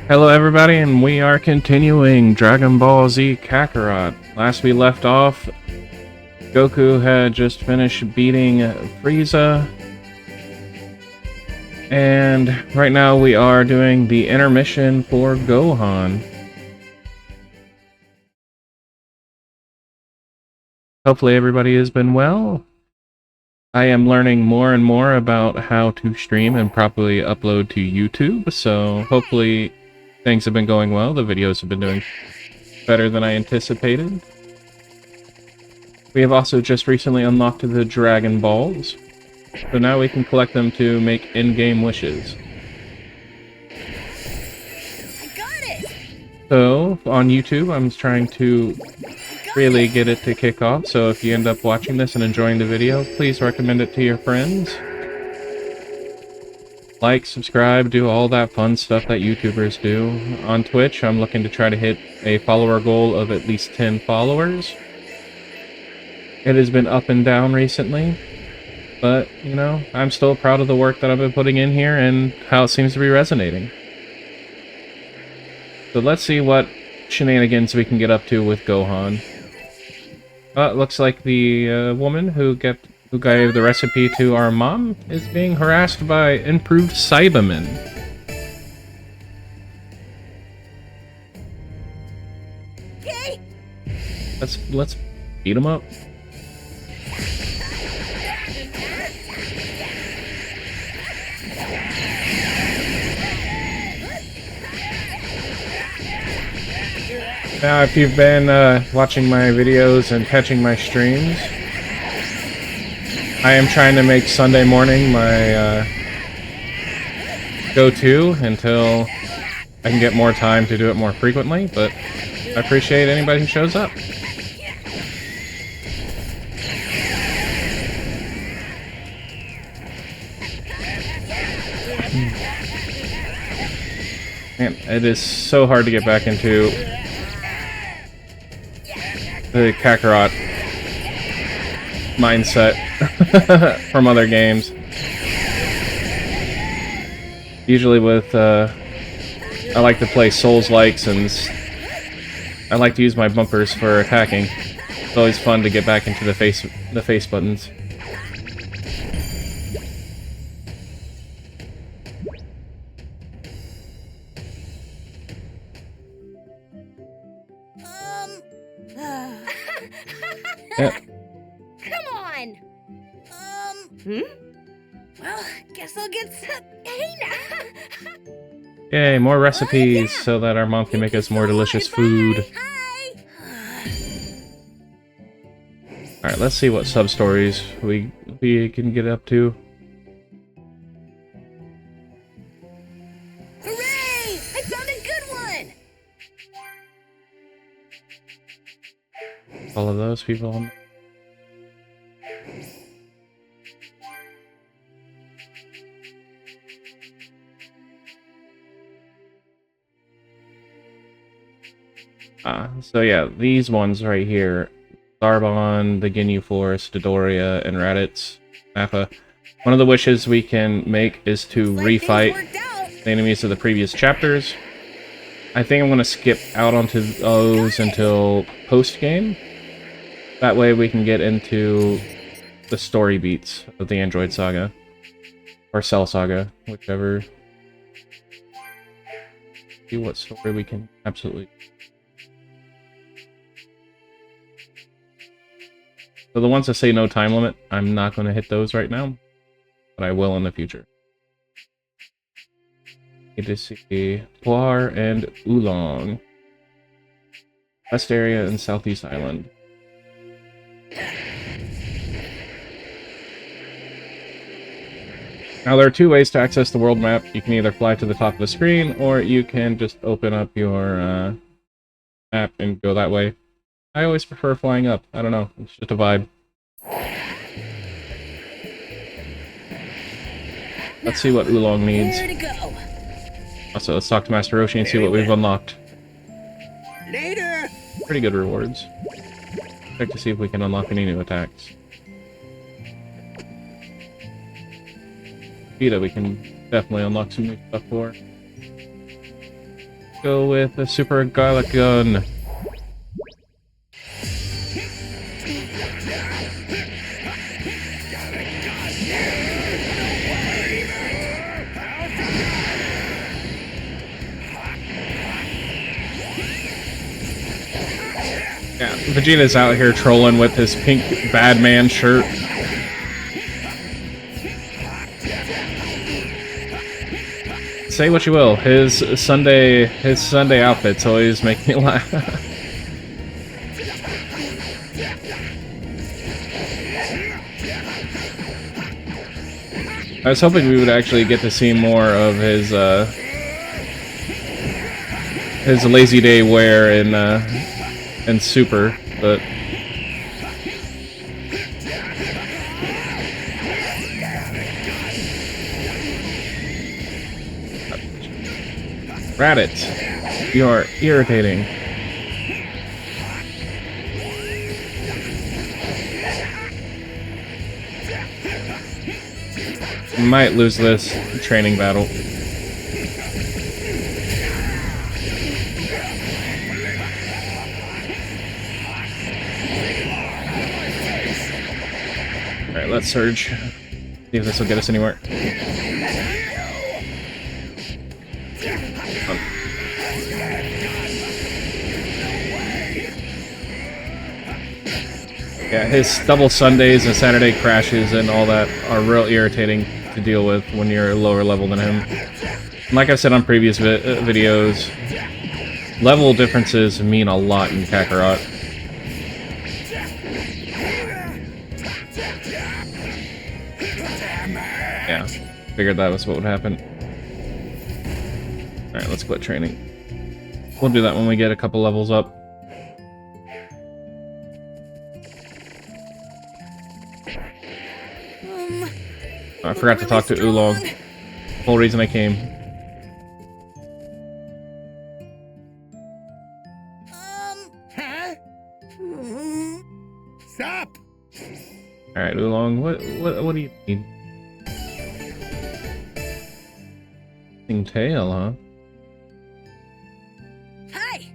Hello everybody, and we are continuing Dragon Ball Z Kakarot. Last we left off, Goku had just finished beating Frieza, and right now we are doing the intermission for Gohan. Hopefully everybody has been well. I am learning more and more about how to stream and properly upload to YouTube, so hopefully things have been going well. The videos have been doing better than I anticipated. We have also just recently unlocked the Dragon Balls, so now we can collect them to make in-game wishes. I got it! So, on YouTube, I'm trying to really get it to kick off, so if you end up watching this and enjoying the video, please recommend it to your friends. Like, subscribe, do all that fun stuff that YouTubers do. On Twitch, I'm looking to try to hit a follower goal of at least 10 followers. It has been up and down recently, but, you know, I'm still proud of the work that I've been putting in here and how it seems to be resonating. So let's see what shenanigans we can get up to with Gohan. It looks like the woman who gave the recipe to our mom is being harassed by improved Cybermen. Okay. Let's beat him up. Now, if you've been watching my videos and catching my streams, I am trying to make Sunday morning my go-to until I can get more time to do it more frequently, but I appreciate anybody who shows up. Man, it is so hard to get back into the Kakarot mindset from other games. Usually with, I like to play Souls-likes, and I like to use my bumpers for attacking. It's always fun to get back into the face buttons. Yeah. Come on! Well, guess I'll get some. Hey now! Yay, more recipes so that our mom can make us more delicious food. Hi! Alright, let's see what sub-stories we can get up to. Hooray! I found a good one! All of those people. So yeah, these ones right here. Zarbon, the Ginyu Force, Dodoria, and Raditz, Nappa. One of the wishes we can make is to refight the enemies of the previous chapters. I think I'm going to skip out onto those until post-game. That way we can get into the story beats of the Android Saga. Or Cell Saga, whichever. See what story we can absolutely... So the ones that say no time limit, I'm not going to hit those right now, but I will in the future. Need to see Puar and Oolong. West area and Southeast Island. Now there are two ways to access the world map. You can either fly to the top of the screen, or you can just open up your map and go that way. I always prefer flying up. I don't know. It's just a vibe. Let's see what Oolong needs. Also, let's talk to Master Roshi and see what we've unlocked. Later. Pretty good rewards. Check to see if we can unlock any new attacks. Vita, we can definitely unlock some new stuff for. Go with the Super Garlic Gun. Yeah, Vegeta's out here trolling with his pink bad man shirt. Say what you will, his Sunday outfits always make me laugh. I was hoping we would actually get to see more of his lazy day wear in Super, but Raditz, you are irritating. Might lose this training battle. Alright, let's surge. See if this will get us anywhere. Yeah, his double Sundays and Saturday crashes and all that are real irritating to deal with when you're lower level than him. And like I said on previous videos, level differences mean a lot in Kakarot. Yeah, figured that was what would happen. Alright, let's quit training. We'll do that when we get a couple levels up. I forgot to talk to Oolong. Whole reason I came. Huh? Stop! Alright, Oolong, what do you need? Tail, huh? Hi!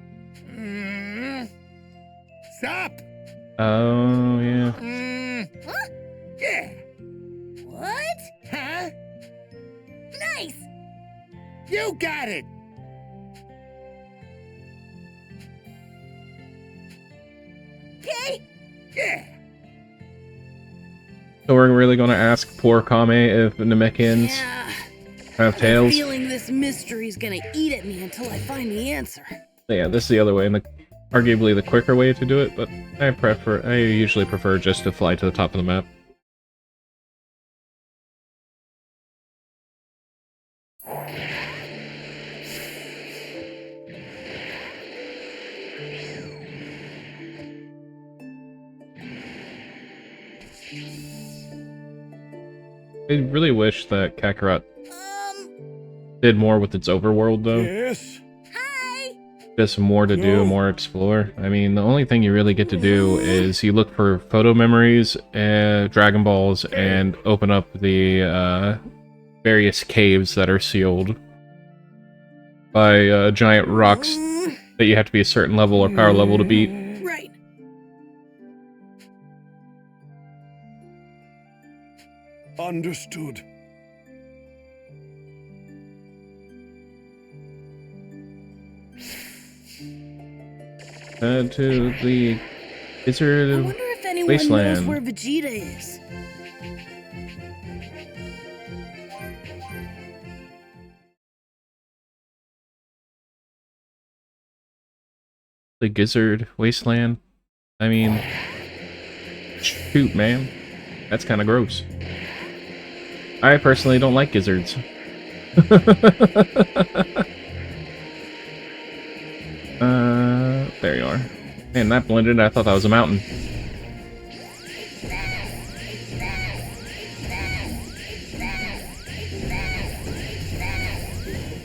Stop! Oh, yeah. Huh? Yeah! What? Huh? Nice! You got it! Okay? Yeah! So we're really gonna ask poor Kame if Namekians Yeah. have tails? Feeling this mystery's gonna eat at me until I find the answer. Yeah, this is the other way, and arguably the quicker way to do it, but I usually prefer just to fly to the top of the map. I really wish that Kakarot did more with its overworld, though. Yes? Hi! Just more to do, more explore. I mean, the only thing you really get to do is you look for photo memories, Dragon Balls, and open up the various caves that are sealed by giant rocks that you have to be a certain level or power level to beat. Right. Understood. To the I Gizzard wonder if anyone Wasteland. knows where Vegeta is. The Gizzard Wasteland. I mean, shoot, man. That's kind of gross. I personally don't like gizzards. There you are. Man, that blended. I thought that was a mountain.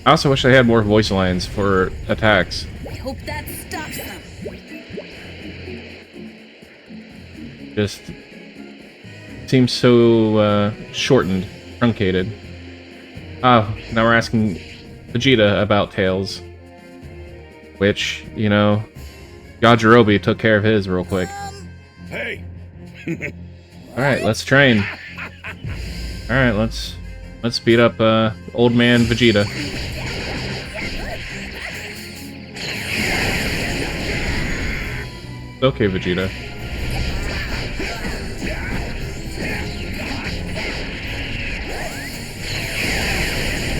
I also wish they had more voice lines for attacks. I hope that stops them. Just seems so shortened, truncated. Oh, now we're asking Vegeta about Tails. Which, you know, Yajirobe took care of his real quick. Hey. Alright, let's train. Alright, let's beat up old man Vegeta. Okay, Vegeta.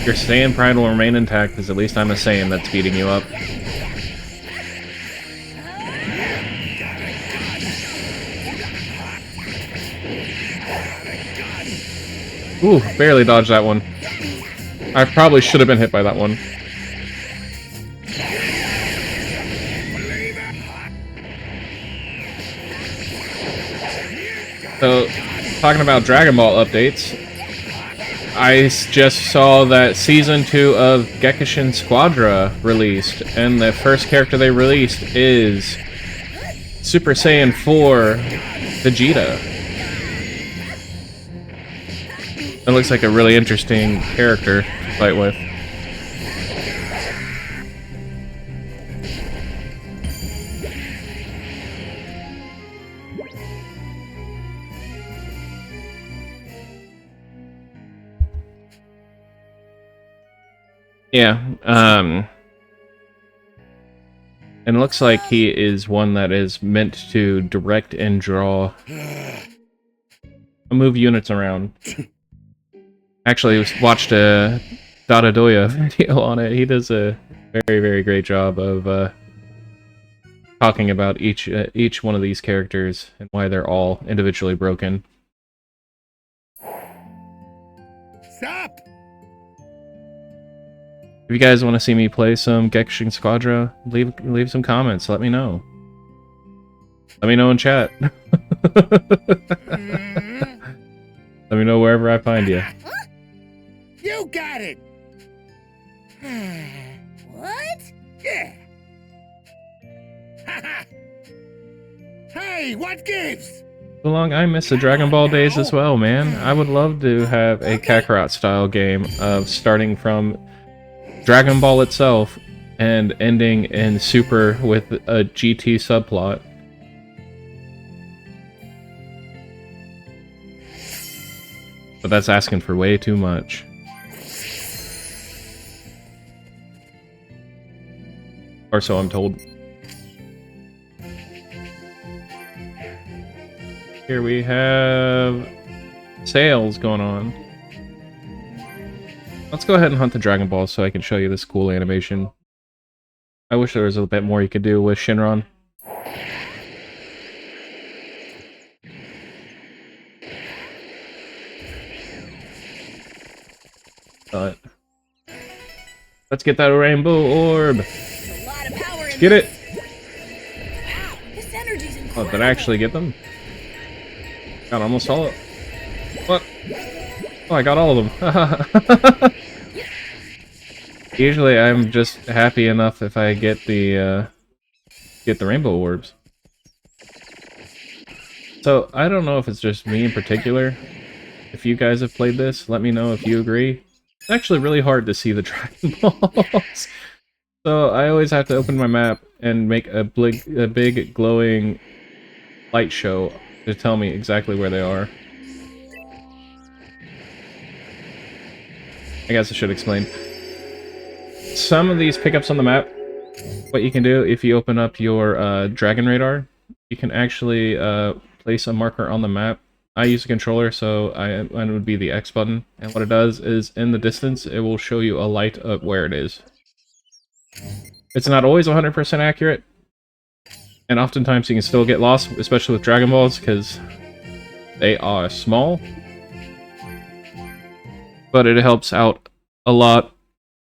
Your Saiyan pride will remain intact, because at least I'm a Saiyan that's beating you up. Ooh, barely dodged that one. I probably should have been hit by that one. So, talking about Dragon Ball updates, I just saw that Season 2 of Gekishin Squadra released, and the first character they released is Super Saiyan 4 Vegeta. That looks like a really interesting character to fight with. Yeah, and it looks like he is one that is meant to direct and draw, move units around. Actually, watched a Dadadoya video on it. He does a very, very great job of talking about each one of these characters and why they're all individually broken. Stop. If you guys want to see me play some Gekishin Squadra, leave some comments. Let me know. Let me know in chat. Let me know wherever I find you. You got it. What? Yeah. Hey, what gives? So long, I miss the Dragon Ball days as well, man. I would love to have a Kakarot style game of starting from Dragon Ball itself and ending in Super with a GT subplot. But that's asking for way too much. Or so I'm told. Here we have sales going on. Let's go ahead and hunt the Dragon Ball so I can show you this cool animation. I wish there was a bit more you could do with Shinron. But let's get that rainbow orb. A lot of power in Get it! Wow, this energy's Oh, incredible. did I actually get them? Got almost all of What? Oh, I got all of them. Usually I'm just happy enough if I get the rainbow orbs. So, I don't know if it's just me in particular. If you guys have played this, let me know if you agree. It's actually really hard to see the Dragon Balls. So I always have to open my map and make a big glowing light show to tell me exactly where they are. I guess I should explain. Some of these pickups on the map, what you can do if you open up your Dragon Radar, you can actually place a marker on the map. I use a controller, so it would be the X button, and what it does is in the distance it will show you a light of where it is. It's not always 100% accurate, and oftentimes you can still get lost, especially with Dragon Balls, because they are small. But it helps out a lot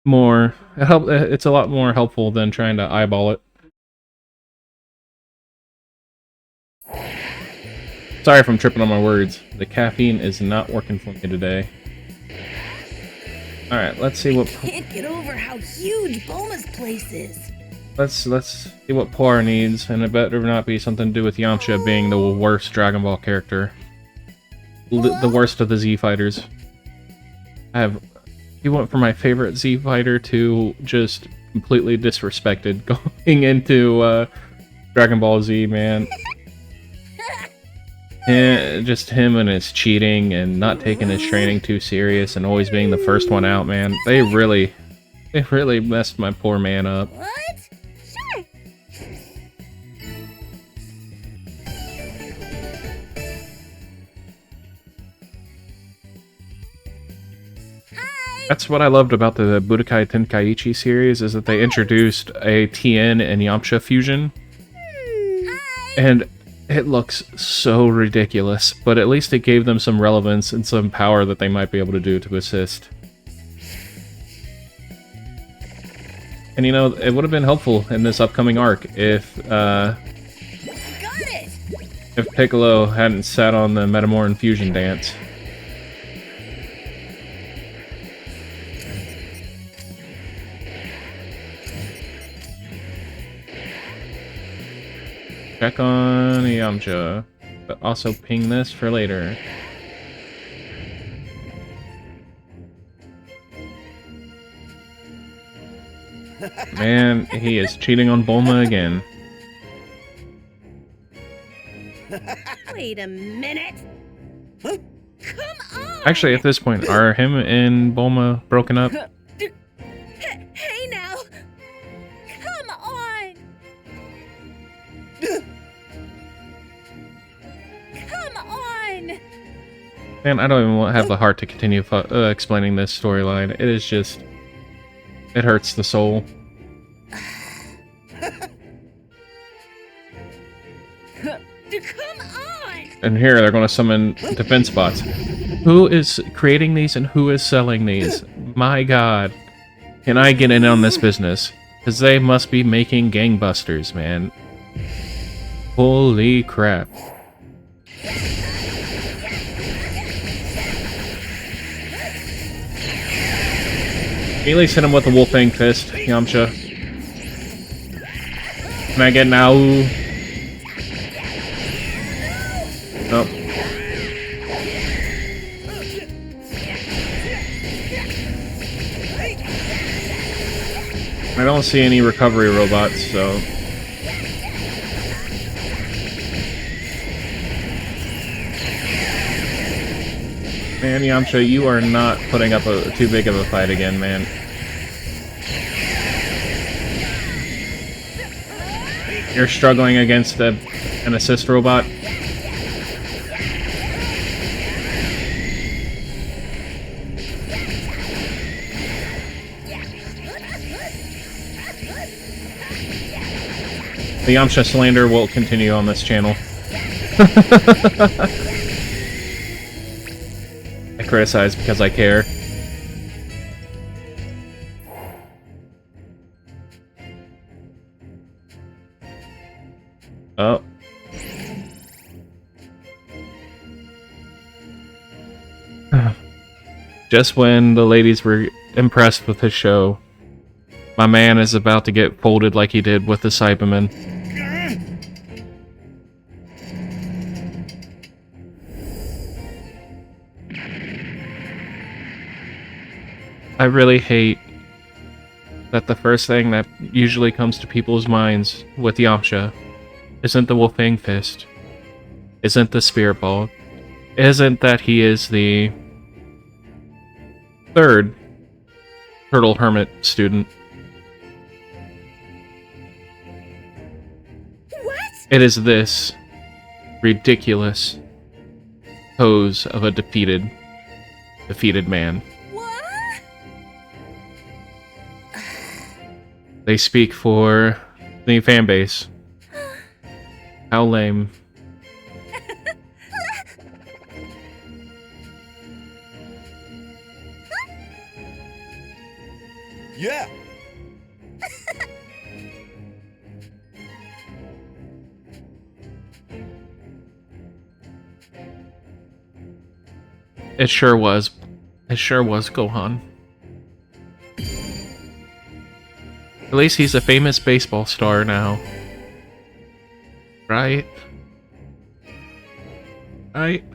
more. It's a lot more helpful than trying to eyeball it. Sorry if I'm tripping on my words. The caffeine is not working for me today. Alright, let's see what... Can't get over how huge Bulma's place is. Let's see what Poir needs, and it better not be something to do with Yamcha being the worst Dragon Ball character. The worst of the Z fighters. I have He went from my favorite Z fighter to just completely disrespected going into Dragon Ball Z, man. Just him and his cheating and not taking his training too serious and always being the first one out, man. They really messed my poor man up. What? Sure. That's what I loved about the Budokai Tenkaichi series, is that they introduced a Tien and Yamcha fusion. And it looks so ridiculous, but at least it gave them some relevance and some power that they might be able to do to assist. And you know, it would have been helpful in this upcoming arc if Piccolo hadn't sat on the Metamoran fusion dance. Check on Yamcha, but also ping this for later. Man, he is cheating on Bulma again. Wait a minute. Come on. Actually, at this point, are him and Bulma broken up? Hey now. Come on. Come on. Man, I don't even have the heart to continue explaining this storyline. It is just... it hurts the soul. Come on. And here, they're going to summon defense bots. Who is creating these and who is selling these? My god. Can I get in on this business? Because they must be making gangbusters, man. Holy crap. At least hit him with a Wolfang Fist, Yamcha. Can I get now? Nope. I don't see any recovery robots, so... Man, Yamcha, you are not putting up too big of a fight again, man. You're struggling against an assist robot. The Yamcha slander will continue on this channel. I criticize because I care. Oh. Just when the ladies were impressed with his show, my man is about to get folded like he did with the Cybermen. I really hate that the first thing that usually comes to people's minds with Yamcha isn't the Wolfang Fist, isn't the Spirit Ball, isn't that he is the third Turtle Hermit student. What? It is this ridiculous pose of a defeated man. What? They speak for the fan base. How lame. Yeah. It sure was. It sure was Gohan. At least he's a famous baseball star now. Right? Right?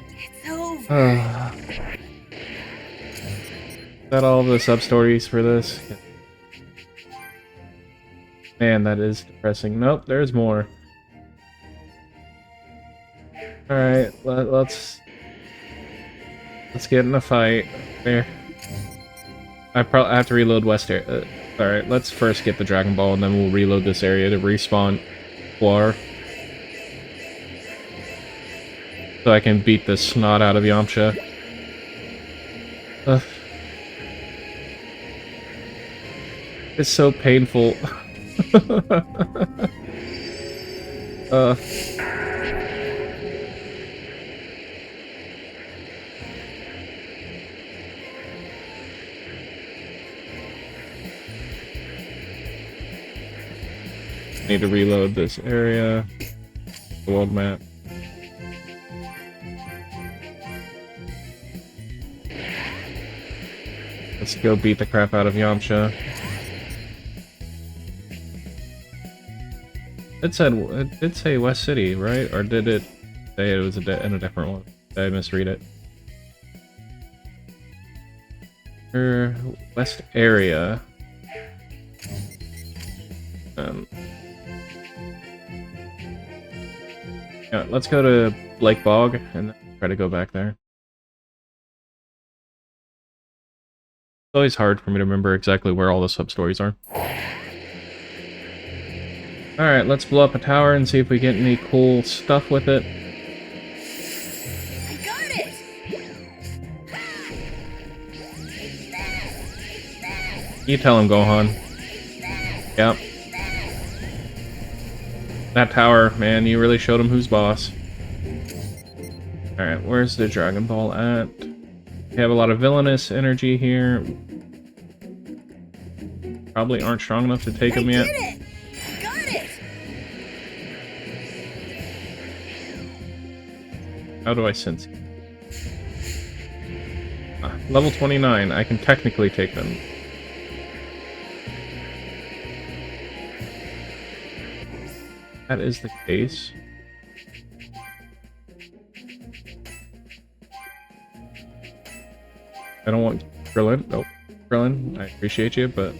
It's over. that all the sub-stories for this? Man, that is depressing. Nope, there's more. Alright, let's get in a fight. There. I have to reload West area. Alright, let's first get the Dragon Ball and then we'll reload this area to respawn War. So I can beat the snot out of Yamcha. Ugh. It's so painful. Need to reload this area. The world map. Let's go beat the crap out of Yamcha. It did say West City, right? Or did it say it was in a different one? Did I misread it? West area. Yeah, let's go to Lake Bog and then try to go back there. It's always hard for me to remember exactly where all the sub-stories are. Alright, let's blow up a tower and see if we get any cool stuff with it. I got it! You tell him, Gohan. Yep. That tower, man, you really showed him who's boss. Alright, where's the Dragon Ball at? We have a lot of villainous energy here. Probably aren't strong enough to take him yet. I did it! Got it! How do I sense? Level 29, I can technically take them. That is the case. I don't want Krillin. Nope. Krillin, I appreciate you, but...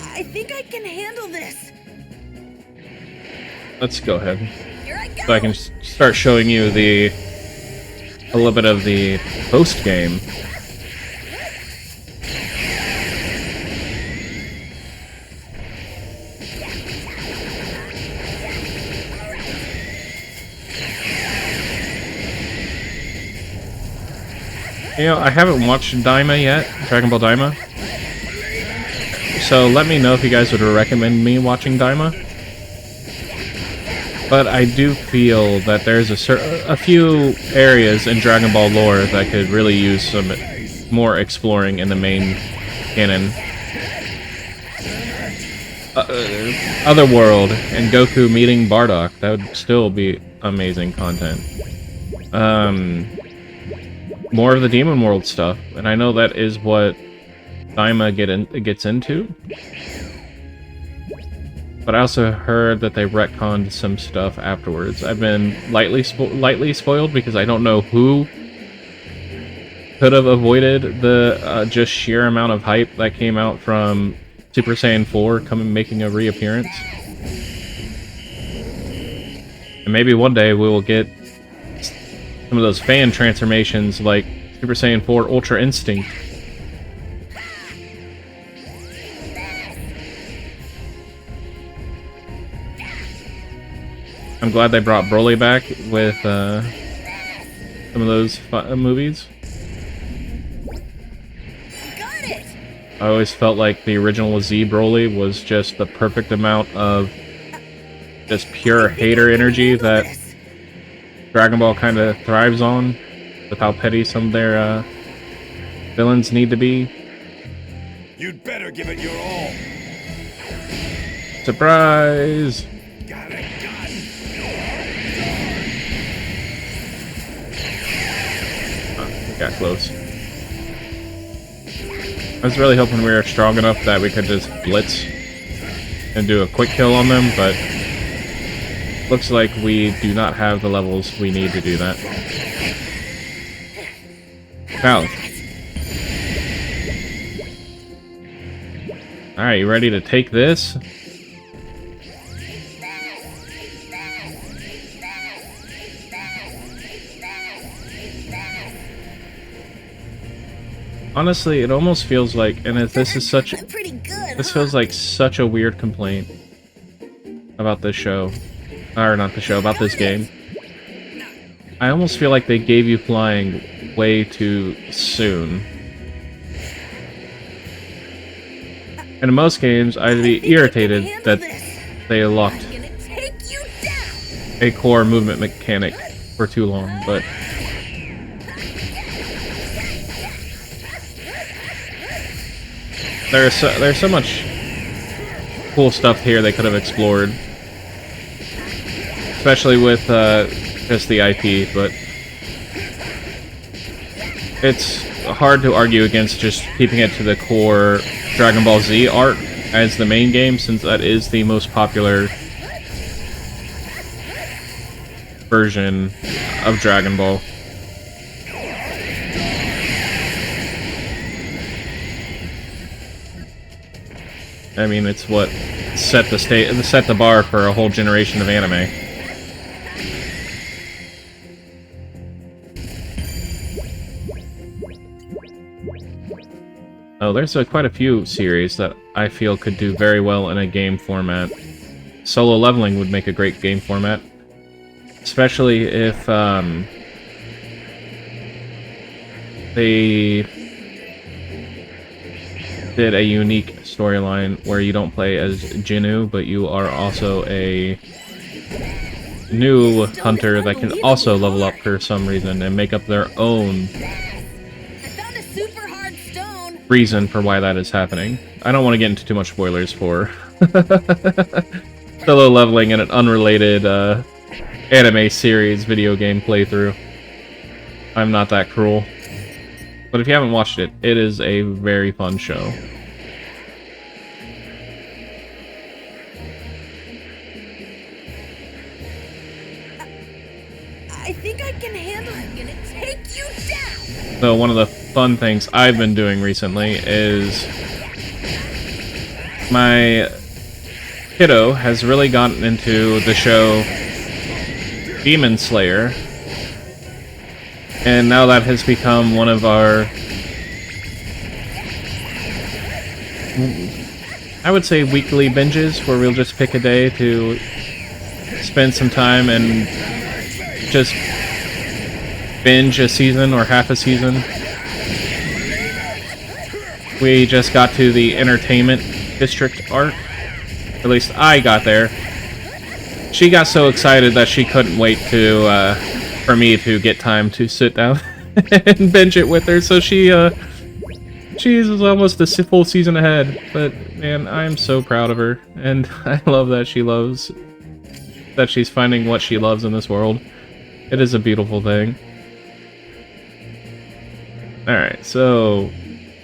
I think I can handle this. Let's go ahead. Here I go! So I can start showing you a little bit of the post game. You know, I haven't watched Daima yet, Dragon Ball Daima. So let me know if you guys would recommend me watching Daima. But I do feel that there's a few areas in Dragon Ball lore that could really use some more exploring in the main canon. Otherworld and Goku meeting Bardock, that would still be amazing content. More of the Demon World stuff, and I know that is what Daima gets into. But I also heard that they retconned some stuff afterwards. I've been lightly spoiled because I don't know who could have avoided the just sheer amount of hype that came out from Super Saiyan 4 making a reappearance. And maybe one day we will get some of those fan transformations like Super Saiyan 4 Ultra Instinct. I'm glad they brought Broly back with some of those movies. Got it! I always felt like the original Z Broly was just the perfect amount of just pure hater energy that Dragon Ball kind of thrives on, with how petty some of their villains need to be. You'd better give it your all. Surprise! Got it done. Got close. I was really hoping we were strong enough that we could just blitz and do a quick kill on them, but looks like we do not have the levels we need to do that. Now, alright, you ready to take this? Honestly, it almost feels like, and if this is such, Pretty good, this feels like such a weird complaint about this show, or not the show, about this game. I almost feel like they gave you flying way too soon. And in most games, I'd be irritated that they locked a core movement mechanic for too long, but there's so much cool stuff here they could have explored, especially with just the IP. But it's hard to argue against just keeping it to the core Dragon Ball Z arc as the main game, since that is the most popular version of Dragon Ball. I mean, it's what set the bar for a whole generation of anime. Oh, there's quite a few series that I feel could do very well in a game format. Solo leveling would make a great game format, especially if they did a unique storyline where you don't play as Jinnu, but you are also a new hunter that can also level up for some reason and make up their own reason for why that is happening. I don't want to get into too much spoilers for solo leveling in an unrelated anime series video game playthrough. I'm not that cruel. But if you haven't watched it, it is a very fun show. I think I can handle it. I'm gonna take you down. So one of the fun things I've been doing recently is my kiddo has really gotten into the show Demon Slayer, and now that has become one of our, I would say, weekly binges, where we'll just pick a day to spend some time and just binge a season or half a season. We just got to the Entertainment District arc. At least I got there. She got so excited that she couldn't wait to for me to get time to sit down and binge it with her. So she's almost a full season ahead. But man, I'm so proud of her, and I love that she's finding what she loves in this world. It is a beautiful thing. Alright, so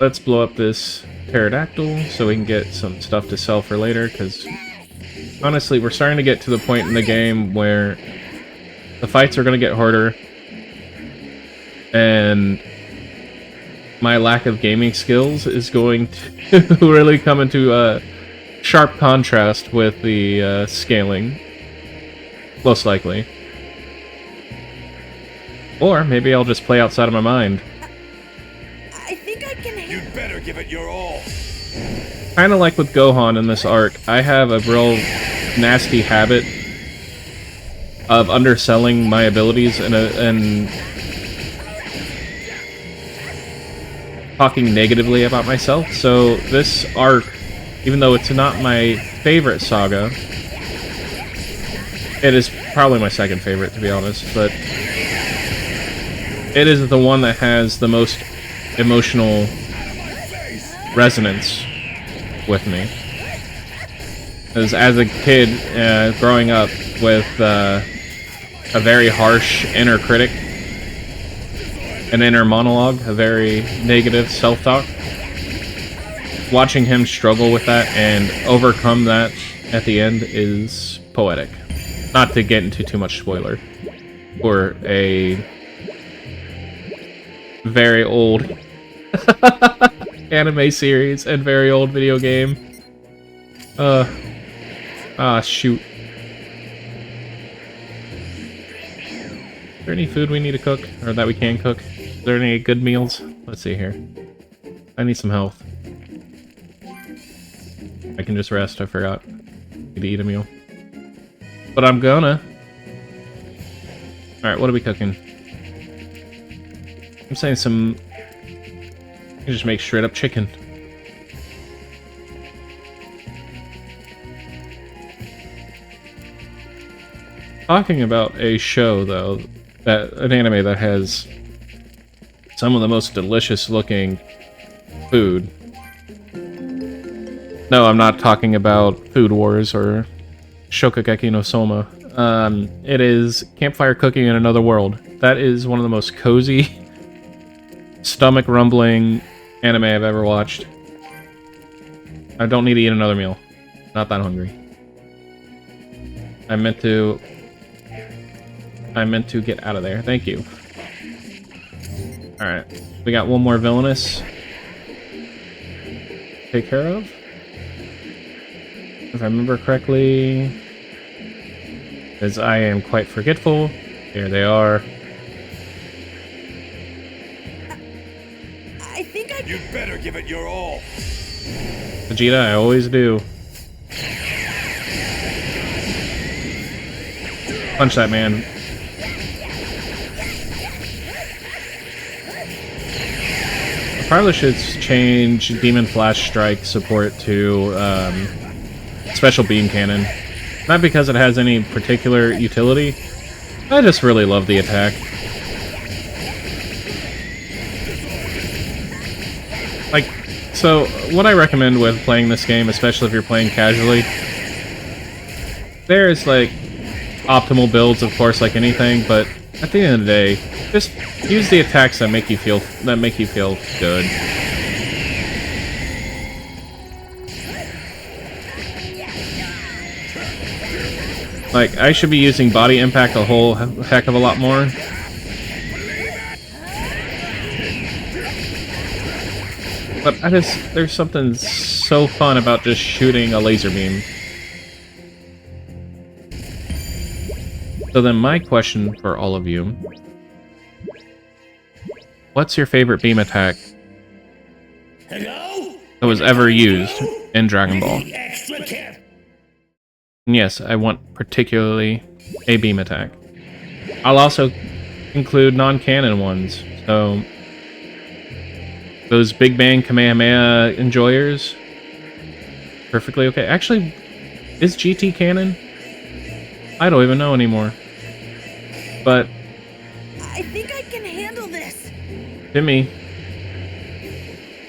let's blow up this pterodactyl so we can get some stuff to sell for later, because honestly, we're starting to get to the point in the game where the fights are going to get harder, and my lack of gaming skills is going to really come into sharp contrast with the scaling, most likely. Or maybe I'll just play outside of my mind. I think I can handle it. You'd better give it your all. Kinda like with Gohan in this arc, I have a real nasty habit of underselling my abilities and talking negatively about myself. So this arc, even though it's not my favorite saga, it is probably my second favorite, to be honest, but it is the one that has the most emotional resonance with me. As a kid, growing up with a very harsh inner critic, an inner monologue, a very negative self-talk, watching him struggle with that and overcome that at the end is poetic. Not to get into too much spoiler for a very old anime series and very old video game. Shoot. Is there any food we need to cook? Or that we can cook? Is there any good meals? Let's see here. I need some health. I can just rest, I forgot. Need to eat a meal. But I'm gonna. Alright, what are we cooking? I'm saying some... You just make straight up chicken. Talking about a show, though, an anime that has some of the most delicious looking food. No, I'm not talking about Food Wars or Shokugeki no Soma. It is Campfire Cooking in Another World. That is one of the most cozy, stomach-rumbling anime I've ever watched. I don't need to eat another meal. Not that hungry. I meant to get out of there. Thank you. Alright. We got one more villainous to take care of. If I remember correctly. Because I am quite forgetful. Here they are. I think I... You'd better give it your all. Vegeta, I always do. Punch that man. I probably should change Demon Flash Strike support to Special Beam Cannon. Not because it has any particular utility. I just really love the attack. Like, so what I recommend with playing this game, especially if you're playing casually, there's like optimal builds, of course, like anything, but at the end of the day, just use the attacks that make you feel good. Like, I should be using body impact a whole heck of a lot more. But there's something so fun about just shooting a laser beam. So then my question for all of you, what's your favorite beam attack that was ever used in Dragon Ball? And yes, I want particularly a beam attack. I'll also include non-canon ones, so those Big Bang Kamehameha enjoyers, perfectly okay. Actually, is GT canon? I don't even know anymore. But I think I can handle this. Timmy,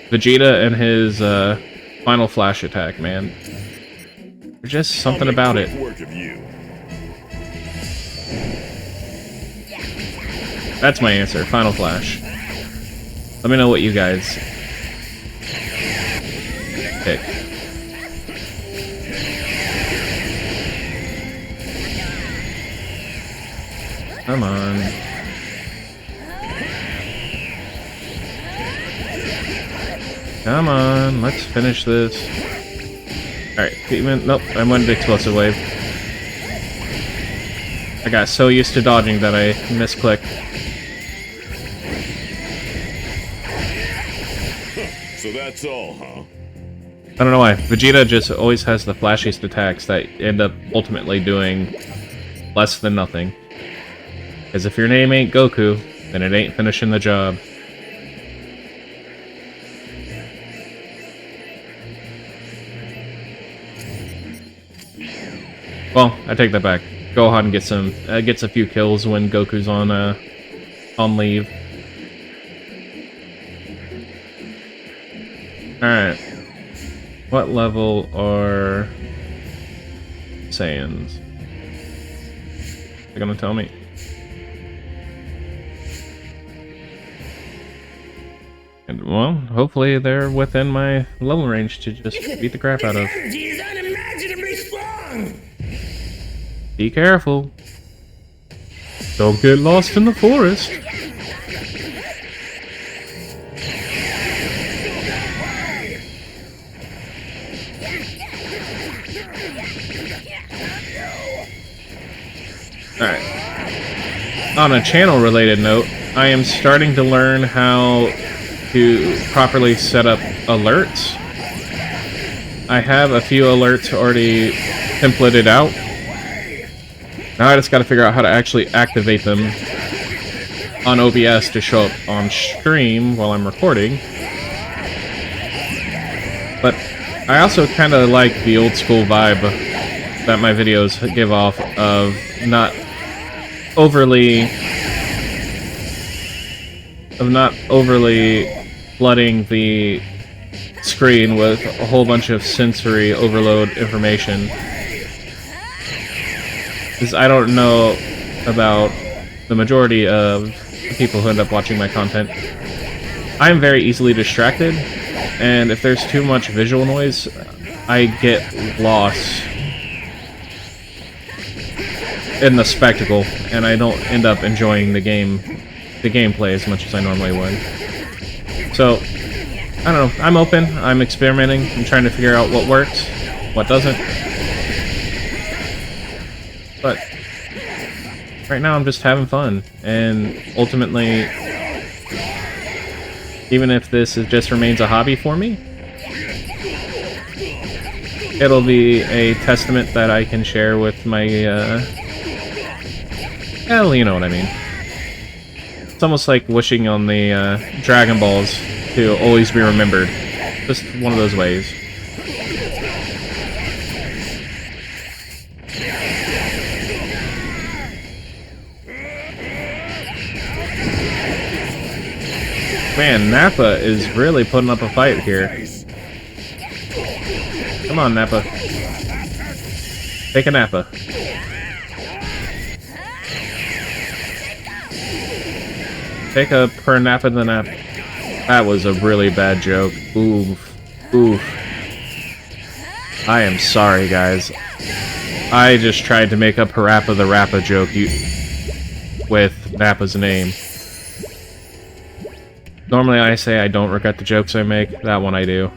Vegeta and his final flash attack, man. There's just something about it. Work of you. That's my answer, final flash. Let me know what you guys pick. Come on. Come on, let's finish this. Alright, nope, I went explosive wave. I got so used to dodging that I misclicked. So that's all, huh? I don't know why. Vegeta just always has the flashiest attacks that end up ultimately doing less than nothing. Because if your name ain't Goku, then it ain't finishing the job. Well, I take that back. Gohan gets a few kills when Goku's on leave. Alright. What level are Saiyans? They're gonna tell me. And, well, hopefully they're within my level range to just beat the crap out of. Energy is unimaginably strong! Be careful. Don't get lost in the forest. Alright. On a channel-related note, I am starting to learn how to properly set up alerts. I have a few alerts already templated out. Now I just gotta figure out how to actually activate them on OBS to show up on stream while I'm recording. But I also kind of like the old school vibe that my videos give off of not overly flooding the screen with a whole bunch of sensory overload information. Because I don't know about the majority of people who end up watching my content. I'm very easily distracted, and if there's too much visual noise, I get lost in the spectacle, and I don't end up enjoying the gameplay as much as I normally would. So, I don't know, I'm open, I'm experimenting, I'm trying to figure out what works, what doesn't. But right now I'm just having fun, and ultimately, even if this just remains a hobby for me, it'll be a testament that I can share with my, well, you know what I mean. It's almost like wishing on the Dragon Balls to always be remembered. Just one of those ways. Man, Nappa is really putting up a fight here. Come on, Nappa. Take a Nappa. Take a per Nappa than Nappa. That was a really bad joke. Oof. Oof. I am sorry, guys. I just tried to make a Parappa the Rappa joke with Nappa's name. Normally I say I don't regret the jokes I make. That one I do.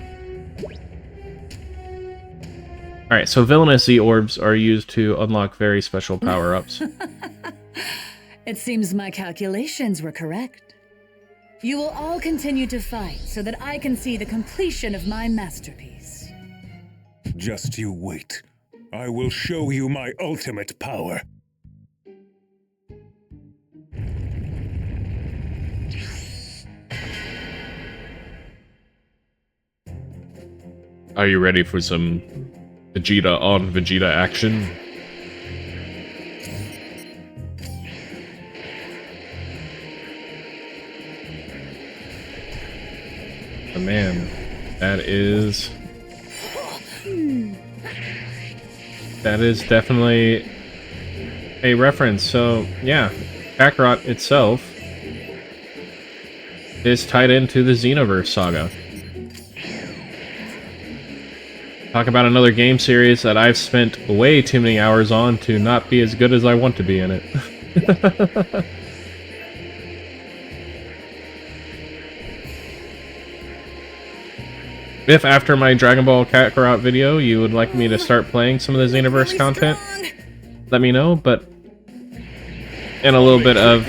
Alright, so villainous Z-orbs are used to unlock very special power-ups. It seems my calculations were correct. You will all continue to fight so that I can see the completion of my masterpiece. Just you wait. I will show you my ultimate power. Are you ready for some Vegeta on Vegeta action? Oh, man, that is definitely a reference. So yeah, Kakarot itself is tied into the Xenoverse saga. Talk about another game series that I've spent way too many hours on to not be as good as I want to be in it. If after my Dragon Ball Kakarot video you would like me to start playing some of the Xenoverse content, let me know, but in a little bit of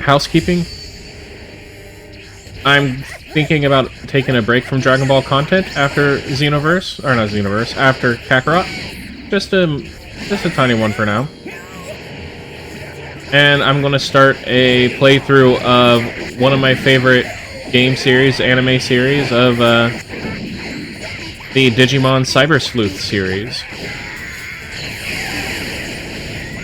housekeeping, I'm thinking about taking a break from Dragon Ball content after Xenoverse, or not Xenoverse, after Kakarot. Just a tiny one for now. And I'm gonna start a playthrough of one of my favorite game series, anime series, of the Digimon Cyber Sleuth series.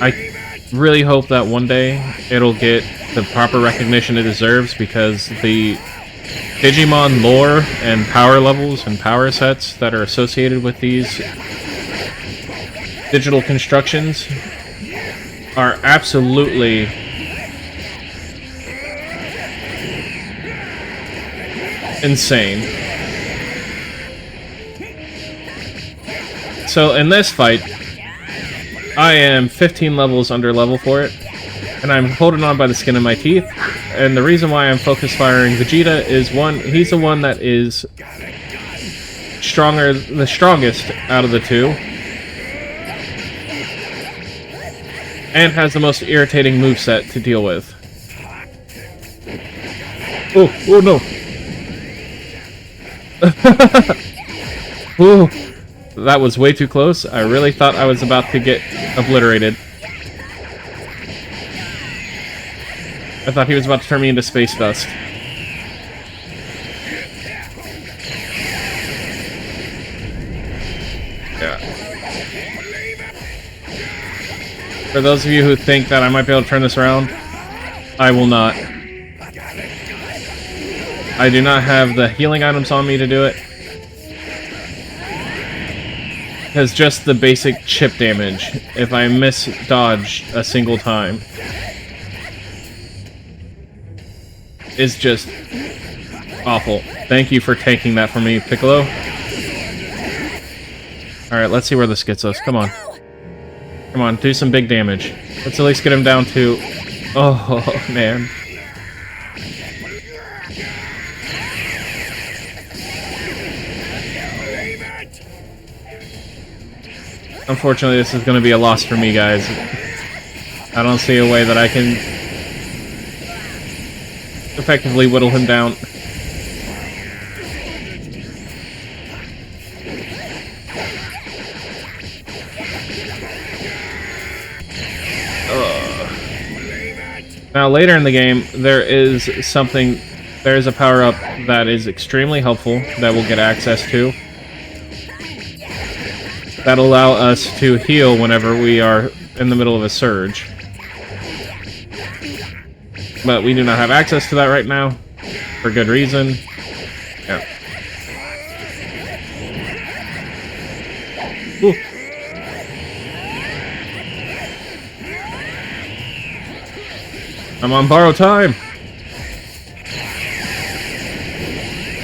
I really hope that one day it'll get the proper recognition it deserves, because the Digimon lore and power levels and power sets that are associated with these digital constructions are absolutely insane. So in this fight, I am 15 levels under level for it, and I'm holding on by the skin of my teeth. And the reason why I'm focus firing Vegeta is one, he's the one that is the strongest out of the two, and has the most irritating moveset to deal with. Oh no! Ooh, that was way too close. I really thought I was about to get obliterated. I thought he was about to turn me into space dust. Yeah. For those of you who think that I might be able to turn this around, I will not. I do not have the healing items on me to do it. Because just the basic chip damage, if I miss dodge a single time, is just awful. Thank you for tanking that for me, Piccolo. Alright, let's see where this gets us. Come on. Come on, do some big damage. Let's at least get him down to... Oh, man. Unfortunately, this is going to be a loss for me, guys. I don't see a way that I can effectively whittle him down. Now, later in the game, there is a power-up that is extremely helpful that we'll get access to. That'll allow us to heal whenever we are in the middle of a surge. But we do not have access to that right now, for good reason. Yeah. Ooh. I'm on borrowed time!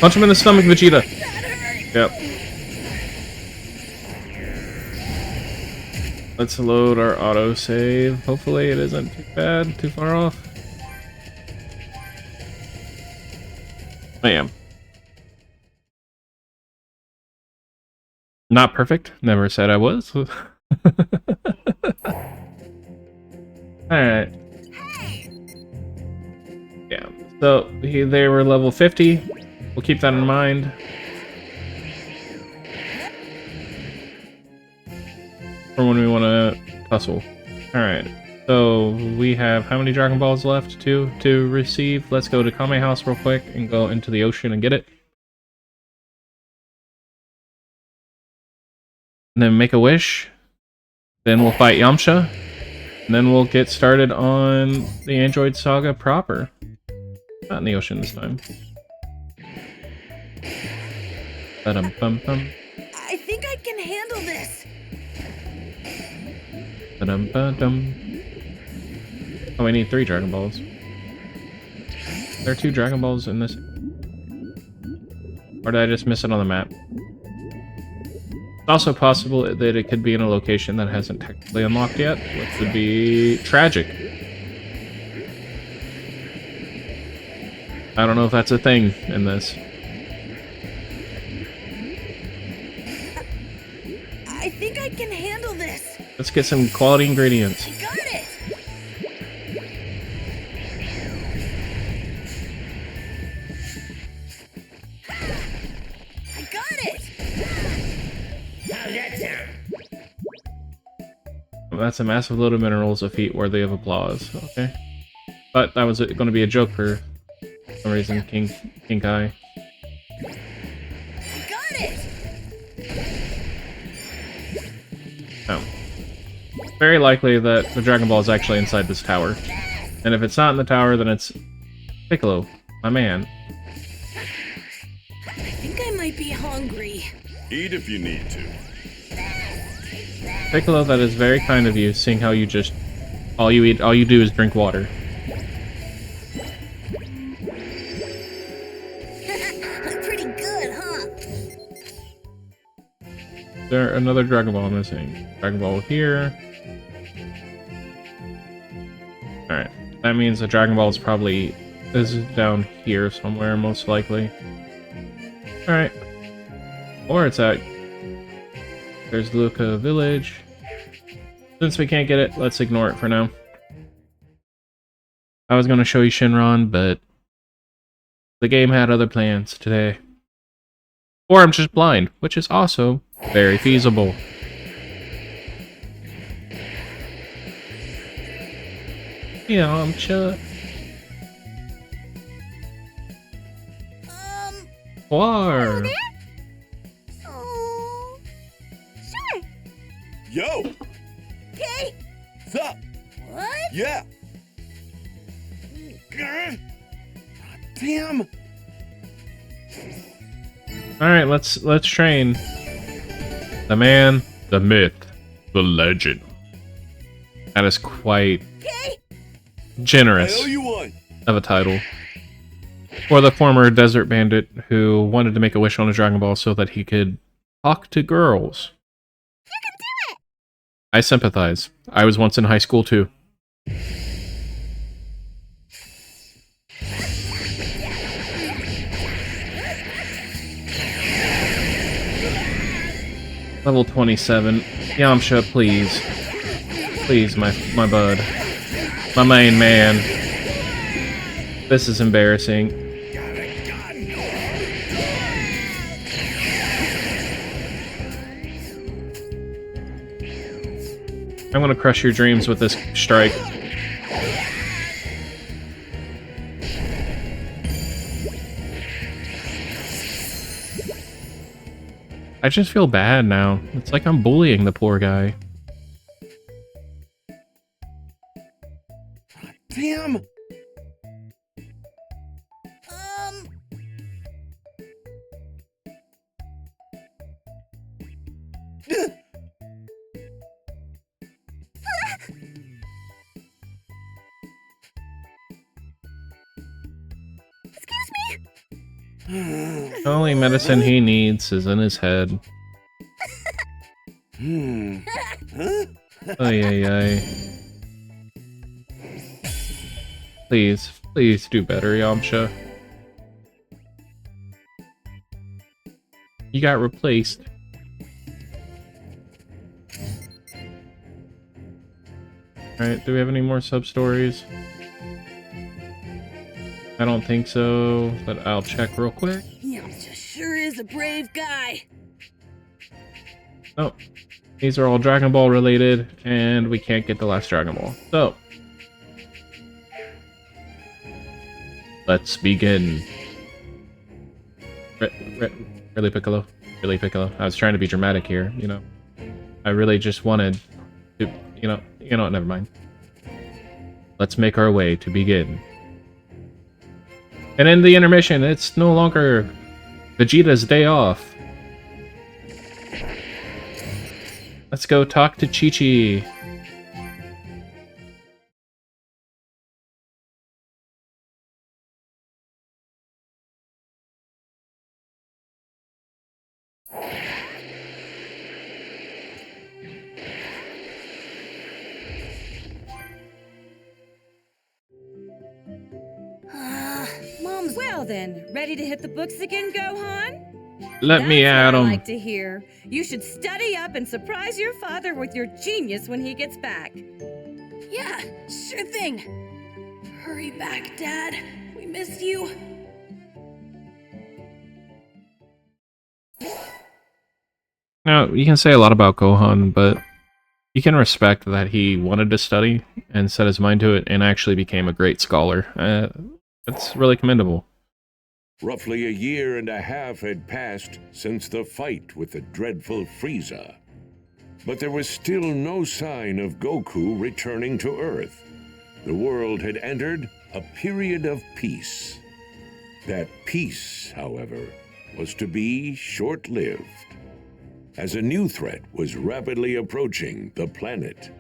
Punch him in the stomach, Vegeta! Yep. Let's load our autosave. Hopefully it isn't too bad, too far off. I am. Not perfect. Never said I was. Alright. Yeah. So, they were level 50. We'll keep that in mind. For when we want to tussle. Alright. So, we have how many Dragon Balls left? 2 to receive. Let's go to Kame House real quick and go into the ocean and get it. And then make a wish. Then we'll fight Yamcha. And then we'll get started on the Android Saga proper. Not in the ocean this time. Ba-dum-bum-bum. I think I can handle this. Ba-dum-ba-dum. Oh, we need 3 Dragon Balls. There are 2 Dragon Balls in this. Or did I just miss it on the map? It's also possible that it could be in a location that hasn't technically unlocked yet, which would be tragic. I don't know if that's a thing in this. I think I can handle this. Let's get some quality ingredients. I got it. I got it. How's that sound? That's a massive load of minerals, a feat worthy of applause. Okay. But that was going to be a joke for some reason, King Kai. I got it. Oh. Very likely that the Dragon Ball is actually inside this tower. And if it's not in the tower, then it's Piccolo, my man. I think I might be hungry. Eat if you need to. Piccolo, that is very kind of you, seeing how you just all you do is drink water. there another Dragon Ball missing? Dragon Ball here. Alright. That means the Dragon Ball is probably down here somewhere, most likely. Alright. Or it's at... There's Luca Village. Since we can't get it, let's ignore it for now. I was going to show you Shinron, but the game had other plans today. Or I'm just blind, which is also very feasible. Yamcha. War. Oh, sure. Yo! Okay. Sup? What? Yeah! Damn! Alright, let's train. The man, the myth, the legend. That is quite generous I owe you one! of a title. For the former desert bandit who wanted to make a wish on a Dragon Ball so that he could talk to girls. You can do it. I sympathize. I was once in high school too. Level 27. Yamcha, please. Please, my bud. My main man. This is embarrassing. I'm gonna crush your dreams with this strike. I just feel bad now. It's like I'm bullying the poor guy. Damn! Excuse me. The only medicine he needs is in his head. Ay, ay, ay. Please, please do better, Yamcha. You got replaced. Alright, do we have any more sub-stories? I don't think so, but I'll check real quick. Yamcha sure is a brave guy. Oh, these are all Dragon Ball related, and we can't get the last Dragon Ball. So, let's begin. Really, Piccolo? Really, Piccolo? I was trying to be dramatic here, you know. I really just wanted to, you know what, never mind. Let's make our way to begin. And in the intermission, it's no longer Vegeta's day off. Let's go talk to Chi-Chi. Mom's well then. Ready to hit the books again, Gohan? Let me at That's what I him. like to hear. You should study up and surprise your father with your genius when he gets back. Yeah, sure thing. Hurry back, Dad. We miss you. Now, you can say a lot about Gohan, but you can respect that he wanted to study and set his mind to it and actually became a great scholar. That's really commendable. Roughly a year and a half had passed since the fight with the dreadful Frieza. But there was still no sign of Goku returning to Earth. The world had entered a period of peace. That peace, however, was to be short-lived, as a new threat was rapidly approaching the planet.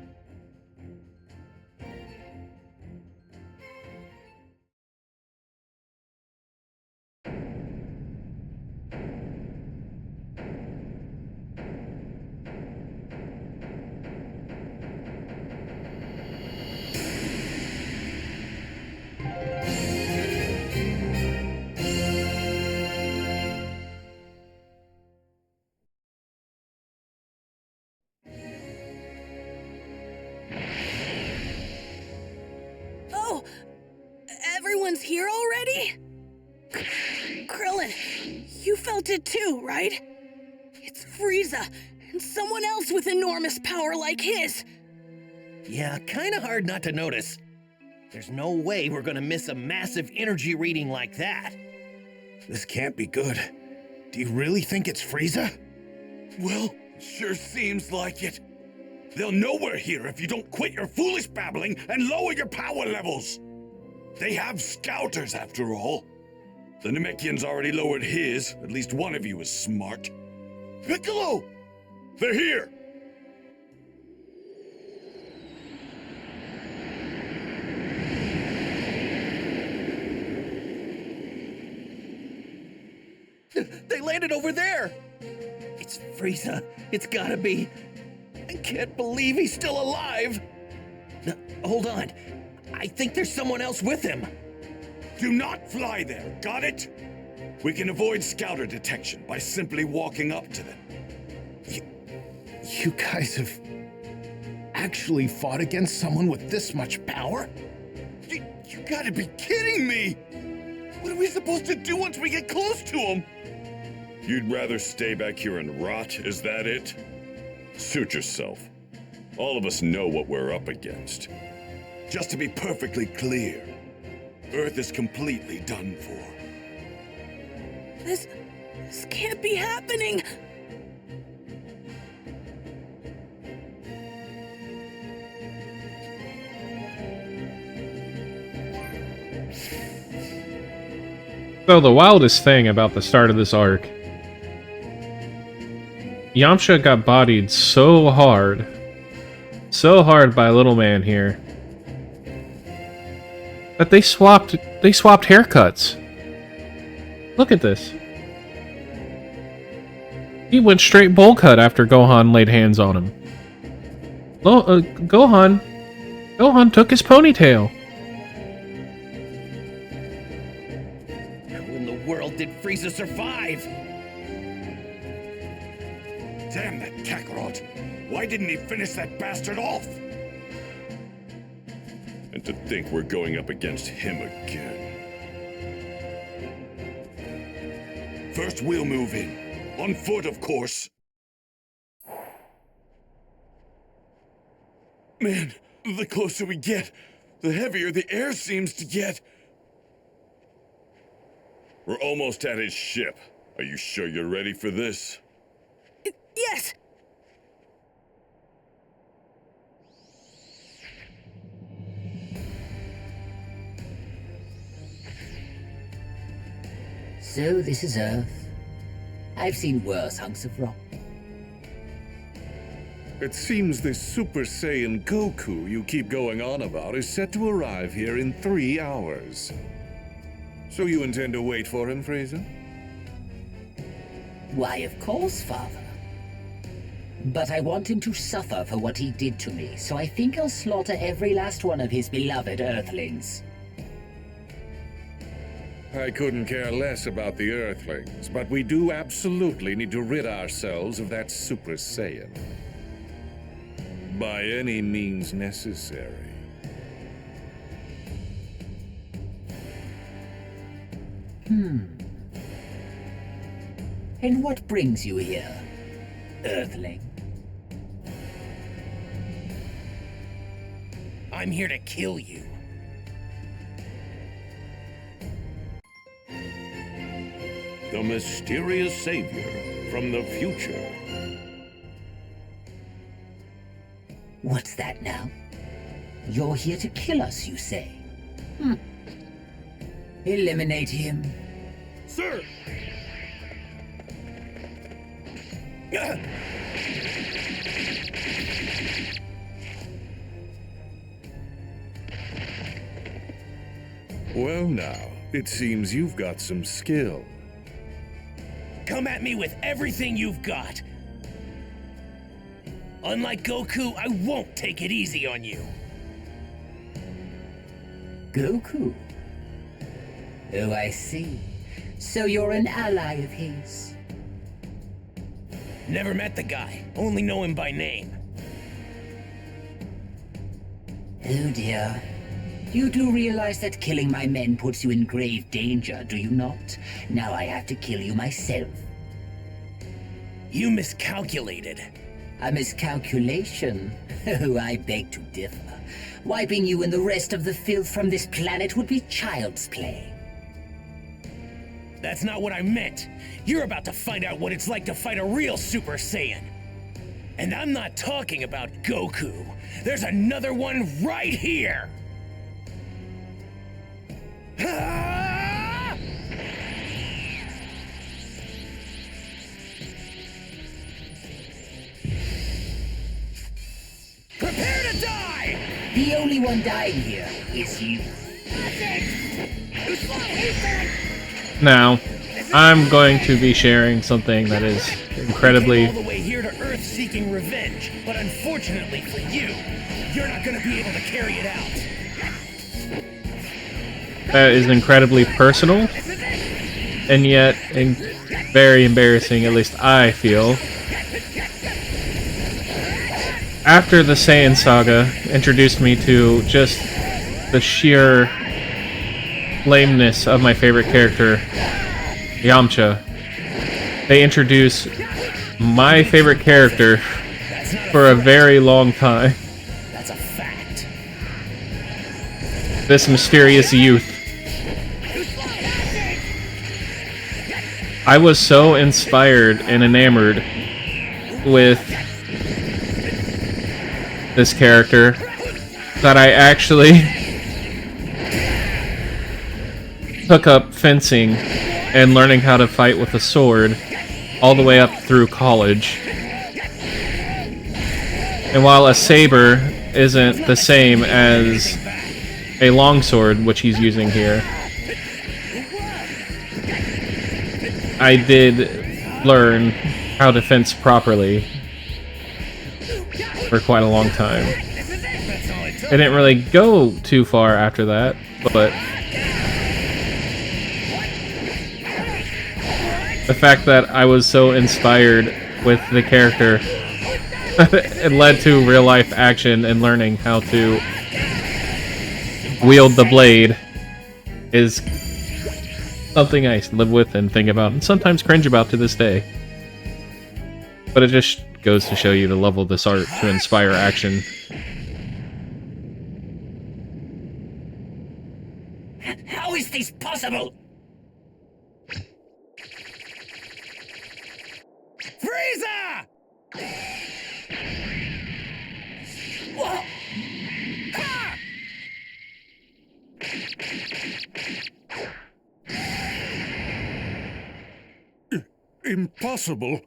Everyone's here already? Krillin, you felt it too, right? It's Frieza, and someone else with enormous power like his. Yeah, kinda hard not to notice. There's no way we're gonna miss a massive energy reading like that. This can't be good. Do you really think it's Frieza? Well, sure seems like it. They'll know we're here if you don't quit your foolish babbling and lower your power levels. They have scouters, after all. The Namekian's already lowered his. At least one of you is smart. Piccolo! They're here! They landed over there! It's Frieza. It's gotta be. I can't believe he's still alive! No, hold on. I think there's someone else with him. Do not fly there, got it? We can avoid scouter detection by simply walking up to them. You guys have actually fought against someone with this much power? You gotta be kidding me! What are we supposed to do once we get close to him? You'd rather stay back here and rot, is that it? Suit yourself. All of us know what we're up against. Just to be perfectly clear, Earth is completely done for. This can't be happening. So the wildest thing about the start of this arc, Yamcha got bodied so hard by Little Man here, that they swapped haircuts. Look at this. He went straight bowl cut after Gohan laid hands on him. Gohan took his ponytail. How in the world did Frieza survive? Damn that Kakarot! Why didn't he finish that bastard off? And to think we're going up against him again. First, we'll move in. On foot, of course. Man, the closer we get, the heavier the air seems to get. We're almost at his ship. Are you sure you're ready for this? Yes. So this is Earth. I've seen worse hunks of rock. It seems this Super Saiyan Goku you keep going on about is set to arrive here in 3 hours. So you intend to wait for him, Frieza? Why, of course, Father. But I want him to suffer for what he did to me, so I think I'll slaughter every last one of his beloved Earthlings. I couldn't care less about the Earthlings, but we do absolutely need to rid ourselves of that Super Saiyan. By any means necessary. And what brings you here, Earthling? I'm here to kill you. The mysterious savior from the future. What's that now? You're here to kill us, you say? Eliminate him. Sir! Well now, it seems you've got some skill. Come at me with everything you've got. Unlike Goku, I won't take it easy on you. Goku? Oh, I see. So you're an ally of his. Never met the guy, only know him by name. Oh dear. You do realize that killing my men puts you in grave danger, do you not? Now I have to kill you myself. You miscalculated. A miscalculation? Oh, I beg to differ. Wiping you and the rest of the filth from this planet would be child's play. That's not what I meant. You're about to find out what it's like to fight a real Super Saiyan. And I'm not talking about Goku. There's another one right here! Ah! Prepare to die! The only one dying here is you. Now, I'm going to be sharing something that is incredibly... all the way here to Earth seeking revenge, but unfortunately for you, you're not gonna be able to carry it out. That is incredibly personal, and yet very embarrassing, at least I feel. After the Saiyan saga introduced me to just the sheer lameness of my favorite character, Yamcha, they introduced my favorite character for a very long time. That's a fact. This mysterious youth. I was so inspired and enamored with this character that I actually took up fencing and learning how to fight with a sword all the way up through college. And while a saber isn't the same as a longsword, which he's using here, I did learn how to fence properly for quite a long time. It didn't really go too far after that, but the fact that I was so inspired with the character, it led to real life action and learning how to wield the blade is something I live with and think about, and sometimes cringe about to this day. But it just goes to show you the level of this art to inspire action. How is this possible? Frieza! What? Ha! Impossible.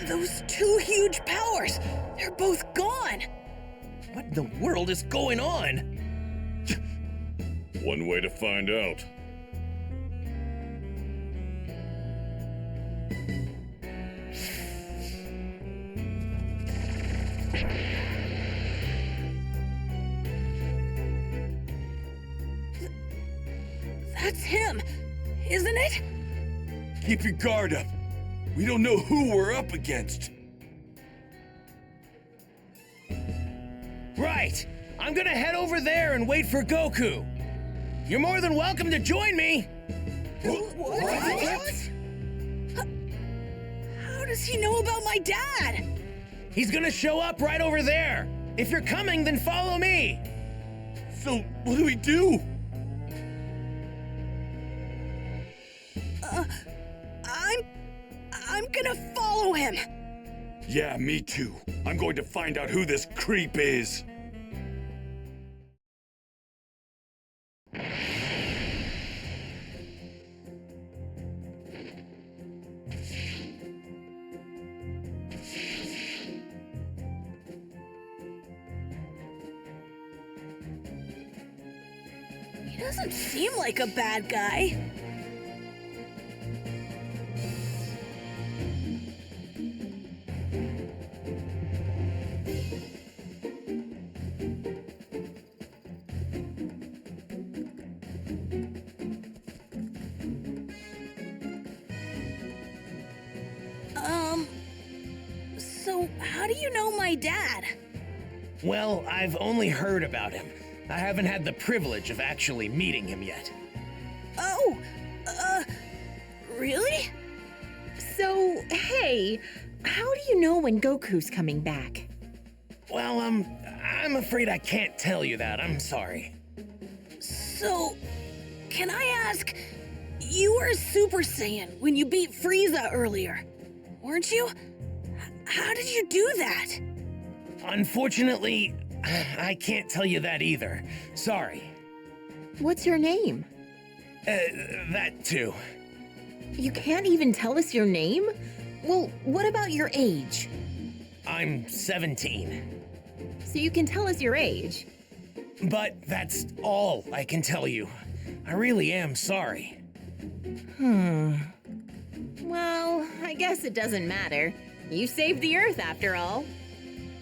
Those two huge powers, they're both gone. What in the world is going on? One way to find out. That's him, isn't it? Keep your guard up. We don't know who we're up against. Right! I'm gonna head over there and wait for Goku. You're more than welcome to join me. What? How does he know about my dad? He's gonna show up right over there. If you're coming, then follow me. So, what do we do? I'm gonna follow him. Yeah, me too. I'm going to find out who this creep is. He doesn't seem like a bad guy. how do you know my dad? Well, I've only heard about him. I haven't had the privilege of actually meeting him yet. Oh, really? So, hey, how do you know when Goku's coming back? Well, I'm afraid I can't tell you that. I'm sorry. So, can I ask, you were a Super Saiyan when you beat Frieza earlier, weren't you? How did you do that? Unfortunately, I can't tell you that either. Sorry. What's your name? That too. You can't even tell us your name? Well, what about your age? I'm 17. So you can tell us your age. But that's all I can tell you. I really am sorry. Well, I guess it doesn't matter. You saved the Earth after all.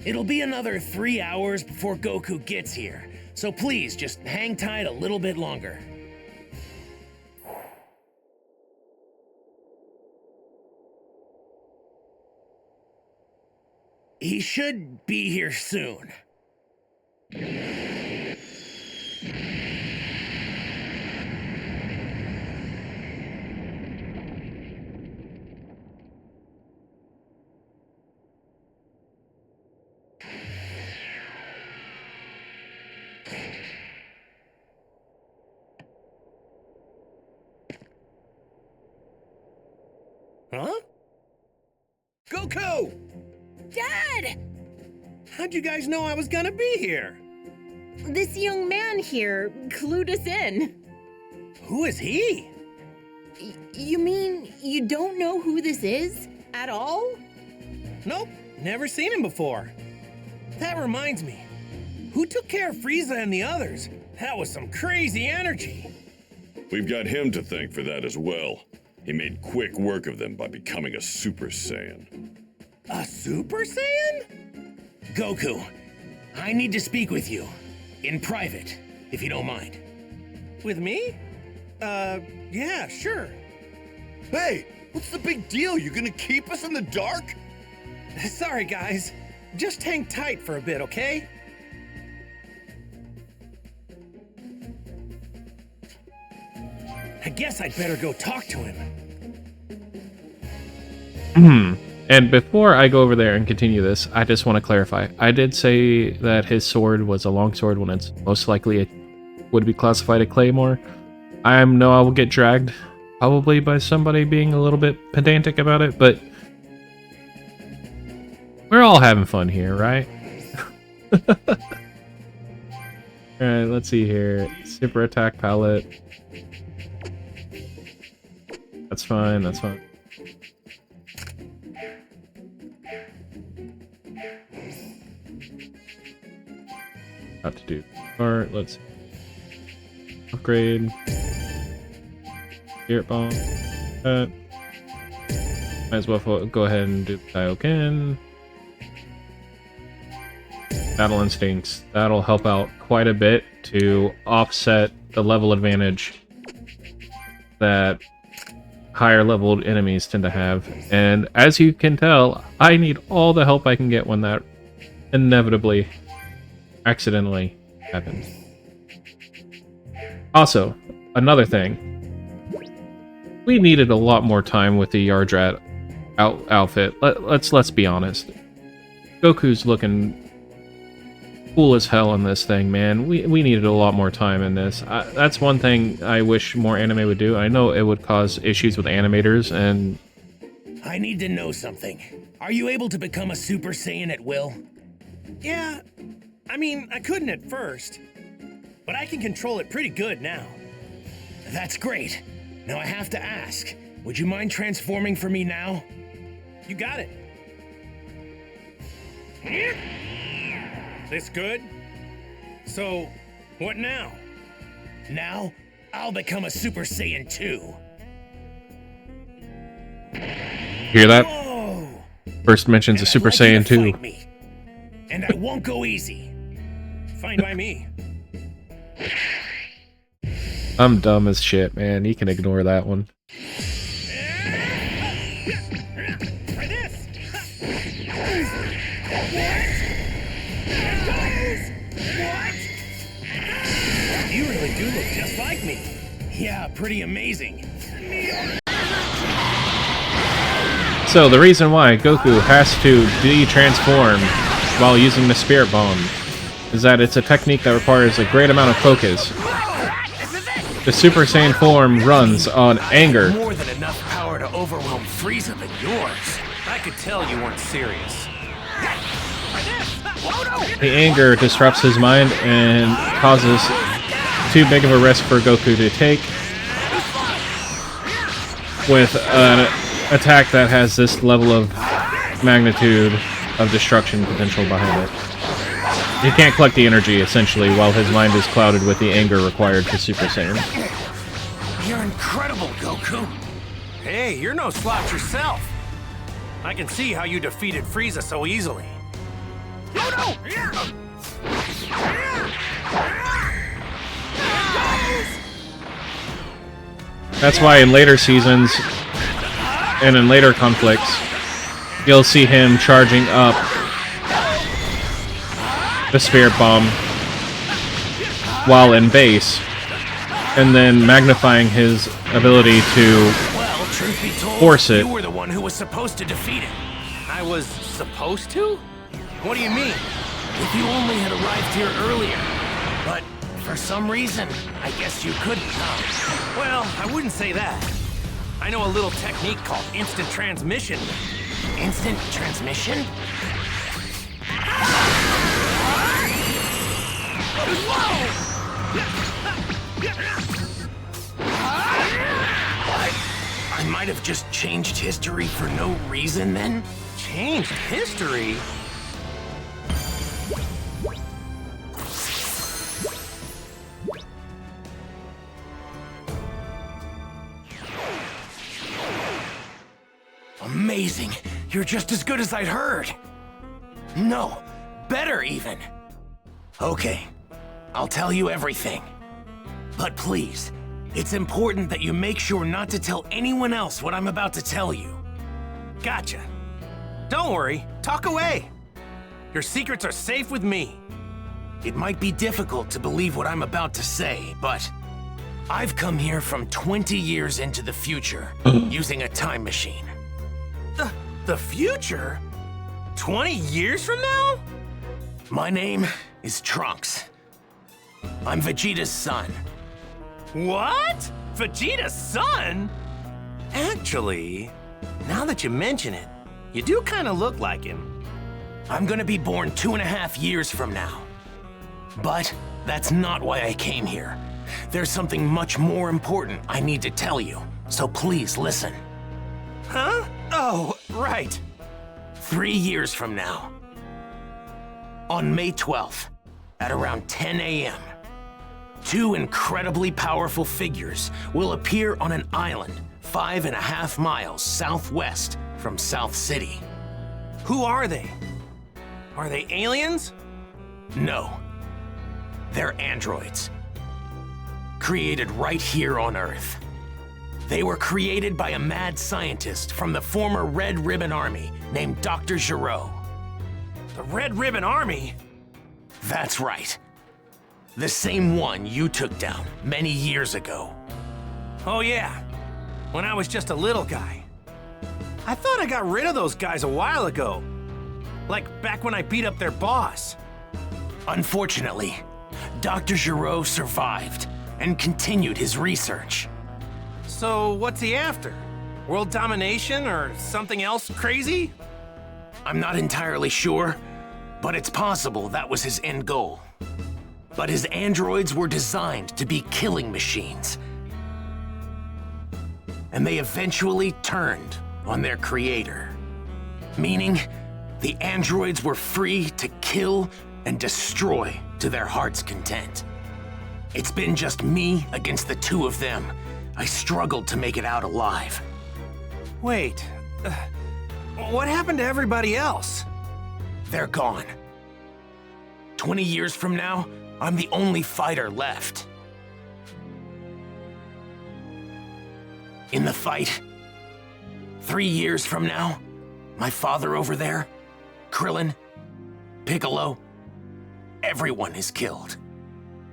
It'll be another 3 hours before Goku gets here, so please just hang tight a little bit longer. He should be here soon. Huh? Goku! Dad! How'd you guys know I was gonna be here? This young man here clued us in. Who is he? You mean you don't know who this is at all? Nope, never seen him before. That reminds me. Who took care of Frieza and the others? That was some crazy energy. We've got him to thank for that as well. He made quick work of them by becoming a Super Saiyan. A Super Saiyan? Goku, I need to speak with you. In private, if you don't mind. With me? Yeah, sure. Hey, what's the big deal? You gonna keep us in the dark? Sorry, guys. Just hang tight for a bit, okay? I guess I'd better go talk to him. And before I go over there and continue this, I just want to clarify. I did say that his sword was a longsword when it's most likely it would be classified a claymore. I know I will get dragged probably by somebody being a little bit pedantic about it, but we're all having fun here, right? Alright, let's see here. Super attack palette. That's fine, that's fine. About to do start, let's upgrade. Spirit Bomb. Might as well go ahead and do Kaioken. Battle Instincts. That'll help out quite a bit to offset the level advantage that higher leveled enemies tend to have. And as you can tell, I need all the help I can get when that inevitably, accidentally happens. Also, another thing. We needed a lot more time with the Yardrat outfit. Let's be honest. Goku's looking cool as hell in this thing, man. We needed a lot more time in this. That's one thing I wish more anime would do. I know it would cause issues with animators, and I need to know something. Are you able to become a Super Saiyan at will? Yeah, I mean, I couldn't at first, but I can control it pretty good now. That's great. Now I have to ask, would you mind transforming for me now? You got it. This good? So, what now? Now, I'll become a Super Saiyan 2. hear that? Whoa! First mentions a Super Saiyan 2. Fight me. And I won't go easy. Fine by me. I'm dumb as shit, man. You can ignore that one. Try this. You really do look just like me. Yeah, pretty amazing. So the reason why Goku has to de-transform while using the Spirit Bomb is that it's a technique that requires a great amount of focus. The Super Saiyan form runs on anger. More than enough power to overwhelm Frieza than yours. I could tell you weren't serious. The anger disrupts his mind and causes too big of a risk for Goku to take with an attack that has this level of magnitude of destruction potential behind it. He can't collect the energy, essentially, while his mind is clouded with the anger required for Super Saiyan. You're incredible, Goku. Hey, you're no slouch yourself. I can see how you defeated Frieza so easily. That's why in later seasons and in later conflicts, you'll see him charging up the Spirit Bomb while in base, and then magnifying his ability to Well, truth be told, force it. you were the one who was supposed to defeat him. I was supposed to? What do you mean? If you only had arrived here earlier. But for some reason, I guess you couldn't, huh? Well, I wouldn't say that. I know a little technique called instant transmission. Instant transmission? I might have just changed history for no reason then? Changed history? Amazing! You're just as good as I'd heard! No, better even! Okay, I'll tell you everything. But please, it's important that you make sure not to tell anyone else what I'm about to tell you. Gotcha. Don't worry, talk away. Your secrets are safe with me. It might be difficult to believe what I'm about to say, but I've come here from 20 years into the future using a time machine. The future? 20 years from now? My name is Trunks. I'm Vegeta's son. What? Vegeta's son? Actually, now that you mention it, you do kind of look like him. I'm gonna be born 2.5 years from now. But that's not why I came here. There's something much more important I need to tell you, so please listen. Huh? Oh, right. 3 years from now. On May 12th, at around 10 a.m., 2 incredibly powerful figures will appear on an island 5.5 miles southwest from South City. Who are they? Are they aliens? No. They're androids. Created right here on Earth. They were created by a mad scientist from the former Red Ribbon Army named Dr. Gero. The Red Ribbon Army? That's right. The same one you took down many years ago. Oh yeah, when I was just a little guy. I thought I got rid of those guys a while ago. Like back when I beat up their boss. Unfortunately, Dr. Gero survived and continued his research. So what's he after? World domination or something else crazy? I'm not entirely sure, but it's possible that was his end goal. But his androids were designed to be killing machines. And they eventually turned on their creator. Meaning, the androids were free to kill and destroy to their heart's content. It's been just me against the 2 of them. I struggled to make it out alive. Wait, what happened to everybody else? They're gone. 20 years from now, I'm the only fighter left. In the fight, 3 years from now, my father over there, Krillin, Piccolo, everyone is killed.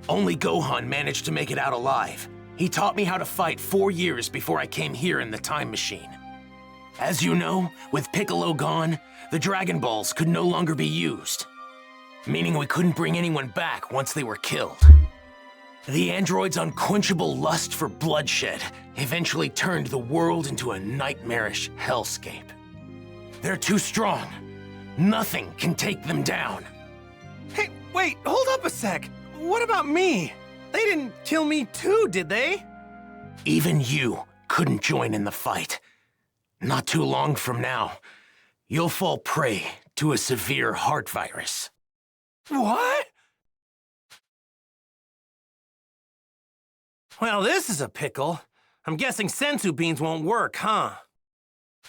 Only Gohan managed to make it out alive. He taught me how to fight 4 years before I came here in the time machine. As you know, with Piccolo gone, the Dragon Balls could no longer be used, meaning we couldn't bring anyone back once they were killed. The android's unquenchable lust for bloodshed eventually turned the world into a nightmarish hellscape. They're too strong. Nothing can take them down. Hey, wait, hold up a sec. What about me? They didn't kill me too, did they? Even you couldn't join in the fight. Not too long from now, you'll fall prey to a severe heart virus. What? Well, this is a pickle. I'm guessing sensu beans won't work, huh?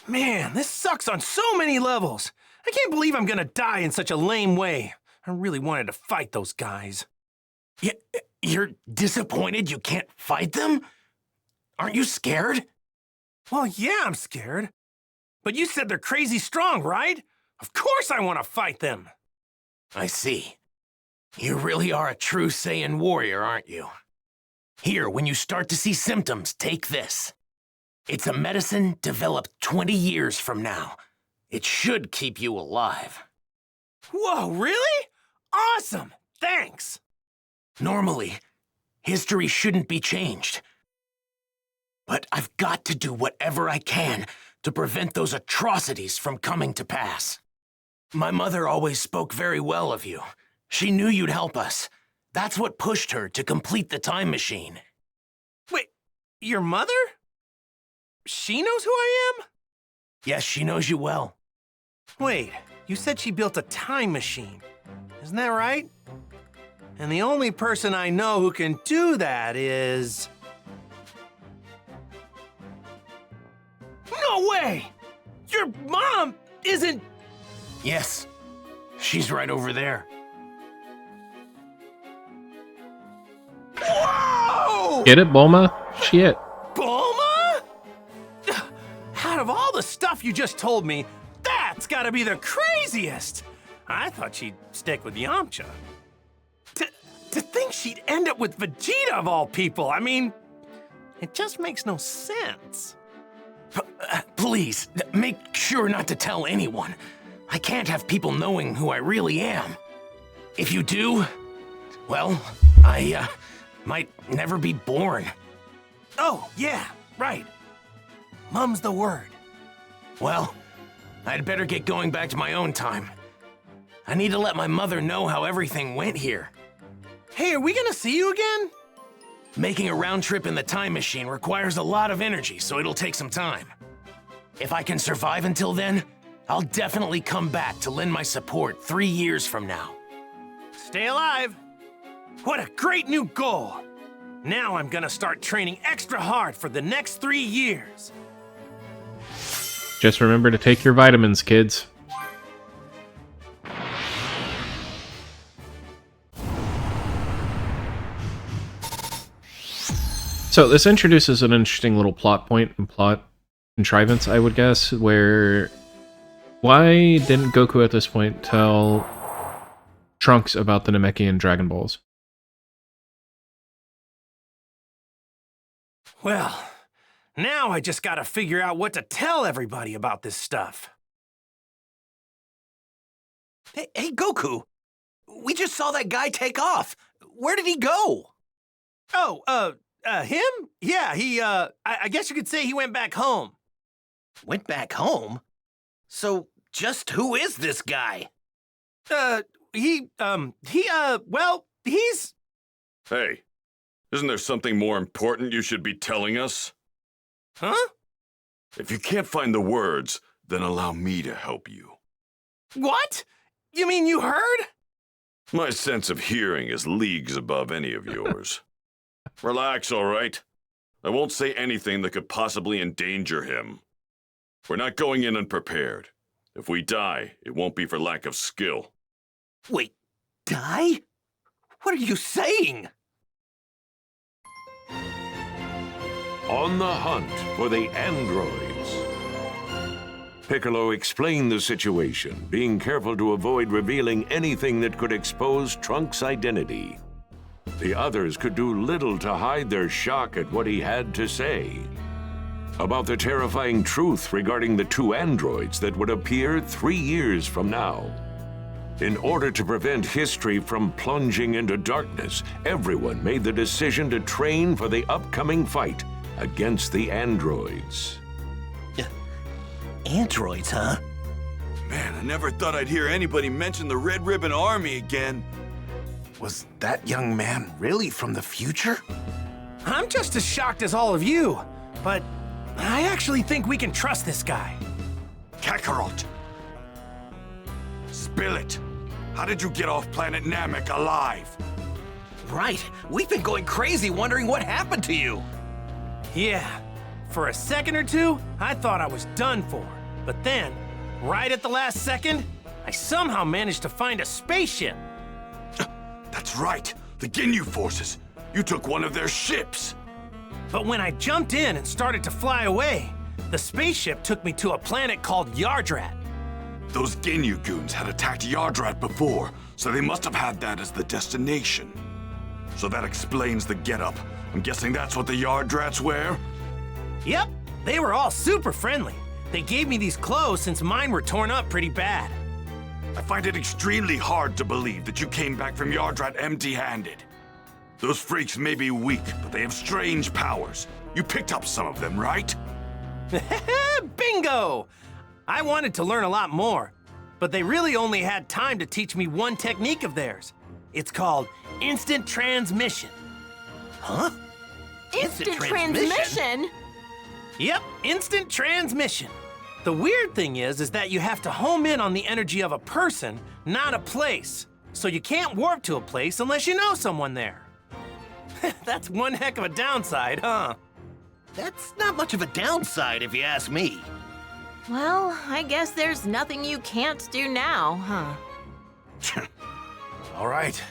Man, this sucks on so many levels. I can't believe I'm gonna die in such a lame way. I really wanted to fight those guys. You're disappointed you can't fight them? Aren't you scared? Well, yeah, I'm scared. But you said they're crazy strong, right? Of course I want to fight them. I see. You really are a true Saiyan warrior, aren't you? Here, when you start to see symptoms, take this. It's a medicine developed 20 years from now. It should keep you alive. Whoa, really? Awesome! Thanks! Normally, history shouldn't be changed. But I've got to do whatever I can to prevent those atrocities from coming to pass. My mother always spoke very well of you. She knew you'd help us. That's what pushed her to complete the time machine. Wait, your mother? She knows who I am? Yes, she knows you well. Wait, you said she built a time machine. Isn't that right? And the only person I know who can do that is... No way! Your mom isn't... Yes, she's right over there. Whoa! Get it, Bulma? Shit. Bulma? Out of all the stuff you just told me, that's gotta be the craziest! I thought she'd stick with Yamcha. To think she'd end up with Vegeta of all people, I mean, it just makes no sense. Please, make sure not to tell anyone. I can't have people knowing who I really am. If you do, well, I might never be born. Oh, yeah, right. Mum's the word. Well, I'd better get going back to my own time. I need to let my mother know how everything went here. Hey, are we gonna see you again? Making a round trip in the time machine requires a lot of energy, so it'll take some time. If I can survive until then, I'll definitely come back to lend my support 3 years from now. Stay alive. What a great new goal. Now I'm gonna start training extra hard for the next 3 years. Just remember to take your vitamins, kids. So this introduces an interesting little plot point and plot contrivance, I would guess, where why didn't Goku at this point tell Trunks about the Namekian Dragon Balls? Well, now I just gotta figure out what to tell everybody about this stuff. Hey, Goku! We just saw that guy take off. Where did he go? Oh, him? Yeah, I guess you could say he went back home. Went back home? So, just who is this guy? Well, he's... Hey, isn't there something more important you should be telling us? Huh? If you can't find the words, then allow me to help you. What? You mean you heard? My sense of hearing is leagues above any of yours. Relax, all right? I won't say anything that could possibly endanger him. We're not going in unprepared. If we die, it won't be for lack of skill. Wait, die? What are you saying? On the hunt for the androids. Piccolo explained the situation, being careful to avoid revealing anything that could expose Trunks' identity. The others could do little to hide their shock at what he had to say about the terrifying truth regarding the 2 androids that would appear 3 years from now. In order to prevent history from plunging into darkness, everyone made the decision to train for the upcoming fight against the androids. Androids, huh? Man, I never thought I'd hear anybody mention the Red Ribbon Army again. Was that young man really from the future? I'm just as shocked as all of you, but I actually think we can trust this guy. Kakarot! Spill it! How did you get off planet Namek alive? Right. We've been going crazy wondering what happened to you. Yeah, for a second or two, I thought I was done for. But then, right at the last second, I somehow managed to find a spaceship. That's right, the Ginyu forces. You took one of their ships. But when I jumped in and started to fly away, the spaceship took me to a planet called Yardrat. Those Ginyu goons had attacked Yardrat before, so they must have had that as the destination. So that explains the getup. I'm guessing that's what the Yardrats wear? Yep, they were all super friendly. They gave me these clothes since mine were torn up pretty bad. I find it extremely hard to believe that you came back from Yardrat empty-handed. Those freaks may be weak, but they have strange powers. You picked up some of them, right? Bingo! I wanted to learn a lot more, but they really only had time to teach me one technique of theirs. It's called instant transmission. Huh? Instant transmission? Yep, instant transmission. The weird thing is that you have to home in on the energy of a person, not a place. So you can't warp to a place unless you know someone there. That's one heck of a downside, huh? That's not much of a downside if you ask me. Well, I guess there's nothing you can't do now, huh? All right.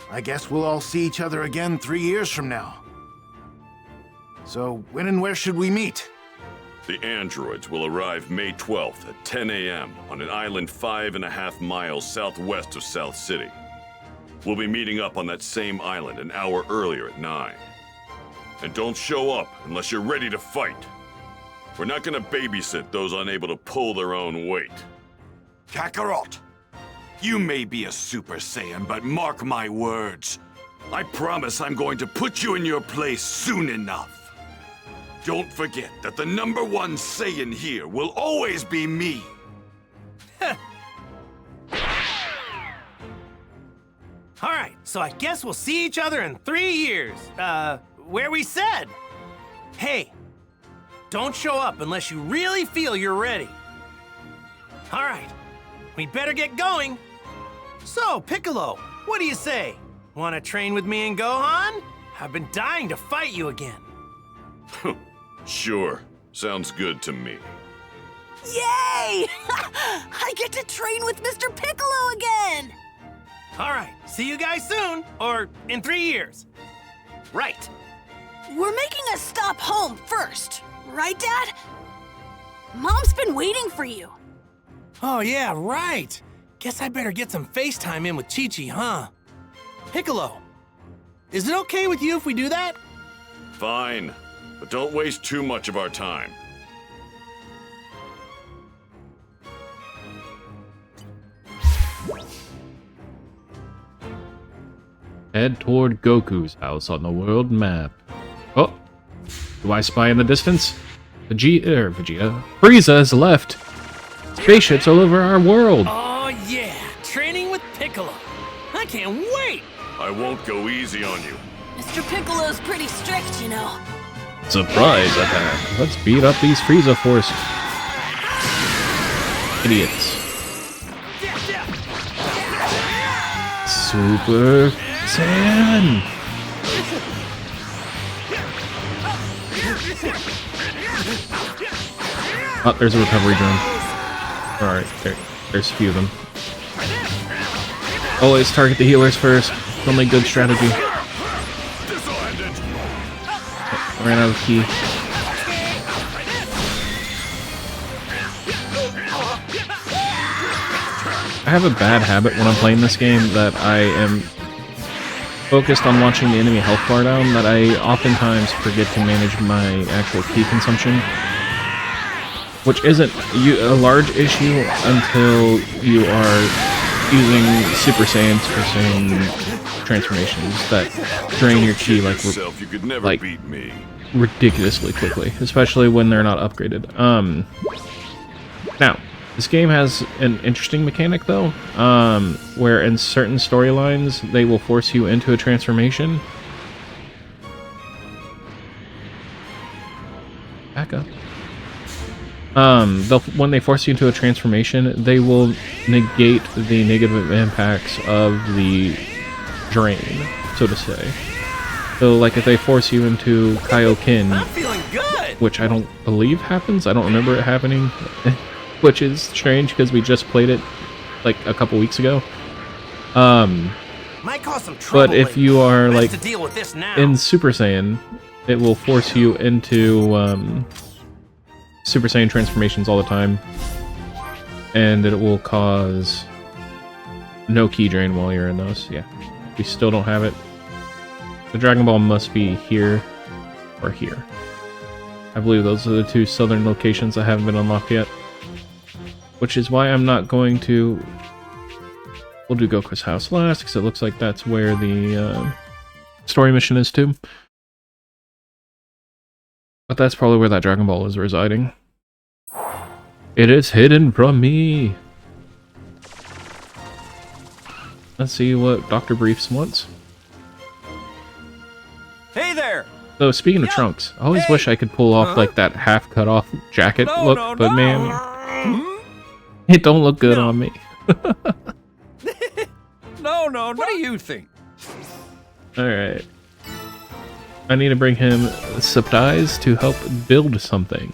I guess we'll all see each other again 3 years from now. So, when and where should we meet? The androids will arrive May 12th at 10 a.m. on an island 5.5 miles southwest of South City. We'll be meeting up on that same island an hour earlier at 9. And don't show up unless you're ready to fight. We're not gonna babysit those unable to pull their own weight. Kakarot! You may be a Super Saiyan, but mark my words. I promise I'm going to put you in your place soon enough. Don't forget that the #1 Saiyan here will always be me. All right, so I guess we'll see each other in 3 years. Where we said. Hey, don't show up unless you really feel you're ready. All right, we better get going. So, Piccolo, what do you say? Want to train with me and Gohan? I've been dying to fight you again. Sure, sounds good to me. Yay! I get to train with Mr. Piccolo again! All right, see you guys soon, or in 3 years. Right. We're making a stop home first, right, Dad? Mom's been waiting for you. Oh, yeah, right. Guess I better get some FaceTime in with Chi-Chi, huh? Piccolo, is it okay with you if we do that? Fine, but don't waste too much of our time. Head toward Goku's house on the world map. Oh, do I spy in the distance? Vegeta. Frieza has left. Spaceships all over our world. Oh yeah, training with Piccolo. I can't wait. I won't go easy on you. Mr. Piccolo's pretty strict, you know. Surprise attack. Let's beat up these Frieza Force idiots. Super Saiyan! Oh, there's a recovery drone. Alright, there's a few of them. Always target the healers first. Only good strategy. Ran out of key. I have a bad habit when I'm playing this game that I am focused on watching the enemy health bar down that I oftentimes forget to manage my actual key consumption. Which isn't a large issue until you are using Super Saiyan transformations that drain your ki like ridiculously quickly, especially when they're not upgraded. Now, this game has an interesting mechanic though, where in certain storylines they will force you into a transformation. Back up. When they force you into a transformation, they will negate the negative impacts of the drain, so to say. So, like, if they force you into Kaioken, which I don't believe happens, I don't remember it happening, which is strange because we just played it, like, a couple weeks ago. But if you are, like, in Super Saiyan, it will force you into, Super Saiyan transformations all the time, and it will cause no key drain while you're in those. Yeah, we still don't have it. The Dragon Ball must be here or here. I believe those are the two southern locations that haven't been unlocked yet, which is why I'm not going to... We'll do Goku's house last, because it looks like that's where the story mission is too. But that's probably where that Dragon Ball is residing. It is hidden from me! Let's see what Dr. Briefs wants. Hey there! So, speaking of trunks, I always wish I could pull off like that half cut off jacket look, but man, it don't look good on me. No, what do you think? Alright. I need to bring him supplies to help build something.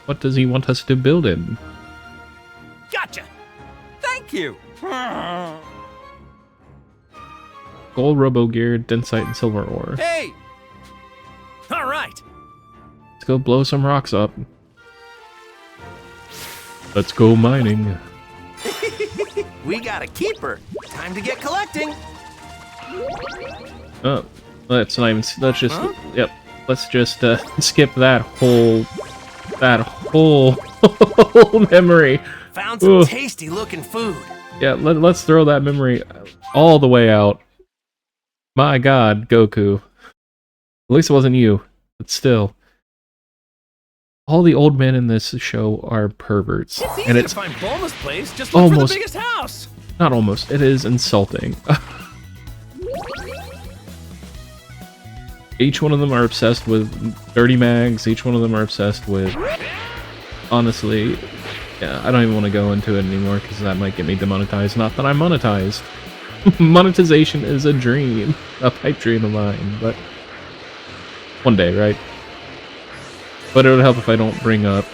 What does he want us to build him? Gotcha! Thank you! Gold robo gear, densite, and silver ore. Hey! Alright! Let's go blow some rocks up. Let's go mining. We got a keeper. Time to get collecting. Oh, let's not even. Let's just. Yep. Let's just skip that whole memory. Found some tasty looking food. Yeah, let's throw that memory all the way out. My God, Goku. At least it wasn't you, but still. All the old men in this show are perverts. It's easy and it's to find Bulma's place. Just look for the biggest house. Not almost. It is insulting. Each one of them are obsessed with dirty mags. Each one of them are obsessed with... Honestly, yeah, I don't even want to go into it anymore because that might get me demonetized. Not that I'm monetized. Monetization is a dream. A pipe dream of mine, but... One day, right? But it would help if I don't bring up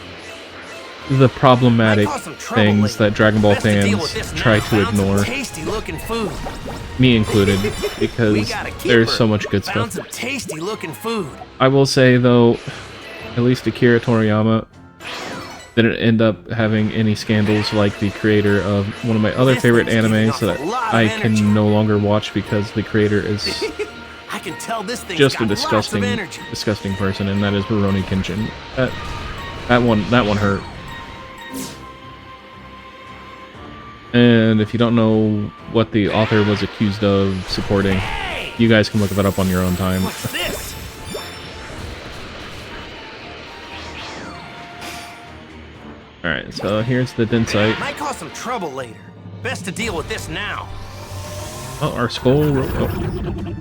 the problematic things that Dragon Ball fans try to ignore. Me included, because there's so much good stuff. I will say, though, at least Akira Toriyama didn't end up having any scandals like the creator of one of my other favorite animes that I can no longer watch because the creator is just a disgusting person, and that is Rurouni Kenshin. That one hurt. And if you don't know what the author was accused of supporting, you guys can look that up on your own time. Alright, so here's the densite. Might cause some trouble later. Best to deal with this now. Oh, our skull. Oh.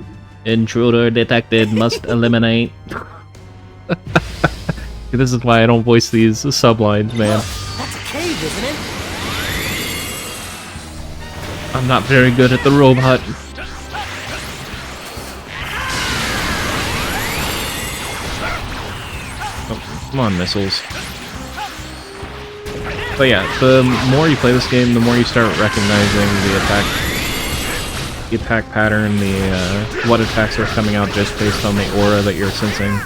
Intruder detected. Must eliminate. This is why I don't voice these sublines, man. That's a cave, isn't it? I'm not very good at the robot. Oh, come on, missiles. But yeah, the more you play this game, the more you start recognizing the attack pattern, the what attacks are coming out just based on the aura that you're sensing.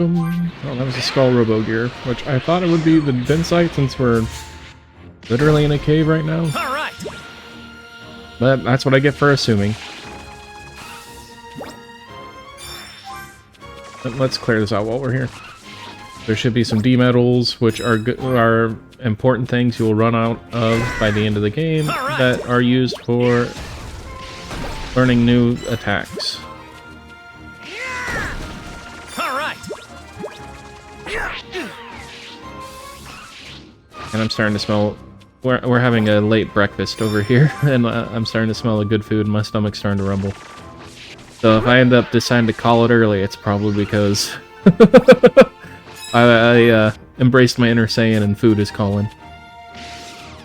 Oh, that was a Skull Robo Gear, which I thought it would be the Densite since we're literally in a cave right now. All right. But that's what I get for assuming. But let's clear this out while we're here. There should be some D-metals, which are important things you will run out of by the end of the game that are used for learning new attacks. And I'm starting to smell... We're having a late breakfast over here, and I'm starting to smell a good food, and my stomach's starting to rumble. So if I end up deciding to call it early, it's probably because I embraced my inner Saiyan and food is calling.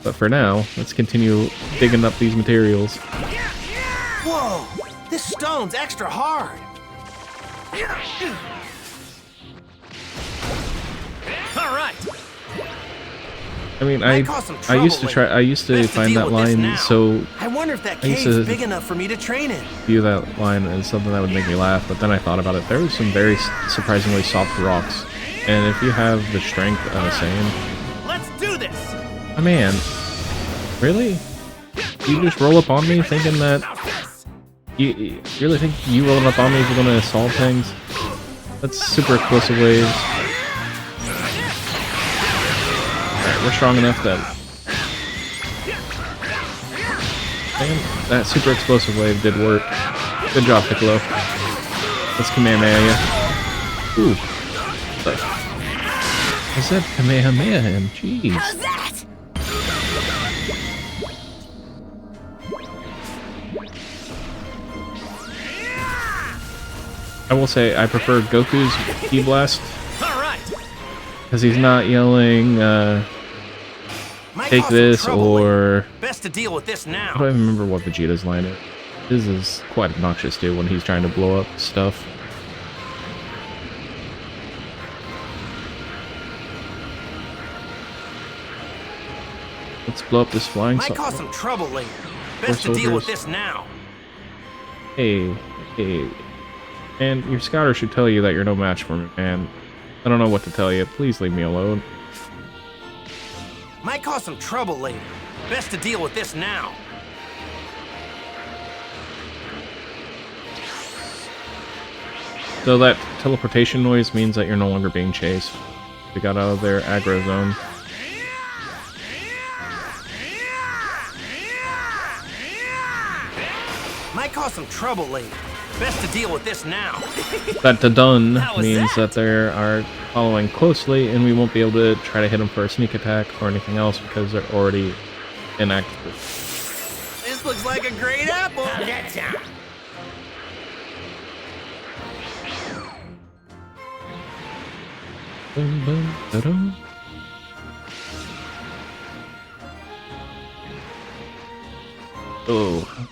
But for now, let's continue digging up these materials. Whoa! This stone's extra hard. All right. I mean, I used to find that line, so I wonder if that cave's big enough for me to train in. View that line as something that would make me laugh, but then I thought about it. There was some very surprisingly soft rocks, and if you have the strength of a Saiyan, let's do this. Oh man, really? You just roll up on me thinking that you really think you rolling up on me is going to assault things? That's super explosive waves. We're strong enough that... Man, that super explosive wave did work. Good job, Piccolo. Let's Kamehameha you. Ooh. I said Kamehameha him, jeez. How's that? I will say I prefer Goku's Ki Blast. Because he's not yelling, take this, or... Best to deal with this now. I don't even remember what Vegeta's line is. This is quite obnoxious too when he's trying to blow up stuff. Let's blow up this flying might cause some trouble later. Best to deal with this now. Hey. And your scouter should tell you that you're no match for me, man. I don't know what to tell you. Please leave me alone. Might cause some trouble later. Best to deal with this now. So that teleportation noise means that you're no longer being chased. We got out of their aggro zone. Might cause some trouble later. Best to deal with this now. That done means that they are following closely, and we won't be able to try to hit them for a sneak attack or anything else because they're already inactive. This looks like a great apple. Boom, boom, da-dum. Oh.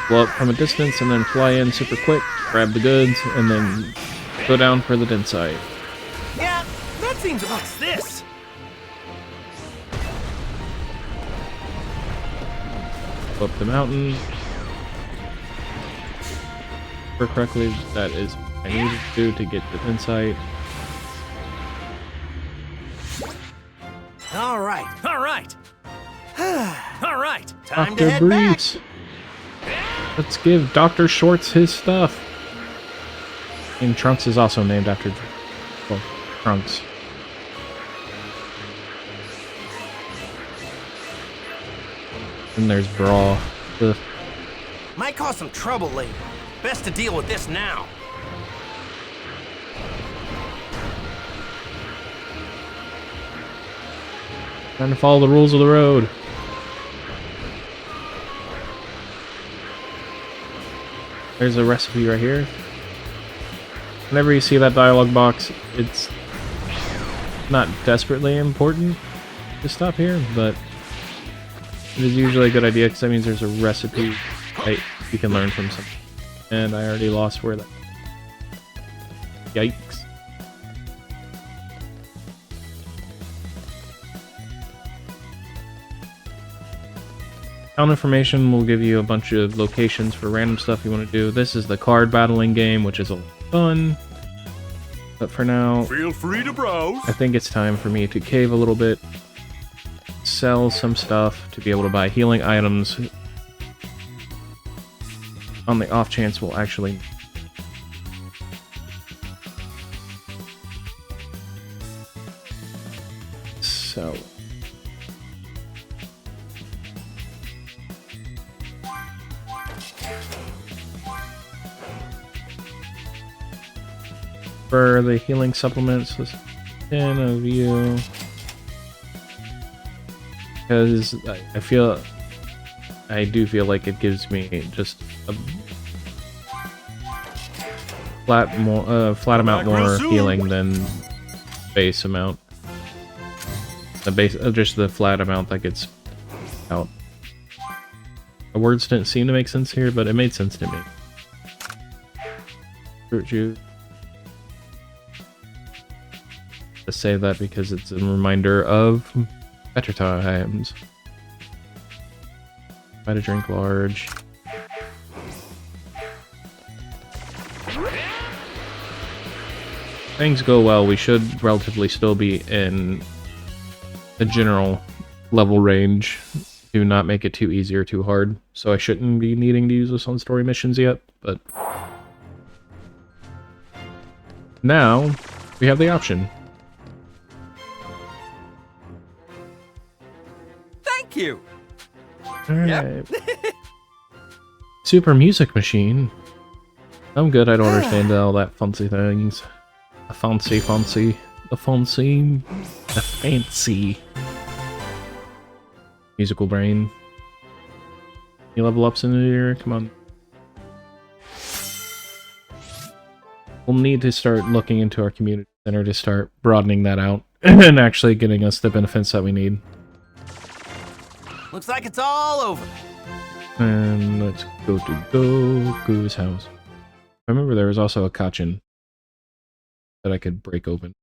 Blow up from a distance and then fly in super quick, grab the goods, and then go down for the Densite. Yeah, that seems what's this. Go up the mountain. Correctly, that is what I needed to do to get the Densite. All right. All right. Time to Dr. head Briefs. Let's give Dr. Shorts his stuff. And Trunks is also named after Trunks. And there's Brawl. Ugh. Might cause some trouble later. Best to deal with this now. Trying to follow the rules of the road. There's a recipe right here. Whenever you see that dialogue box, it's not desperately important to stop here, but it is usually a good idea because that means there's a recipe that you can learn from something. And I already lost where that... Yikes. Town information will give you a bunch of locations for random stuff you want to do. This is the card battling game, which is a lot of fun. But for now, Feel free to browse. I think it's time for me to cave a little bit, sell some stuff to be able to buy healing items. On the off chance we'll actually... So... For the healing supplements, there's 10 of you. Because I do feel like it gives me just a flat amount more healing than base amount. The base, just the flat amount that gets out. The words didn't seem to make sense here, but it made sense to me. Fruit juice. To say that because it's a reminder of better times. Try to drink large. Things go well, we should relatively still be in the general level range. Do not make it too easy or too hard. So I shouldn't be needing to use this on story missions yet, but now we have the option. Thank you. Alright. Super music machine. I'm good, I don't understand all that fancy things. The fancy. Musical brain. You level ups into here? Come on. We'll need to start looking into our community center to start broadening that out and actually getting us the benefits that we need. Looks like it's all over. And let's go to Goku's house. I remember there was also a Kachin that I could break open.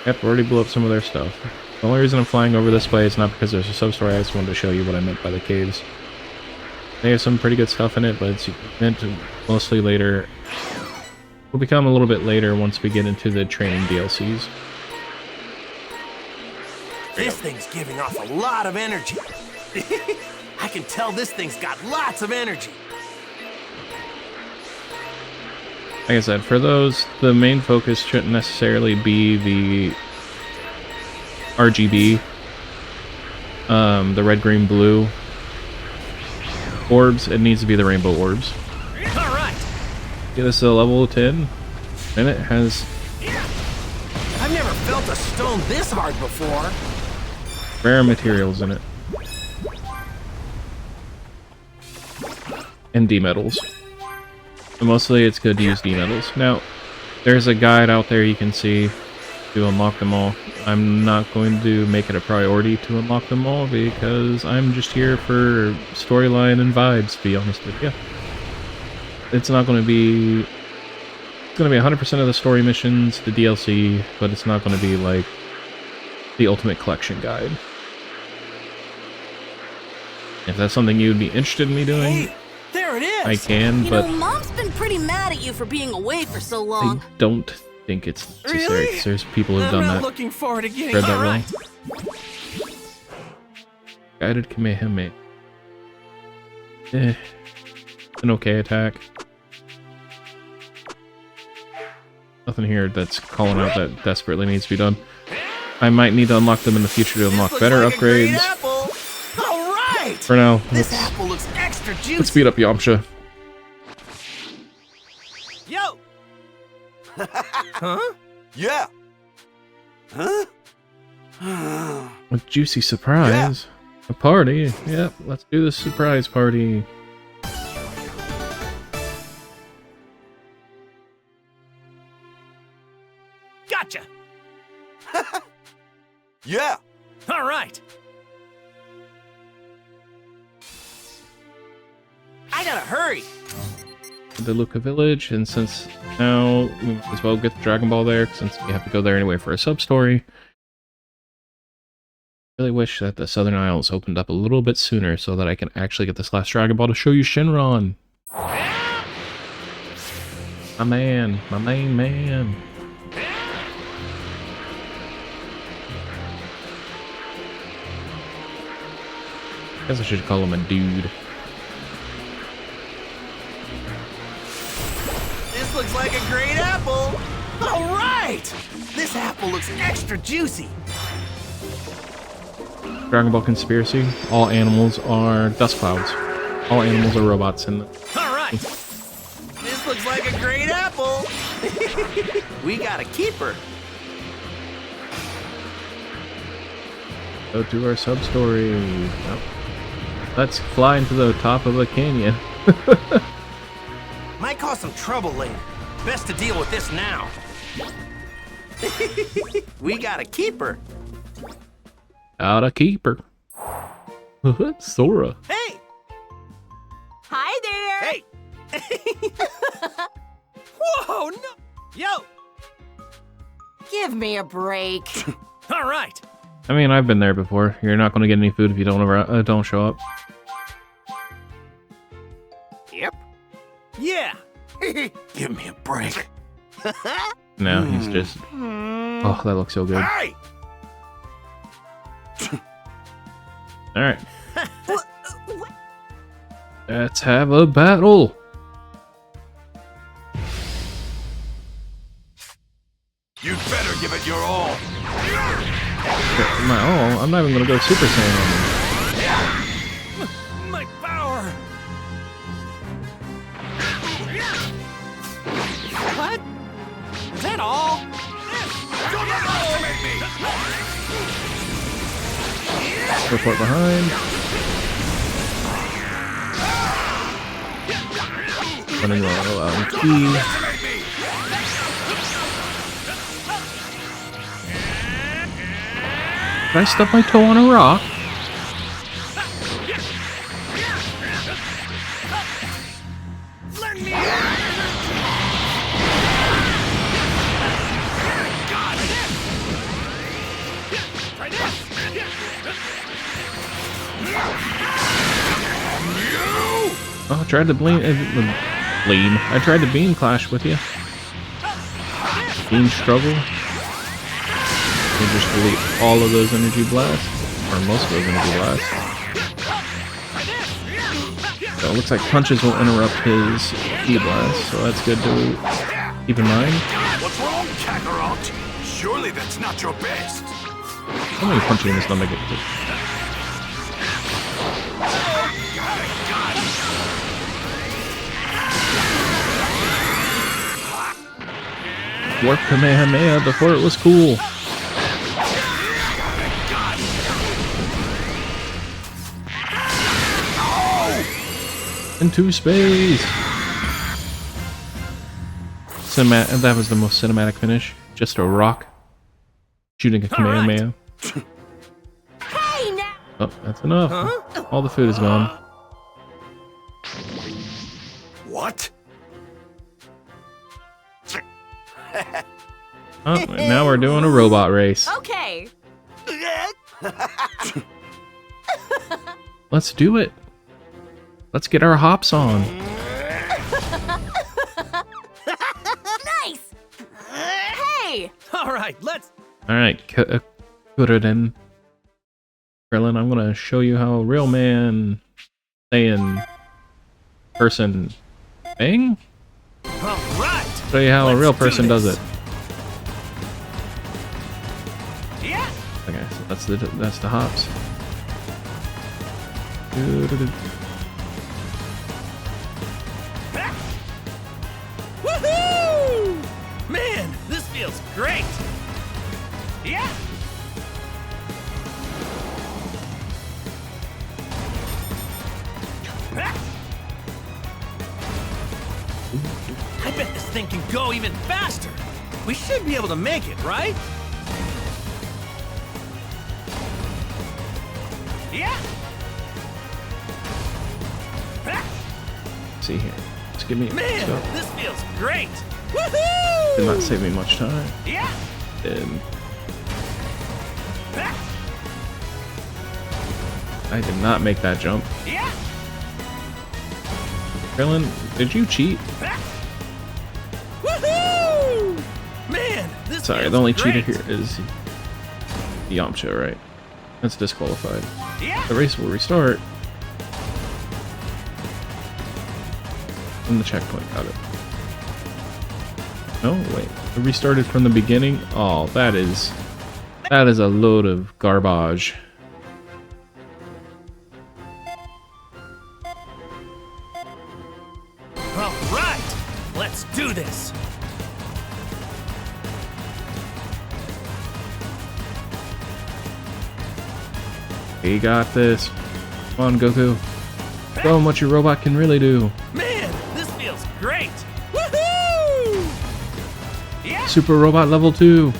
Yep, already blew up some of their stuff. The only reason I'm flying over this way is not because there's a sub-story, I just wanted to show you what I meant by the caves. They have some pretty good stuff in it, but it's meant to mostly later. Will become a little bit later once we get into the training DLCs. This thing's giving off a lot of energy. I can tell this thing's got lots of energy. Like I said, for those, the main focus shouldn't necessarily be the RGB, the red, green, blue orbs. It needs to be the rainbow orbs. All right. Get this to level 10, and it has I've never felt a stone this hard before. rare materials in it. And D metals. But mostly it's good to use D metals. Now, there's a guide out there you can see to unlock them all. I'm not going to make it a priority to unlock them all because I'm just here for storyline and vibes, to be honest with you. It's not going to be... It's going to be 100% of the story missions, the DLC, but it's not going to be like the ultimate collection guide. If that's something you'd be interested in me doing, Hey, there it is. I can, You but know, Mom's been pretty mad at you for being away for so long. I don't think it's necessary, Really? 'cause there's people who've I'm done not that. looking forward to getting Read that all wrong. right. Guided Kamehameha. An okay attack. Nothing here that's calling out that desperately needs to be done. I might need to unlock them in the future to unlock This better looks like a great upgrades. apple. All right. For now, This let's apple looks extra juicy. speed up Yamcha. Yo. Huh? Yeah. Huh? A juicy surprise. A party. Yep, let's do the surprise party. Gotcha. Yeah. All right. I gotta hurry. to the Luca village, and since now we might as well get the Dragon Ball there, since we have to go there anyway for a sub-story. Really wish that the Southern Isles opened up a little bit sooner so that I can actually get this last Dragon Ball to show you Shenron. My man, my main man. Guess I should call him a dude. This looks like a great apple. All right! This apple looks extra juicy. Dragon Ball Conspiracy. All animals are dust clouds. All animals are robots and All right. This looks like a great apple. We got a keeper. go to our sub-story. Oh. Let's fly into the top of a canyon. Might cause some trouble later. Best to deal with this now. We got a keeper. Got a keeper. Sora. Hey! Hi there. Hey! Whoa, no! Yo! Give me a break. All right. I mean, I've been there before. You're not going to get any food if you don't show up. Yep. Yeah. Give me a break. No, he's just... Oh, that looks so good. Hey! Alright. Let's have a battle! You'd better give it your all. My all? I'm not even going to go Super Saiyan on him. My power! What? Is that all? Don't underestimate me! Report behind. Running low out in key. Did I stub my toe on a rock? Oh, I tried to I tried to beam clash with you. Beam struggle. You just delete all of those energy blasts, or most of those energy blasts. So it looks like punches will interrupt his ki blast, so that's good to keep in mind. What's wrong, Kakarot? Surely that's not your best. How many punches in the stomach get to? Warp Kamehameha before it was cool. Into space. That was the most cinematic finish. Just a rock shooting a Kamehameha. Hey now. Oh, that's enough. All the food is gone. What? Oh, and now we're doing a robot race. Okay. Let's do it. Let's get our hops on. Nice. Hey. All right, let's... Alright, Kuriden. Krillin, I'm gonna show you how a real man Saiyan person thing? All right. Show you how a real person does it. Yeah. Okay, so that's the hops. Woohoo! Man, this feels great. Yeah. I bet this thing can go even faster. We should be able to make it, right? Yeah. See here. Let's get me Man, stuff. this feels great. Woohoo! Did not save me much time. Yeah. And I did not make that jump. Yeah. Krillin, did you cheat? Woohoo! Man, this Sorry, feels the only great. cheater here is Yamcha, right? That's disqualified. Yeah. The race will restart. From the checkpoint, got it. No, wait. It restarted from the beginning? Oh, that is a load of garbage. All right, let's do this. You got this. Come on, Goku. Show him what your robot can really do. Man, this feels great. Woohoo! Yeah. Super Robot Level 2.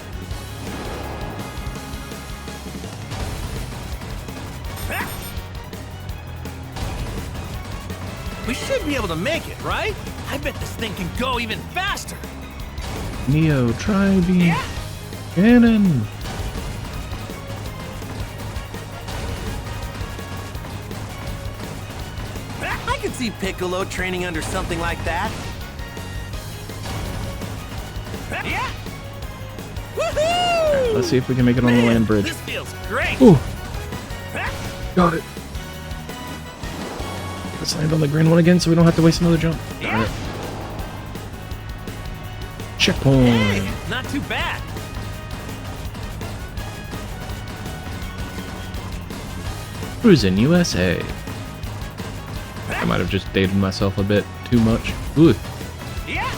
We should be able to make it, right? I bet this thing can go even faster. Neo, Tri-Beam. Yeah. Cannon. I could see Piccolo training under something like that. Yeah. Woohoo! Let's see if we can make it on the land bridge. This feels great. Ooh. Got it. Let's land on the green one again so we don't have to waste another jump. Darn it. Checkpoint. Hey, not too bad. Cruising USA. I might have just dated myself a bit too much. Ooh. Yeah.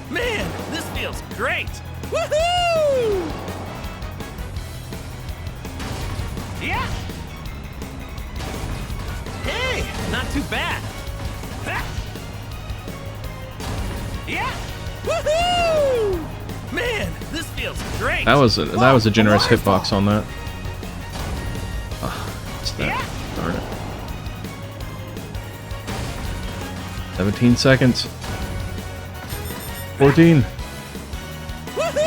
Man, this feels great. Woohoo! Yeah. Hey, not too bad. Yeah. Woohoo! Man, this feels great. That was a generous hitbox on that. It's that. Yeah. Darn it. 17 seconds. 14.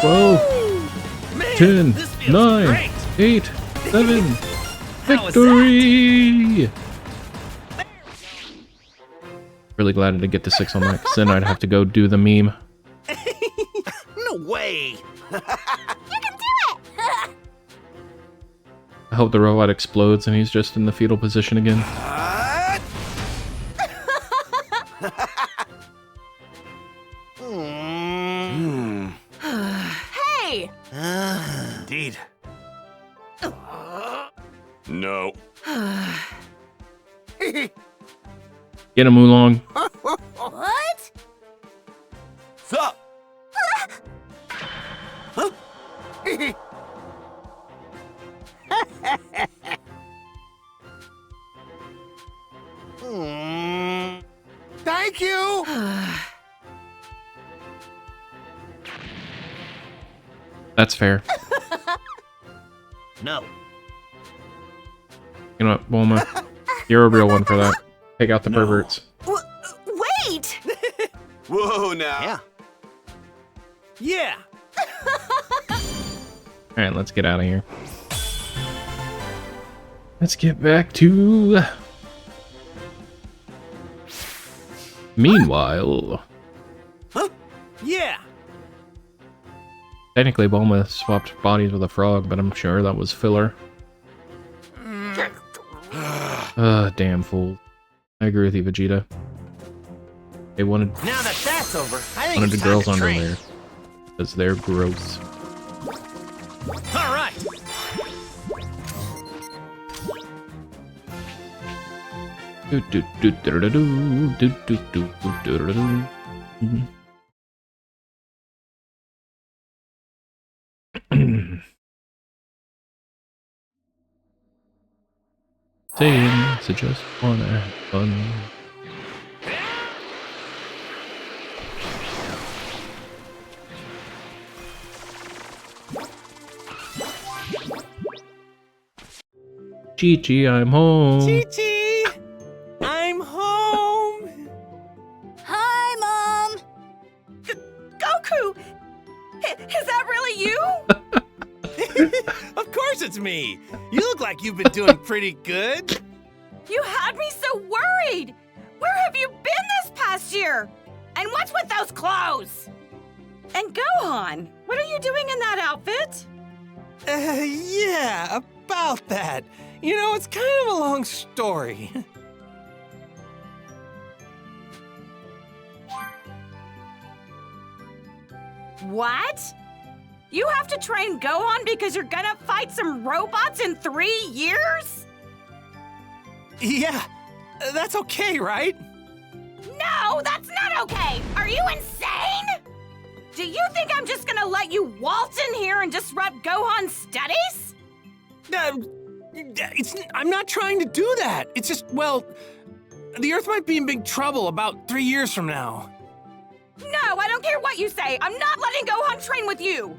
12. Man, 10. this feels 9. great. 8. 7. How was Victory! Really glad I didn't get to 6 on that, because then I'd have to go do the meme. No way. I hope the robot explodes and he's just in the fetal position again. Hey! Indeed. No. Get him, Oolong. What? Sup? Thank you! That's fair. No. You know what, Bulma? You're a real one for that. Take out the perverts. Wait! Whoa now. Yeah. Yeah. Alright, let's get out of here. Let's get back to... Meanwhile... Yeah. Technically, Bulma swapped bodies with a frog, but I'm sure that was filler. Damn fool. I agree with you, Vegeta. They wanted Now that that's over, I think the it's time girls to under train. there. Because they're gross. All right. Do, do, do, do, do, do, do, do, do, do, do, do. Saying, so just wanna have fun. Chi-Chi, I'm home. Chi-Chi! I'm home! Hi, Mom! Goku! Is that really you? Of course it's me! You look like you've been doing pretty good. You had me so worried! Where have you been this past year? And what's with those clothes? And Gohan, what are you doing in that outfit? Yeah, about that. You know, it's kind of a long story. What? You have to train Gohan because you're gonna fight some robots in 3 years? Yeah, that's okay, right? No, that's not okay! Are you insane? Do you think I'm just gonna let you waltz in here and disrupt Gohan's studies? I'm not trying to do that. It's just, well, the Earth might be in big trouble about 3 years from now. No, I don't care what you say. I'm not letting Gohan train with you.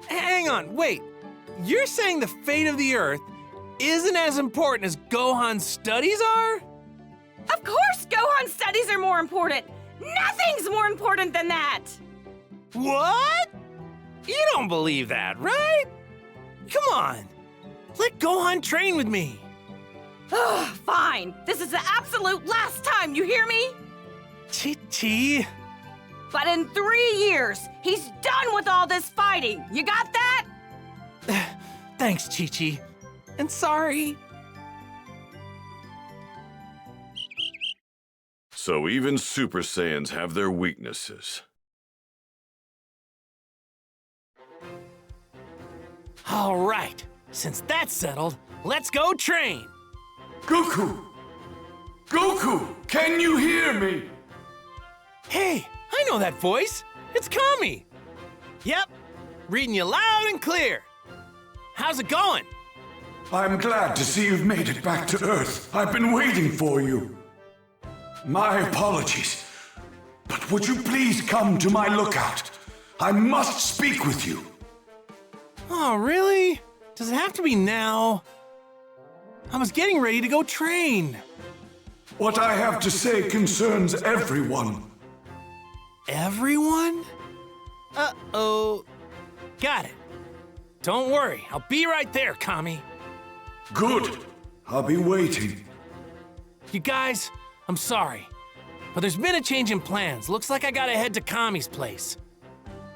Hang on, wait. You're saying the fate of the Earth isn't as important as Gohan's studies are? Of course Gohan's studies are more important. Nothing's more important than that. What? You don't believe that, right? Come on. Let Gohan train with me. Ugh, fine. This is the absolute last time, you hear me? Chi-Chi. But in 3 years, he's done with all this fighting. You got that? Thanks, Chi-Chi. And sorry. So even Super Saiyans have their weaknesses. All right. Since that's settled, let's go train. Goku! Goku! Can you hear me? Hey, I know that voice. It's Kami. Yep, reading you loud and clear. How's it going? I'm glad to see you've made it back to Earth. I've been waiting for you. My apologies. But would you please come to my lookout? I must speak with you. Oh, really? Does it have to be now? I was getting ready to go train. What I have to say concerns everyone. Everyone? Uh-oh. Got it. Don't worry, I'll be right there, Kami. Good. I'll be waiting. You guys, I'm sorry, but there's been a change in plans. Looks like I gotta head to Kami's place.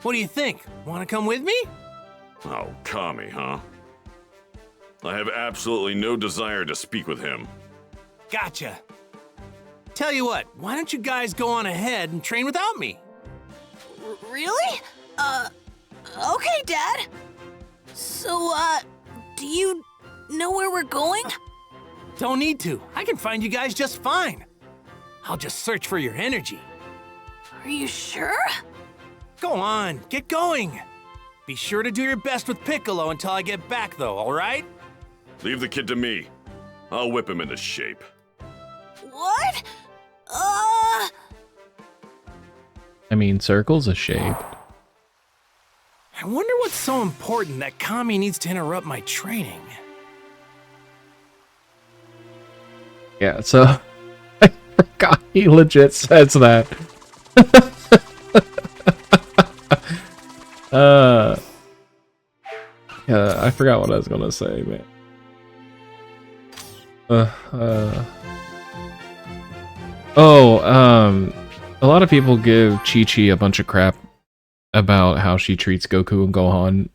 What do you think? Wanna come with me? Oh, Kami, huh? I have absolutely no desire to speak with him. Gotcha. Tell you what, why don't you guys go on ahead and train without me? Really? Okay, Dad. So, do you know where we're going? Don't need to. I can find you guys just fine. I'll just search for your energy. Are you sure? Go on, get going. Be sure to do your best with Piccolo until I get back, though, all right? Leave the kid to me. I'll whip him into shape. What? I mean, circles are shaped. I wonder what's so important that Kami needs to interrupt my training. Yeah, so I forgot he legit says that. Yeah, I forgot what I was gonna say, man. A lot of people give Chi-Chi a bunch of crap about how she treats Goku and Gohan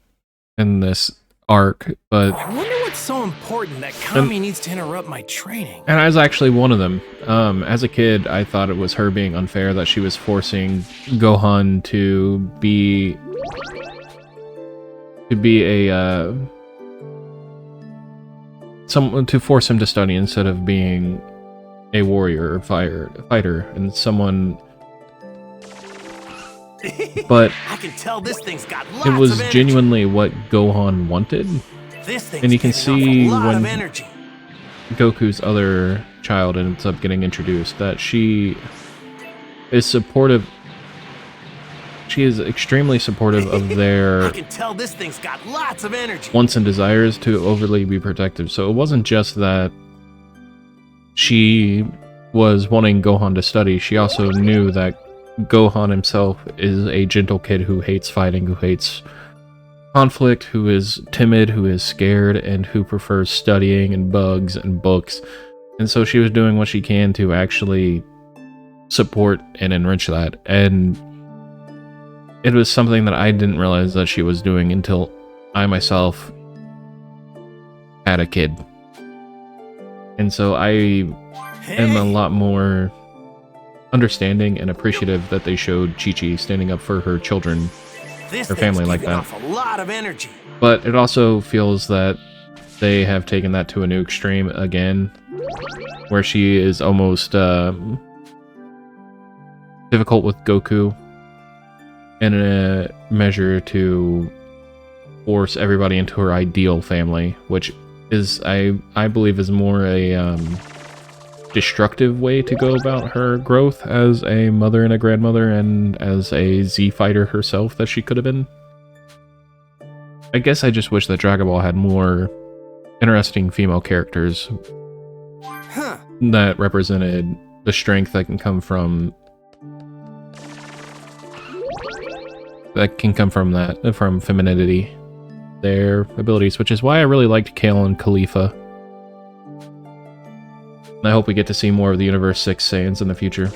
in this arc, but I wonder what's so important that Kami needs to interrupt my training. and I was actually one of them. As a kid, I thought it was her being unfair that she was forcing Gohan to be someone to force him to study instead of being a warrior or fighter, and someone. But I can tell this thing's got lots it was of energy. genuinely what Gohan wanted, This thing's and you can getting off see a lot when of energy. Goku's other child ends up getting introduced that she is supportive. she is extremely supportive of their I can tell this thing's got lots of energy. wants and desires to overly be protective. So it wasn't just that she was wanting Gohan to study, she also knew that Gohan himself is a gentle kid who hates fighting, who hates conflict, who is timid, who is scared, and who prefers studying and bugs and books. And so she was doing what she can to actually support and enrich that. And it was something that I didn't realize that she was doing until I myself had a kid. And so I am a lot more understanding and appreciative that they showed Chi-Chi standing up for her children, her family like that. Off a lot of energy. But it also feels that they have taken that to a new extreme again, where she is almost difficult with Goku in a measure to force everybody into her ideal family, which is, I believe, is more a destructive way to go about her growth as a mother and a grandmother and as a Z fighter herself that she could have been. I guess I just wish that Dragon Ball had more interesting female characters that represented the strength that can come from from femininity, their abilities, which is why I really liked Kale and Khalifa. And I hope we get to see more of the Universe 6 Saiyans in the future.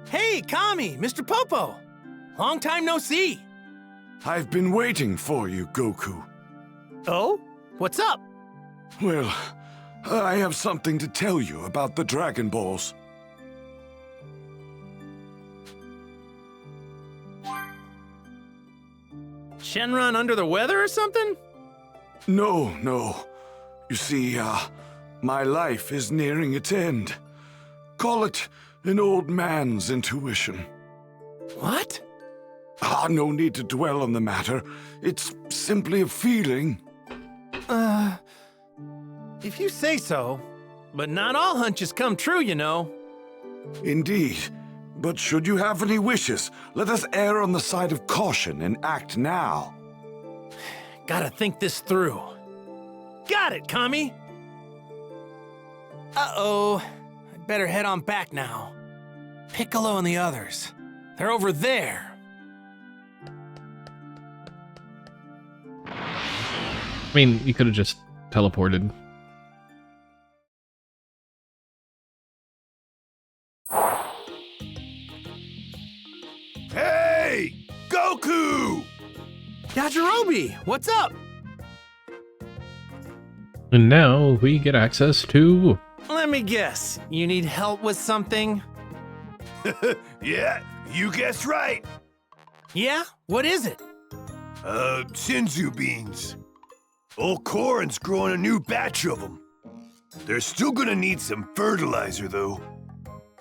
Hey, Kami, Mr. Popo. Long time no see. I've been waiting for you, Goku. Oh? What's up? Well, I have something to tell you about the Dragon Balls. Shenron under the weather or something? No. You see, my life is nearing its end. Call it an old man's intuition. What? No need to dwell on the matter. It's simply a feeling. If you say so. But not all hunches come true, you know. Indeed. But should you have any wishes, let us err on the side of caution and act now. Gotta think this through. Got it, Kami! Uh-oh. I'd better head on back now. Piccolo and the others. They're over there. I mean, you could have just teleported. Hey! Goku! Yajirobe, what's up? And now we get access to... Let me guess, you need help with something? Yeah, you guessed right. Yeah? What is it? Senzu beans. Old Korin's growing a new batch of them. They're still gonna need some fertilizer, though.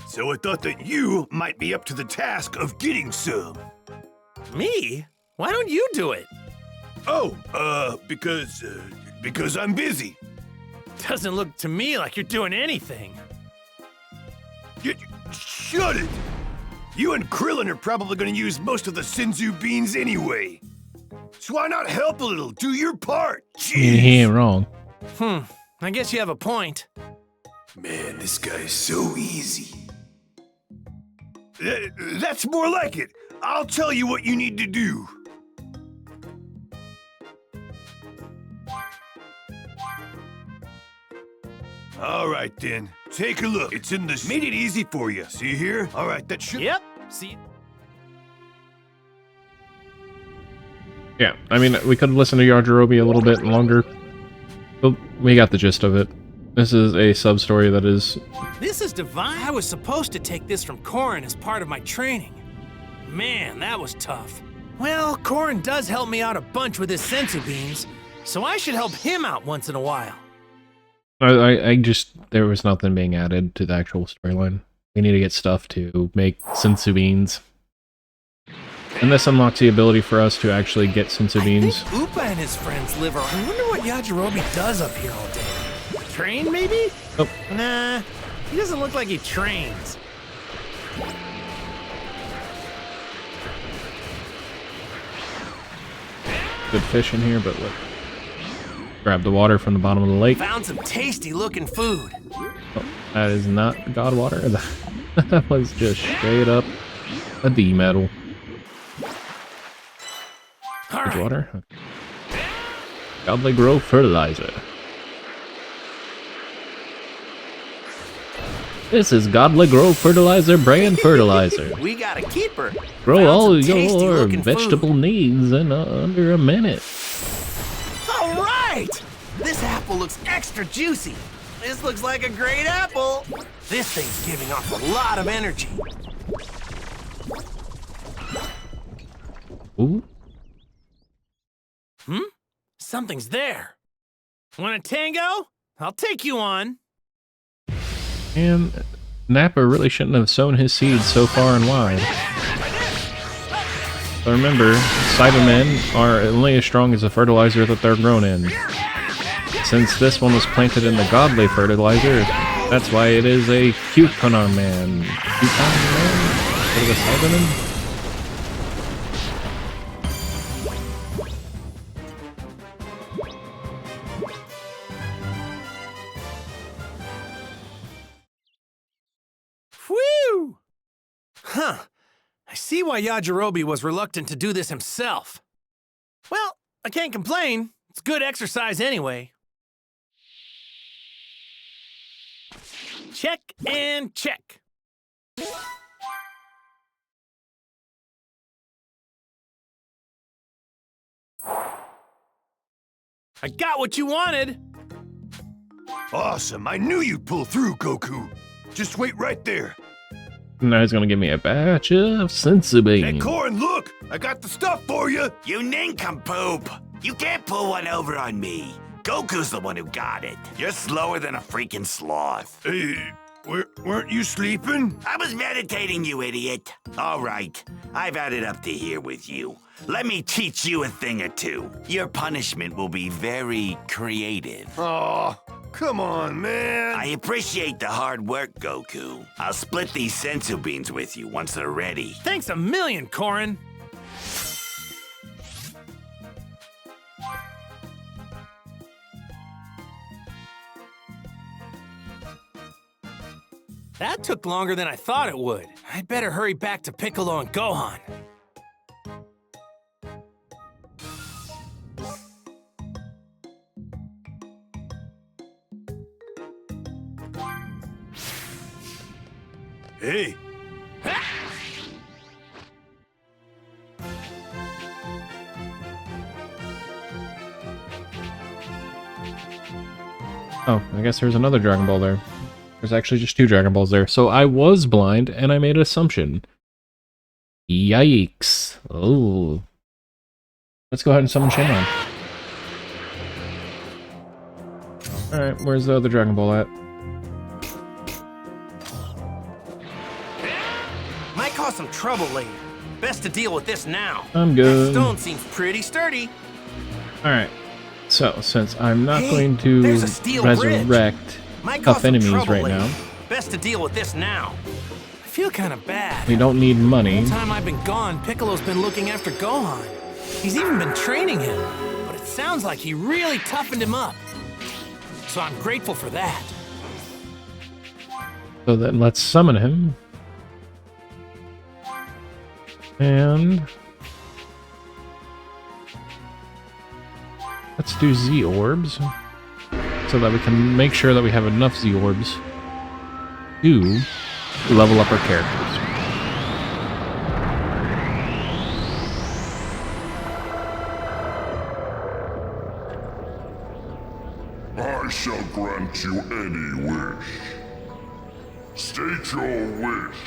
So I thought that you might be up to the task of getting some. Me? Why don't you do it? Oh, because I'm busy. Doesn't look to me like you're doing anything. Shut it! You and Krillin are probably gonna use most of the Senzu beans anyway. So why not help a little? Do your part. Jeez. I mean, he ain't wrong. I guess you have a point. Man, this guy's so easy. That's more like it. I'll tell you what you need to do. All right, then. Take a look. It's in the... Made it easy for you. See here? All right, that should... Yep. See? Yeah, I mean, we could listen to Yajirobe a little bit longer, but we got the gist of it. This is a sub-story that is... This is divine. I was supposed to take this from Korin as part of my training. Man, that was tough. Well, Korin does help me out a bunch with his senzu beans, so I should help him out once in a while. I just... There was nothing being added to the actual storyline. We need to get stuff to make senzu beans. And this unlocks the ability for us to actually get senzu beans. I think Upa and his friends live around. I wonder what Yajirobe does up here all day. Train, maybe? Oh. Nah, He doesn't look like he trains. Good fish in here, but look. Grab the water from the bottom of the lake. Found some tasty looking food. Oh, that is not God water. That was just straight up a D metal. All Good right. water. Okay. Godly Grove fertilizer. This is Godly Grove fertilizer brand fertilizer. We got a keeper. Grow Found all some your tasty-looking vegetable food. needs in under a minute. All right! This apple looks extra juicy. This looks like a great apple. This thing's giving off a lot of energy. Ooh. Something's there. Want a tango? I'll take you on. And Nappa really shouldn't have sown his seeds so far and wide. But remember, Cybermen are only as strong as the fertilizer that they're grown in. Since this one was planted in the godly fertilizer, that's why it is a cucumber man. Cucumber man? What is a Cyberman? Whew! Huh. I see why Yajirobe was reluctant to do this himself. Well, I can't complain. It's good exercise anyway. Check and check. I got what you wanted. Awesome. I knew you'd pull through, Goku. Just wait right there. Now he's gonna give me a batch of senzu Hey, bean. Corn, look! I got the stuff for you! You nincompoop! You can't pull one over on me. Goku's the one who got it. You're slower than a freaking sloth. Hey, weren't you sleeping? I was meditating, you idiot. All right, I've had it up to here with you. Let me teach you a thing or two. Your punishment will be very creative. Aw, come on, man. I appreciate the hard work, Goku. I'll split these senzu beans with you once they're ready. Thanks a million, Korin. That took longer than I thought it would. I'd better hurry back to Piccolo and Gohan. Hey, Oh, I guess there's another Dragon Ball there. There's actually just 2 Dragon Balls there. So I was blind, and I made an assumption. Yikes. Oh. Let's go ahead and summon Shenron. Alright, where's the other Dragon Ball at? Might cause some trouble later. Best to deal with this now. I'm That good. stone seems pretty sturdy. Alright. So, since I'm not Hey, going to there's a steel resurrect Might cause tough some enemies trouble right later. now, Best to deal with this now. I feel kind of bad. we don't need money. The whole time I've been gone, Piccolo's been looking after Gohan. He's even been training him. But it sounds like he really toughened him up. So I'm grateful for that. So then let's summon him. And let's do Z orbs so that we can make sure that we have enough Z orbs to level up our characters. I shall grant you any wish. State your wish.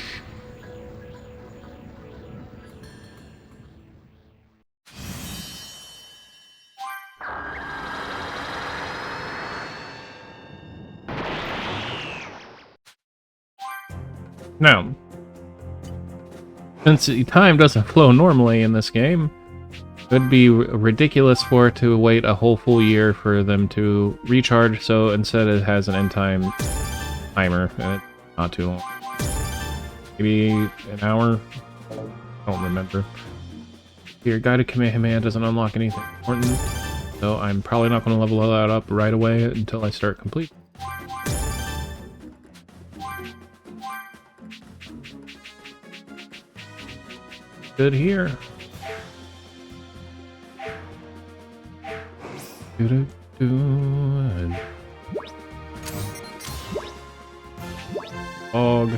Now, since the time doesn't flow normally in this game, it would be ridiculous for it to wait a whole full year for them to recharge, so instead it has an end time timer, and it Not too long. Maybe an hour? I don't remember. Your guided Kamehameha doesn't unlock anything important, so I'm probably not going to level that up right away until I start complete. Good here. Doo-doo-doo. Fog.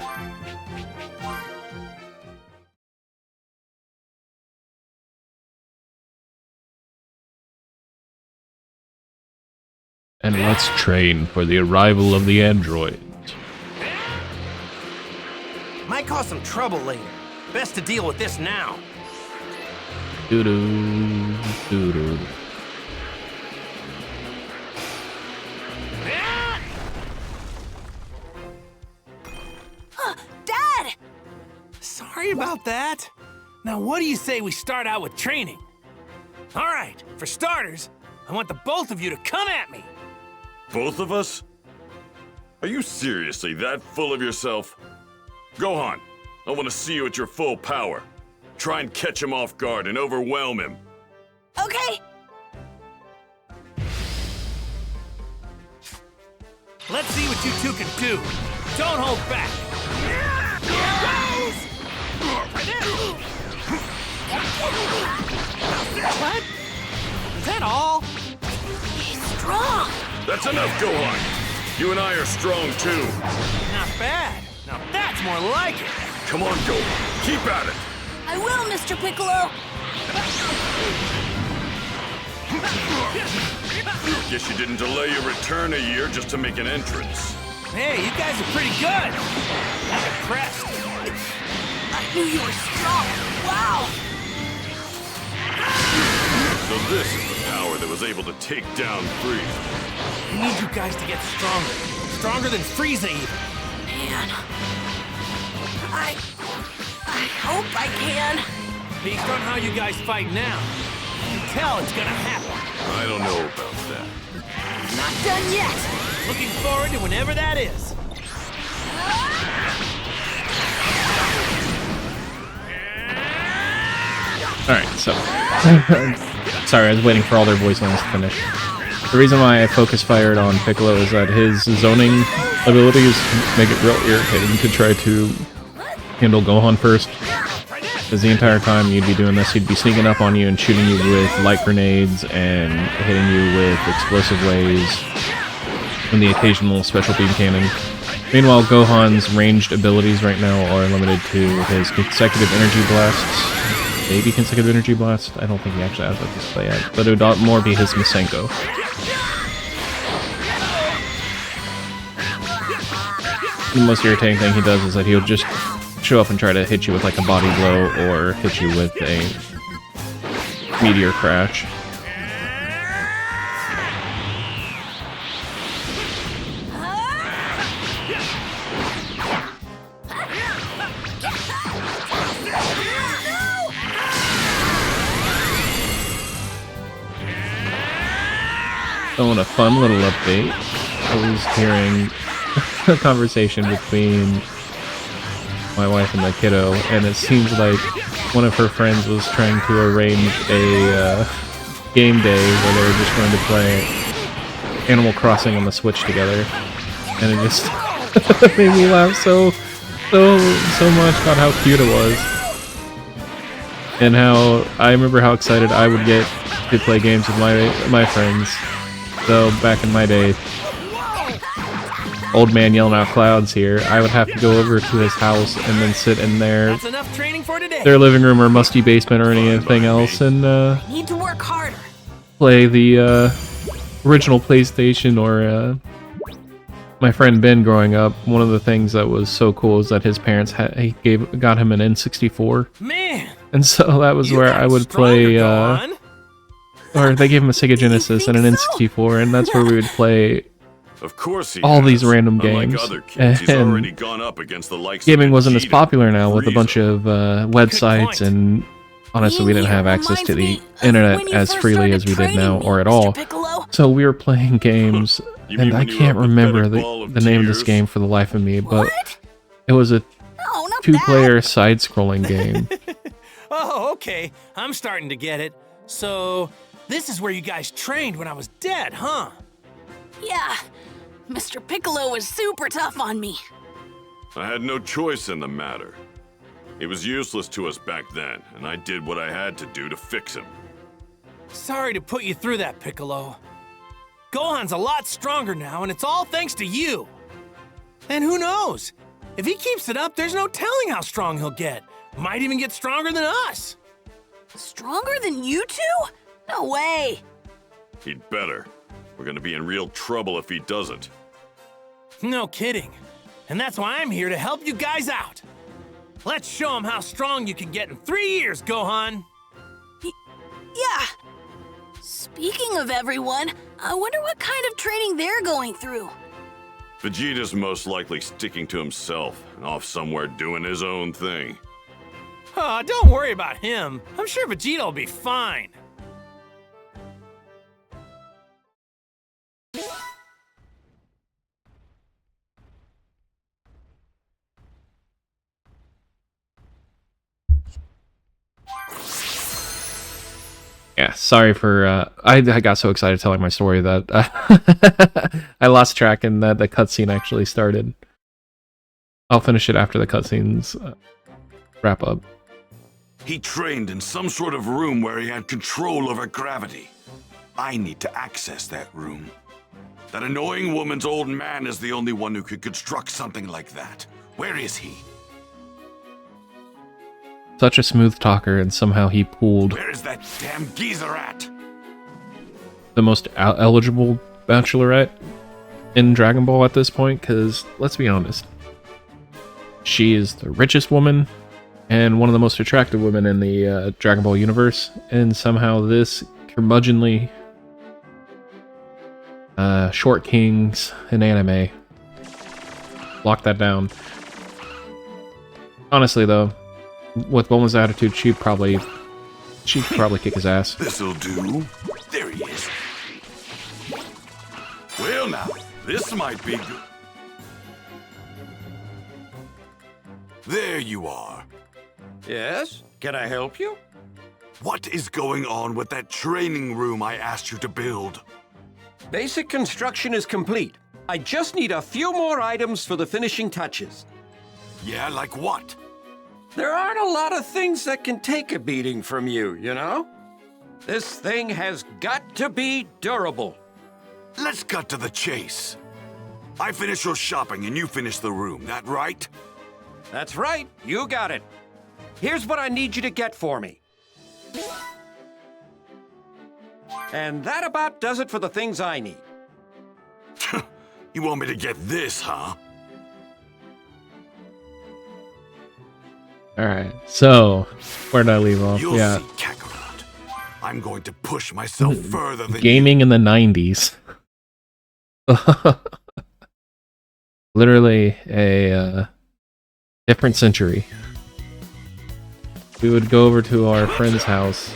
And let's train for the arrival of the androids. Might cause some trouble later. Best to deal with this now. Doo-doo, doo-doo. Dad! Sorry about that. Now, what do you say we start out with training? All right, for starters, I want the both of you to come at me. Both of us? Are you seriously that full of yourself? Gohan, I want to see you at your full power. Try and catch him off guard and overwhelm him. Okay. Let's see what you two can do. Don't hold back. What? Is that all? He's strong. That's enough, Gohan. You and I are strong too. Not bad. Now that's more like it. Come on, Gohan. Keep at it. I will, Mr. Piccolo. Guess you didn't delay your return a year just to make an entrance. Hey, you guys are pretty good. I'm impressed. I knew you were strong. Wow. So this is the power that was able to take down Frieza. I need you guys to get stronger. Stronger than Frieza even. Man. I hope I can. Based on how you guys fight now, you can tell it's gonna happen. I don't know about that. Not done yet. Looking forward to whenever that is. Alright, so... Sorry, I was waiting for all their voice lines to finish. The reason why I focus fired on Piccolo is that his zoning abilities make it real irritating to try to handle Gohan first. Because the entire time you'd be doing this, he'd be sneaking up on you and shooting you with light grenades and hitting you with explosive waves and the occasional special beam cannon. Meanwhile, Gohan's ranged abilities right now are limited to his consecutive energy blasts. Maybe consecutive energy blast? I don't think he actually has that display yet. But it would more be his Masenko. The most irritating thing he does is that he'll just show up and try to hit you with like a body blow or hit you with a meteor crash. So in a fun little update, I was hearing a conversation between my wife and the kiddo, and it seems like one of her friends was trying to arrange a game day where they were just going to play Animal Crossing on the Switch together, and it just made me laugh so much about how cute it was, and how I remember how excited I would get to play games with my friends. So back in my day, old man yelling out clouds here, I would have to go over to his house and then sit in their living room or musty basement or anything else and Need to work harder. play the original PlayStation or my friend Ben growing up. One of the things that was so cool is that his parents got him an N64. Man, and so that was where I would play or they gave him a Sega Genesis and an N64, and that's where we would play Of course he all has. these random Unlike games. other kids, he's And already gone up against the likes gaming of wasn't as Vegeta, popular now with a Frieza. bunch of websites, and honestly we didn't have access to the internet as freely as we did now, or at all. So we were playing games, You mean and I when you can't were a remember pathetic ball of the name of this tears? game for the life of me, but It was a Oh, not two-player side-scrolling game. Oh, okay. I'm starting to get it. So, this is where you guys trained when I was dead, huh? Yeah, Mr. Piccolo was super tough on me. I had no choice in the matter. He was useless to us back then, and I did what I had to do to fix him. Sorry to put you through that, Piccolo. Gohan's a lot stronger now, and it's all thanks to you. And who knows? If he keeps it up, there's no telling how strong he'll get. Might even get stronger than us. Stronger than you two? No way. He'd better. We're gonna be in real trouble if he doesn't. No kidding. And that's why I'm here to help you guys out. Let's show him how strong you can get in 3 years, Gohan. Yeah. Speaking of everyone, I wonder what kind of training they're going through. Vegeta's most likely sticking to himself and off somewhere doing his own thing. Oh, don't worry about him. I'm sure Vegeta will be fine. Yeah, sorry for, I got so excited telling my story that I lost track and that the cutscene actually started. I'll finish it after the cutscenes wrap up. He trained in some sort of room where he had control over gravity. I need to access that room. That annoying woman's old man is the only one who could construct something like that. Where is he? Such a smooth talker, and somehow he pulled Where is that damn geezer at? the most eligible bachelorette in Dragon Ball at this point, because, let's be honest, she is the richest woman and one of the most attractive women in the Dragon Ball universe, and somehow this curmudgeonly short kings in anime locked that down. Honestly, though, with Bulma's attitude, she'd probably kick his ass. This'll do. There he is. Well now, this might be good. There you are. Yes? Can I help you? What is going on with that training room I asked you to build? Basic construction is complete. I just need a few more items for the finishing touches. Yeah, like what? There aren't a lot of things that can take a beating from you, you know? This thing has got to be durable. Let's cut to the chase. I finish your shopping and you finish the room, that right? That's right, you got it. Here's what I need you to get for me. And that about does it for the things I need. You want me to get this, huh? Alright, so, where did I leave off? You'll Yeah, see, Kakarot. I'm going to push myself further than gaming in the 90s. Literally a different century. We would go over to our friend's house,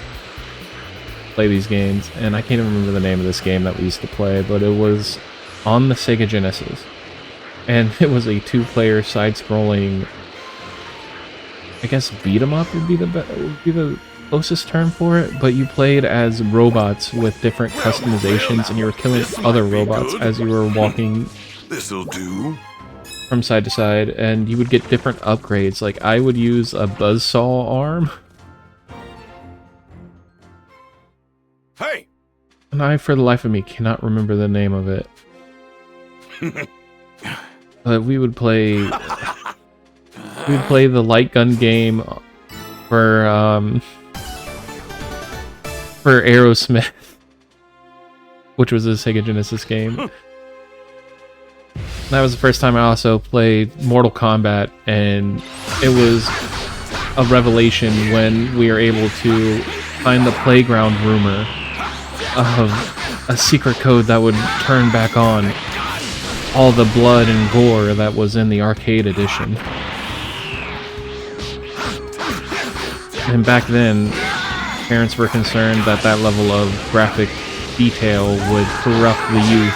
play these games, and I can't even remember the name of this game that we used to play, but it was on the Sega Genesis. And it was a two-player side-scrolling, I guess beat 'em up would be the closest term for it, but you played as robots with different customizations, and you were killing other robots as you were walking this'll do. from side to side, and you would get different upgrades. Like, I would use a buzzsaw arm, Hey! and I, for the life of me, cannot remember the name of it. But we would play the light gun game for Aerosmith, which was a Sega Genesis game. That was the first time I also played Mortal Kombat, and it was a revelation when we were able to find the playground rumor of a secret code that would turn back on all the blood and gore that was in the arcade edition. And back then, parents were concerned that that level of graphic detail would corrupt the youth.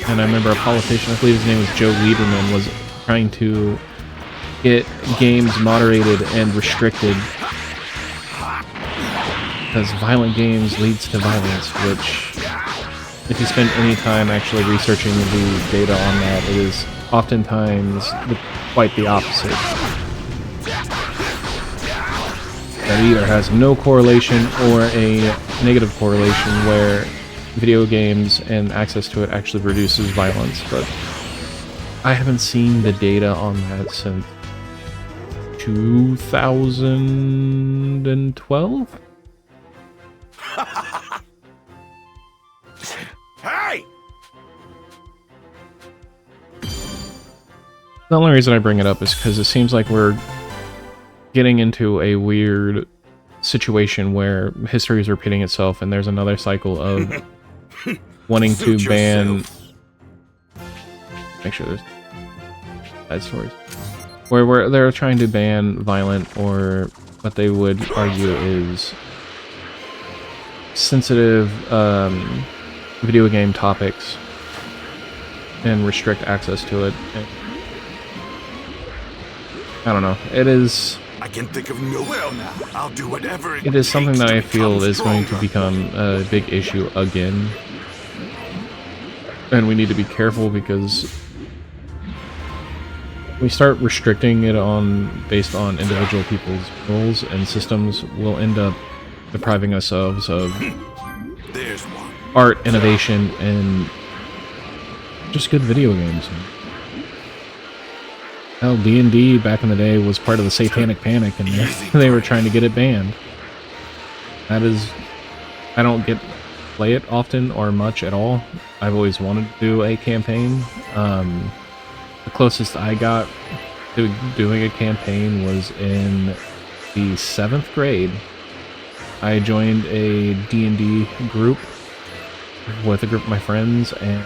And I remember a politician, I believe his name was Joe Lieberman, was trying to get games moderated and restricted, because violent games leads to violence, which, if you spend any time actually researching the data on that, it is oftentimes quite the opposite. That either has no correlation or a negative correlation where video games and access to it actually reduces violence, but I haven't seen the data on that since 2012? Hey! The only reason I bring it up is because it seems like we're getting into a weird situation where history is repeating itself, and there's another cycle of wanting to ban... Make sure there's bad stories. Where they're trying to ban violent, or what they would argue is sensitive video game topics, and restrict access to it. I don't know. It is... I can think of no well now. I'll do whatever it is something that I feel is going to become a big issue again. And we need to be careful, because we start restricting it based on individual people's goals and systems, we'll end up depriving ourselves of art, innovation, and just good video games. Hell, D&D back in the day was part of the Satanic Panic, and they were trying to get it banned. That is... I don't play it often or much at all. I've always wanted to do a campaign. The closest I got to doing a campaign was in the 7th grade. I joined a D&D group with a group of my friends, and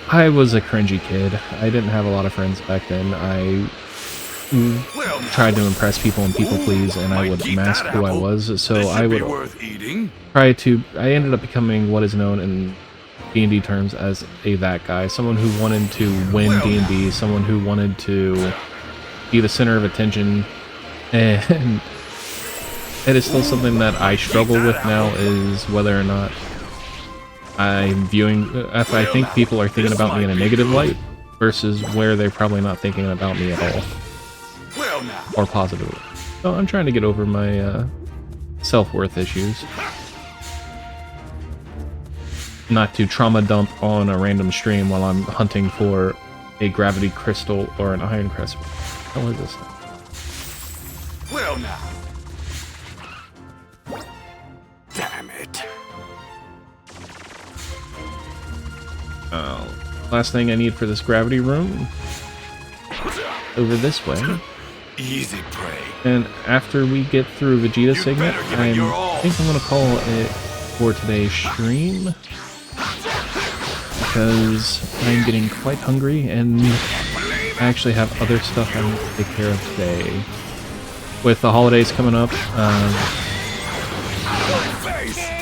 I was a cringy kid. I didn't have a lot of friends back then. I tried to impress people and people please, and I would mask who I was, so I would try to... I ended up becoming what is known in D&D terms as a that guy. Someone who wanted to win D&D, someone who wanted to be the center of attention, and it is still something that I struggle with now, is whether or not I'm viewing... if I think people are thinking about me in a negative light, versus where they're probably not thinking about me at all. Or positively. So I'm trying to get over my self-worth issues. Not to trauma dump on a random stream while I'm hunting for a gravity crystal or an iron crystal. What is this? Well now. Damn it. Last thing I need for this gravity room. Over this way. Easy prey. And after we get through Vegeta's segment, I think I'm gonna call it for today's stream, because I'm getting quite hungry and I actually have other stuff I need to take care of today. With the holidays coming up,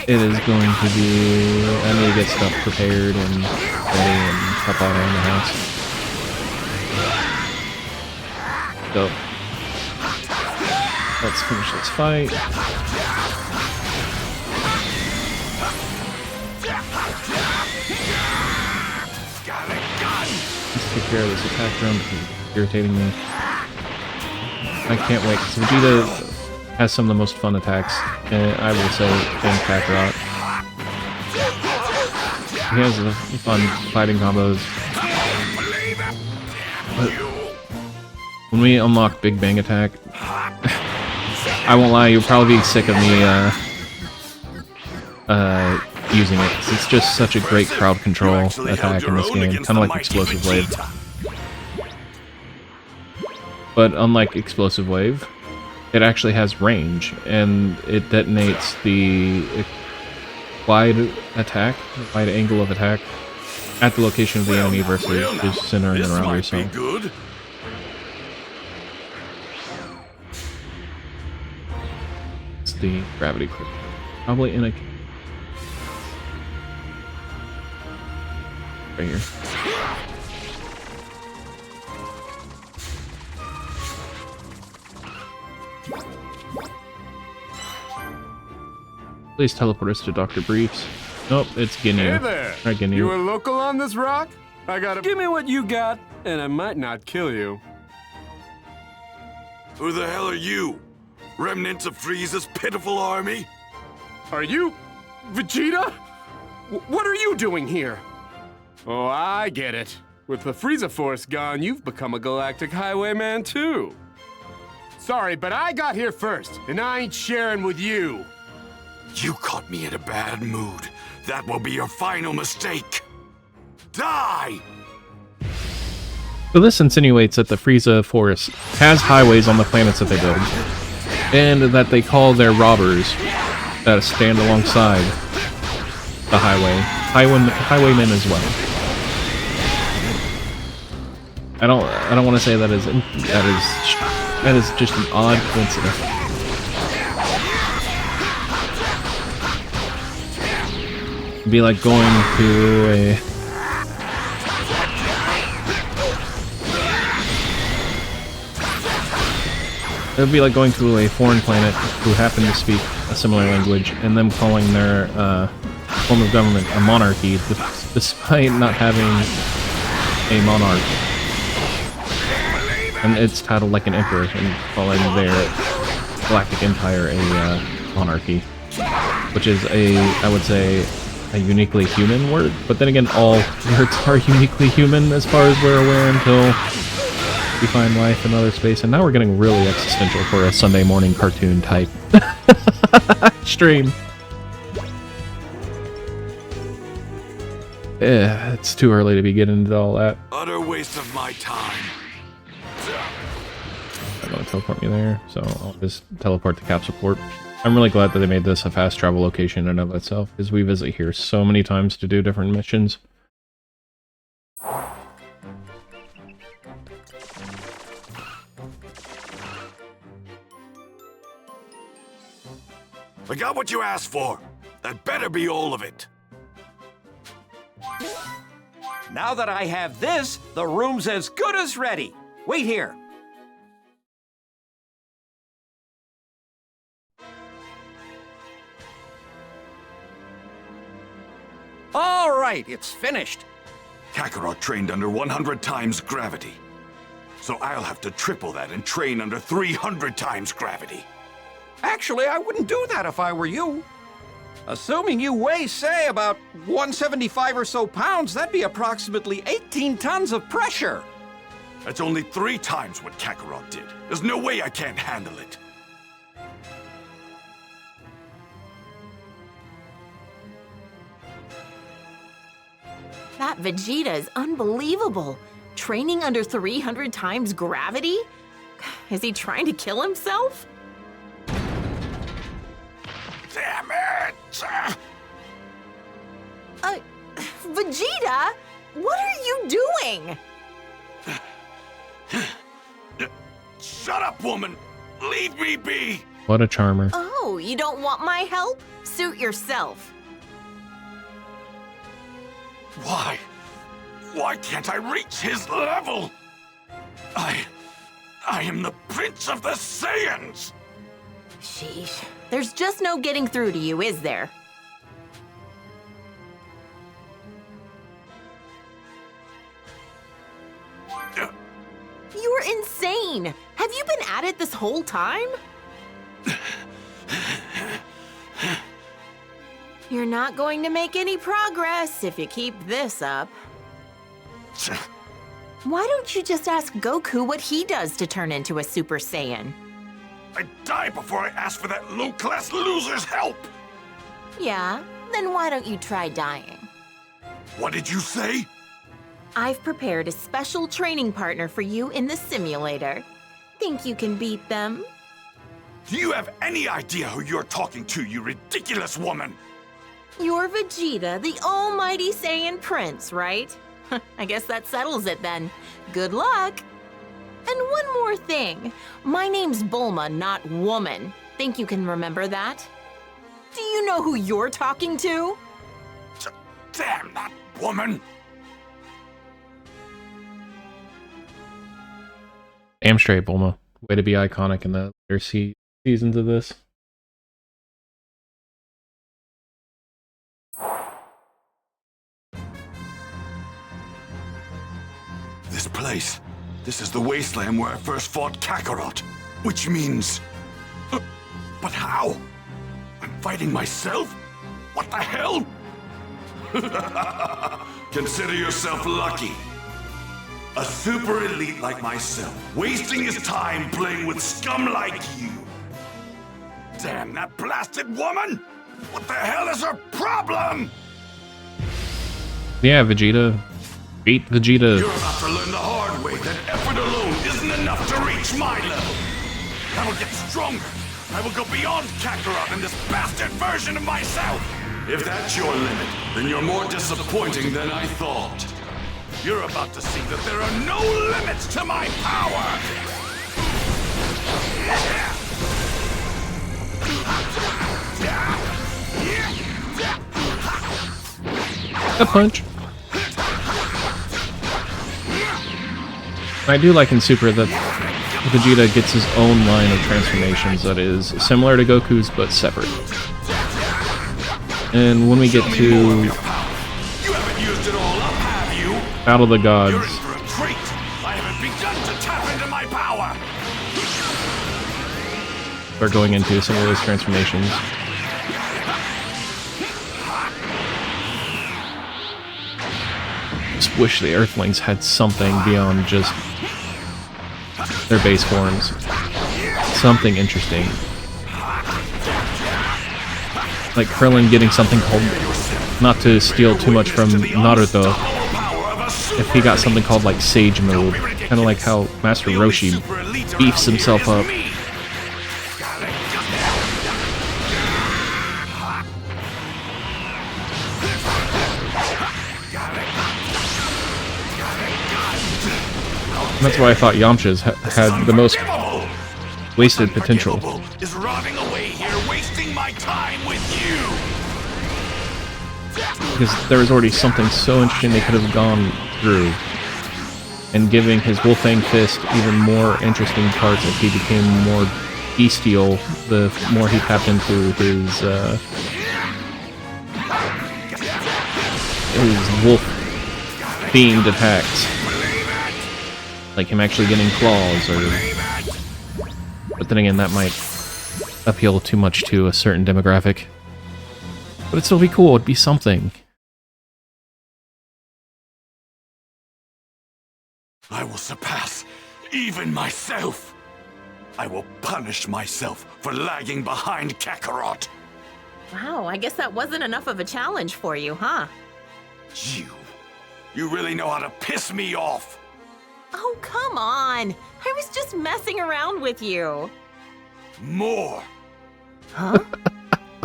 it is going to be... I need to get stuff prepared and ready and help out around the house. So, let's finish this fight. Let's take care of this attack drone because it's irritating me. I can't wait, because Vegeta has some of the most fun attacks, I will say, in Kakarot. He has the fun fighting combos. But when we unlock Big Bang Attack, I won't lie, you'll probably be sick of me using it, because it's just such a great crowd control attack in this game, kind of like Explosive Wave. But unlike Explosive Wave, it actually has range, and it detonates the wide attack, wide angle of attack, at the location of the enemy versus just centering around yourself. It's the gravity clip. Probably in a... right here. Please teleport us to Dr. Briefs. Nope, it's Ginyu. Hey there! Right, Ginyu. You a local on this rock? I gotta give me what you got, and I might not kill you. Who the hell are you? Remnants of Frieza's pitiful army? Are you Vegeta? What are you doing here? Oh, I get it. With the Frieza Force gone, you've become a galactic highwayman too. Sorry, but I got here first, and I ain't sharing with you. You caught me in a bad mood. That will be your final mistake. Die! So this insinuates that the Frieza Force has highways on the planets that they build, and that they call their robbers that stand alongside the highwaymen as well. I don't want to say that is just an odd coincidence. It'd be like going to a It would be like going to a foreign planet who happen to speak a similar language and them calling their form of government a monarchy, despite not having a monarch. And it's titled like an emperor and calling their galactic empire a monarchy, which is I would say, a uniquely human word. But then again, all words are uniquely human as far as we're aware until we find life in outer space, and now we're getting really existential for a Sunday morning cartoon type stream. It's too early to be getting into all that. Utter waste of my time. I'm gonna teleport me there, so I'll just teleport to Capsule Corp. I'm really glad that they made this a fast travel location in and of itself, because we visit here so many times to do different missions. I got what you asked for. That better be all of it. Now that I have this, the room's as good as ready. Wait here. All right, it's finished. Kakarot trained under 100 times gravity. So I'll have to triple that and train under 300 times gravity. Actually, I wouldn't do that if I were you. Assuming you weigh, say, about 175 or so pounds, that'd be approximately 18 tons of pressure. That's only 3 times what Kakarot did. There's no way I can't handle it. That Vegeta is unbelievable. Training under 300 times gravity? Is he trying to kill himself? Damn it! Vegeta? What are you doing? Shut up, woman! Leave me be! What a charmer. Oh, you don't want my help? Suit yourself. Why? Why can't I reach his level? I am the Prince of the Saiyans! Sheesh. There's just no getting through to you, is there? You're insane! Have you been at it this whole time? You're not going to make any progress if you keep this up. Why don't you just ask Goku what he does to turn into a Super Saiyan? I'd die before I ask for that low-class loser's help! Yeah, then why don't you try dying? What did you say? I've prepared a special training partner for you in the simulator. Think you can beat them? Do you have any idea who you're talking to, you ridiculous woman? You're Vegeta, the almighty Saiyan Prince, right? I guess that settles it then. Good luck! And one more thing. My name's Bulma, not woman. Think you can remember that? Do you know who you're talking to? Damn that woman! Damn straight, Bulma. Way to be iconic in the later seasons of this. This place. This is the wasteland where I first fought Kakarot. Which means... but how? I'm fighting myself? What the hell? Consider yourself lucky. A super elite like myself, wasting his time playing with scum like you. Damn that blasted woman! What the hell is her problem? Yeah, Vegeta. Beat Vegeta. You're about to learn the hard way that effort alone isn't enough to reach my level. I will get stronger. I will go beyond Kakarot and this bastard version of myself. If that's your limit, then you're more disappointing than I thought. You're about to see that there are no limits to my power! A punch. I do like in Super that Vegeta gets his own line of transformations that is similar to Goku's but separate. And when we get to Battle of the Gods, You're in for a treat! I haven't begun to tap into my power! we're going into some of those transformations. Just wish the Earthlings had something beyond just their base forms. Something interesting. Like Krillin getting something called, not to steal too much from Naruto, if he got something called like Sage Mode. Kind of like how Master Roshi beefs himself up. That's why I thought Yamcha's had the most wasted potential. Is rotting away here, wasting my time with you. Because there was already something so interesting they could have gone through. And giving his Wolfang Fist even more interesting parts if he became more bestial, the more he tapped into his wolf-themed attacks. Like him actually getting claws, or... But then again, that might appeal too much to a certain demographic. But it'd still be cool, it'd be something. I will surpass even myself. I will punish myself for lagging behind Kakarot. Wow, I guess that wasn't enough of a challenge for you, huh? You really know how to piss me off. Oh, come on. I was just messing around with you. More. Huh?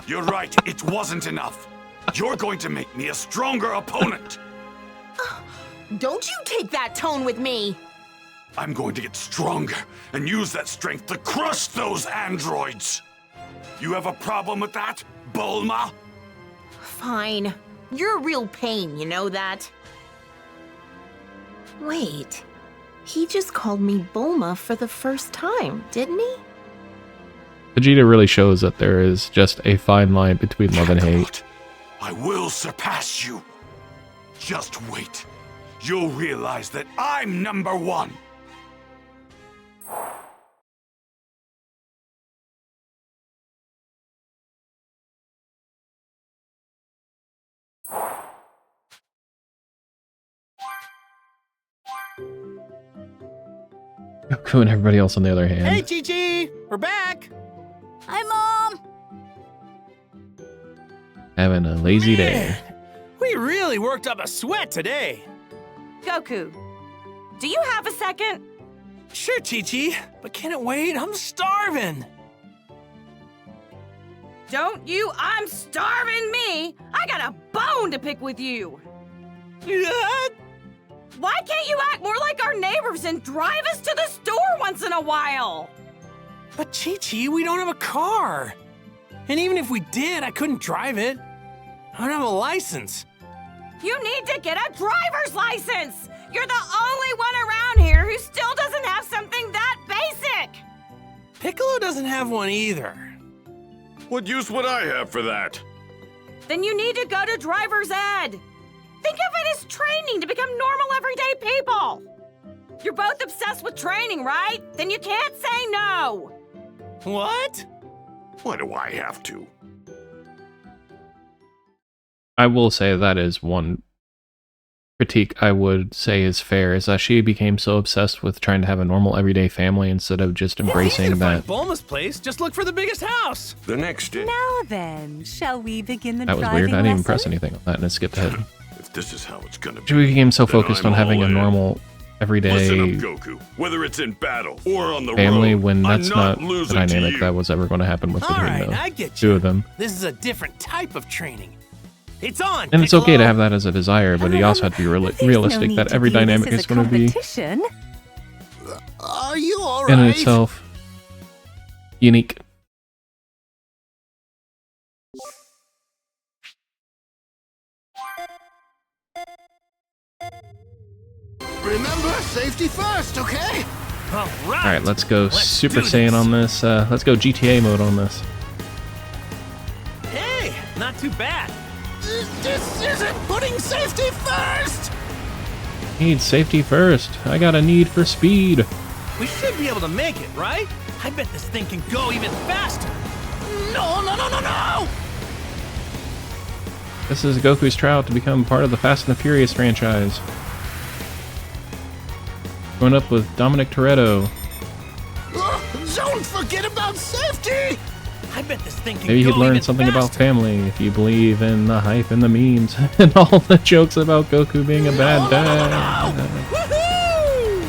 You're right, it wasn't enough. You're going to make me a stronger opponent. Don't you take that tone with me. I'm going to get stronger and use that strength to crush those androids. You have a problem with that, Bulma? Fine. You're a real pain, you know that? Wait. He just called me Bulma for the first time, didn't he? Vegeta really shows that there is just a fine line between love and hate. I will surpass you. Just wait. You'll realize that I'm number one. Goku and everybody else on the other hand. Hey, Chi-Chi! We're back! Hi, Mom! Having a lazy day. We really worked up a sweat today. Goku, do you have a second? Sure, Chi-Chi, but can it wait? I'm starving. Don't you? I'm starving me! I got a bone to pick with you! Why can't you act more like our neighbors and drive us to the store once in a while? But Chi-Chi, we don't have a car. And even if we did, I couldn't drive it. I don't have a license. You need to get a driver's license! You're the only one around here who still doesn't have something that basic! Piccolo doesn't have one either. What use would I have for that? Then you need to go to driver's ed. Think of it as training to become normal everyday people. You're both obsessed with training, right? Then you can't say no! What? Why do I have to? I will say that is one critique I would say is fair, is that she became so obsessed with trying to have a normal everyday family instead of just embracing that. Bulma's place. Just look for the biggest house. The next day. Now then, shall we begin the That was driving weird. I didn't even lesson? press anything on that and it skipped ahead. If this is how it's gonna be, She became so then focused I'm on having all a in. normal everyday Listen up, Goku. Whether it's in battle or on the family road, when I'm that's not the losing to dynamic you. that was ever going to happen with All between right, the I get two you. of them. This is a different type of training. It's on, And it's okay to Piccolo. have that as a desire, but you also have to be There's realistic no that need to every view this dynamic as is a going to be competition. Are you all in right? itself unique. Remember, safety first, okay? All right. Alright, let's go Super do Saiyan this. on this. Let's go GTA mode on this. Hey, not too bad. This isn't putting safety first! Need safety first. I got a need for speed. We should be able to make it, right? I bet this thing can go even faster. No, no, no, no, no! This is Goku's trial to become part of the Fast and the Furious franchise. Going up with Dominic Toretto. Don't forget about safety! I bet this thing can Maybe go he'd learn even something about faster. family if you believe in the hype and the memes and all the jokes about Goku being a bad dad. Woohoo!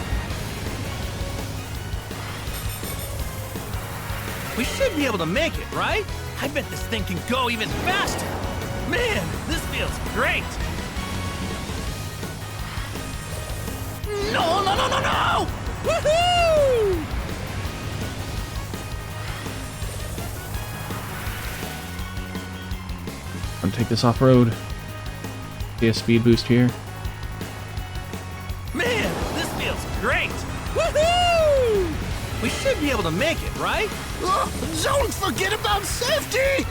We should be able to make it, right? I bet this thing can go even faster. Man, this feels great. No, no, no, no, no! Woohoo! I'm gonna take this off-road. Get a speed boost here. Man, this feels great. Woohoo! We should be able to make it, right? Don't forget about safety!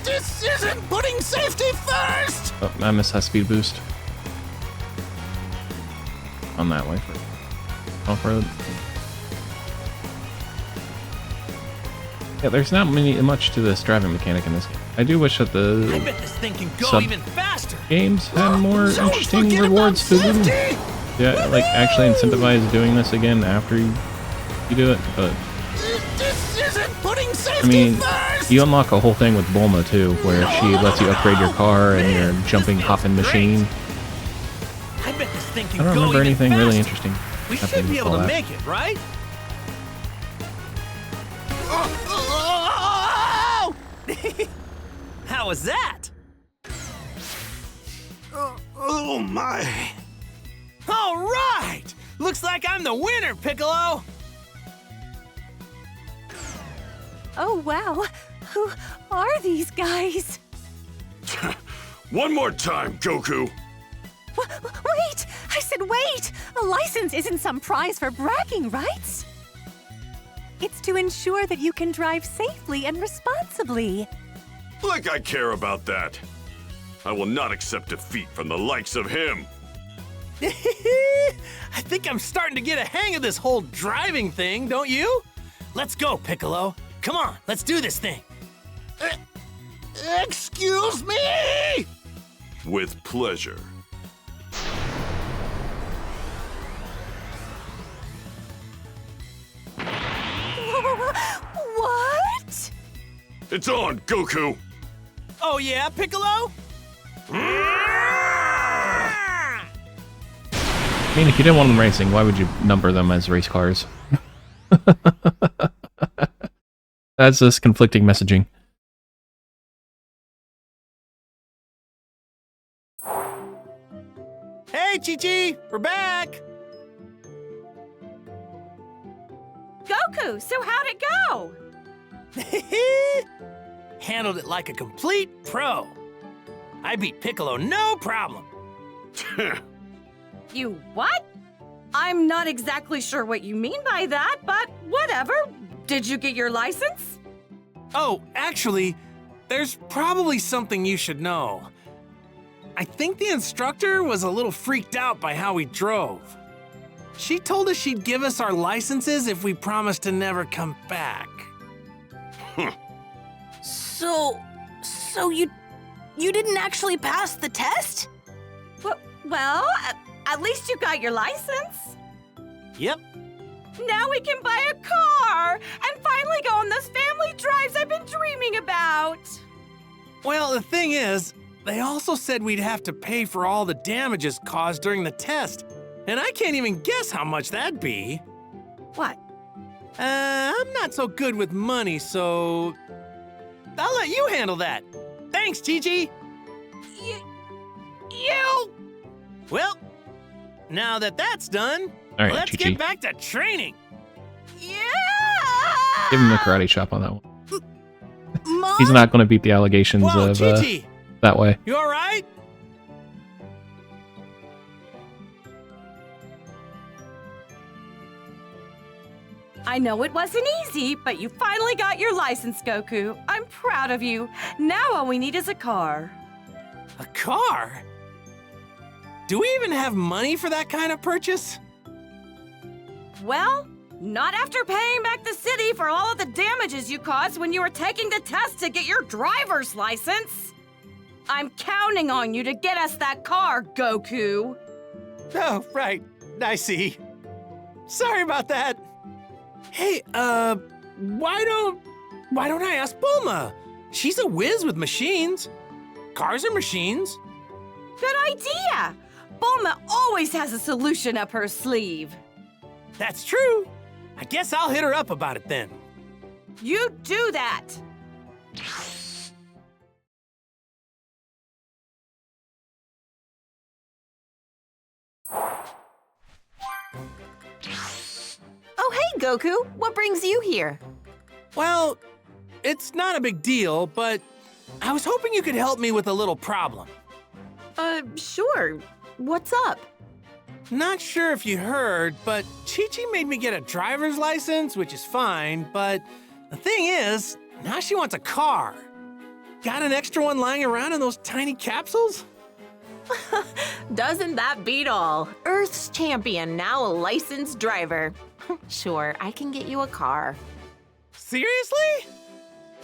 This isn't putting safety first! Oh, I missed that speed boost. On that way for off-road. Yeah, there's not much to this driving mechanic in this game. I do wish that I the bet this thing can go Sub- even faster. games had more Don't interesting forget rewards to about them. safety! Yeah, like actually incentivize doing this again after you do it. But This isn't putting safety I mean, first! you unlock a whole thing with Bulma too, where she lets you upgrade your car and Man, your jumping this hopping feels machine. I bet this thing can I don't go remember even anything faster. really interesting. We should happening be with able all to that. make it, right? How was that? Oh my! All right! Looks like I'm the winner, Piccolo! Oh, wow. Who are these guys? One more time, Goku. Wait! I said wait! A license isn't some prize for bragging rights. It's to ensure that you can drive safely and responsibly. Like I care about that. I will not accept defeat from the likes of him. I think I'm starting to get a hang of this whole driving thing, don't you? Let's go, Piccolo. Come on, let's do this thing. Excuse me! With pleasure. What? It's on, Goku. Oh yeah, Piccolo? I mean, if you didn't want them racing, why would you number them as race cars? That's just conflicting messaging. Hey, Chi-Chi, we're back. Goku, so how'd it go? Handled it like a complete pro. I beat Piccolo, no problem. You what? I'm not exactly sure what you mean by that, but whatever. Did you get your license? Oh, actually, there's probably something you should know. I think the instructor was a little freaked out by how we drove. She told us she'd give us our licenses if we promised to never come back. So you didn't actually pass the test? Well, at least you got your license. Yep. Now we can buy a car and finally go on those family drives I've been dreaming about. Well, the thing is, they also said we'd have to pay for all the damages caused during the test. And I can't even guess how much that'd be. What? I'm not so good with money, so I'll let you handle that. Thanks, Chi-Chi. You! Well, now that that's done, All right, let's Chi-Chi. get back to training. Yeah! Give him a karate chop on that one. Mom? He's not going to beat the allegations Whoa, of Chi-Chi, that way. you all right? I know it wasn't easy, but you finally got your license, Goku. I'm proud of you. Now all we need is a car. A car? Do we even have money for that kind of purchase? Well, not after paying back the city for all of the damages you caused when you were taking the test to get your driver's license. I'm counting on you to get us that car, Goku. Oh, right. I see. Sorry about that. Hey, why don't I ask Bulma? She's a whiz with machines. Cars are machines. Good idea. Bulma always has a solution up her sleeve. That's true. I guess I'll hit her up about it then. You do that. Oh, hey, Goku. What brings you here? Well, it's not a big deal, but I was hoping you could help me with a little problem. Sure. What's up? Not sure if you heard, but Chi-Chi made me get a driver's license, which is fine, but the thing is, now she wants a car. Got an extra one lying around in those tiny capsules? Doesn't that beat all? Earth's champion, now a licensed driver. Sure, I can get you a car. Seriously?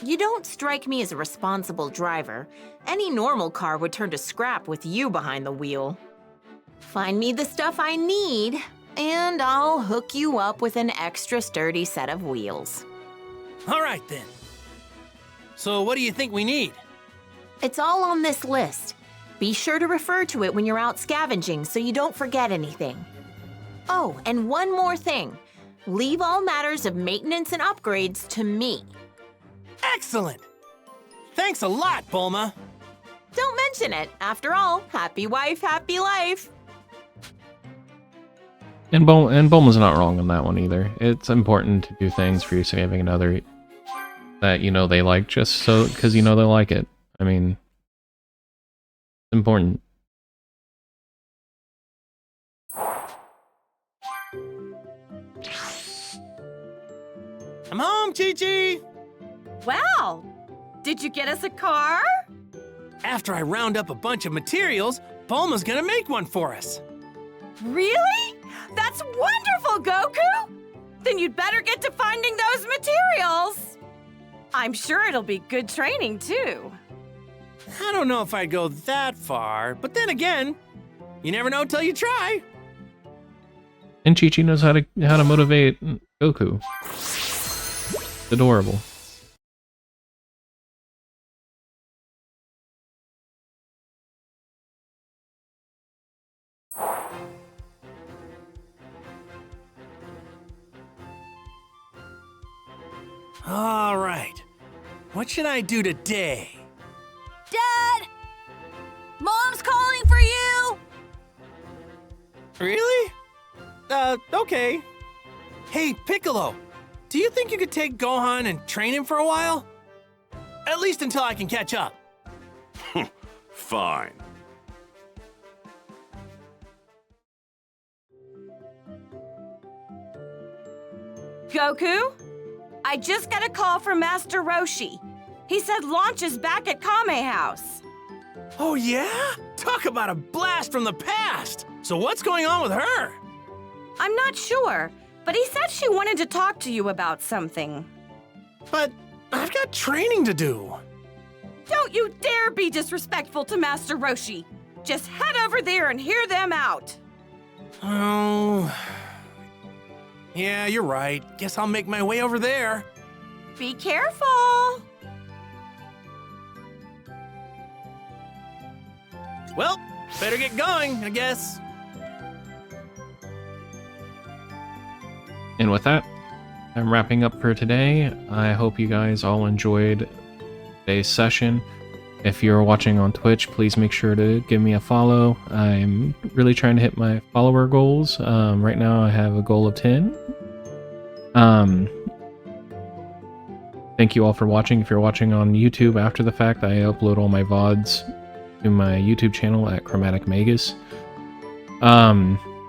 You don't strike me as a responsible driver. Any normal car would turn to scrap with you behind the wheel. Find me the stuff I need, and I'll hook you up with an extra sturdy set of wheels. All right then. So what do you think we need? It's all on this list. Be sure to refer to it when you're out scavenging so you don't forget anything. Oh, and one more thing. Leave all matters of maintenance and upgrades to me. Excellent! Thanks a lot, Bulma. Don't mention it. After all, happy wife, happy life. And Bulma's not wrong on that one either. It's important to do things for your significant other that you know they like just so because you know they like it. I mean, it's important. I'm home, Chi-Chi! Wow! Did you get us a car? After I round up a bunch of materials, Bulma's gonna make one for us. Really? That's wonderful, Goku! Then you'd better get to finding those materials. I'm sure it'll be good training, too. I don't know if I'd go that far, but then again, you never know till you try. And Chi-Chi knows how to motivate Goku. It's adorable. All right. What should I do today? Dad! Mom's calling for you! Really? Okay. Hey, Piccolo, do you think you could take Gohan and train him for a while? At least until I can catch up. Fine. Goku? I just got a call from Master Roshi. He said launch is back at Kame House. Oh yeah? Talk about a blast from the past! So what's going on with her? I'm not sure, but he said she wanted to talk to you about something. But I've got training to do. Don't you dare be disrespectful to Master Roshi. Just head over there and hear them out. Oh. Yeah, you're right. Guess I'll make my way over there. Be careful. Well, better get going, I guess. And with that, I'm wrapping up for today. I hope you guys all enjoyed today's session. If you're watching on Twitch, please make sure to give me a follow. I'm really trying to hit my follower goals. Right now I have a goal of 10. Thank you all for watching. If you're watching on YouTube after the fact, I upload all my VODs to my YouTube channel at Chromatic Magus.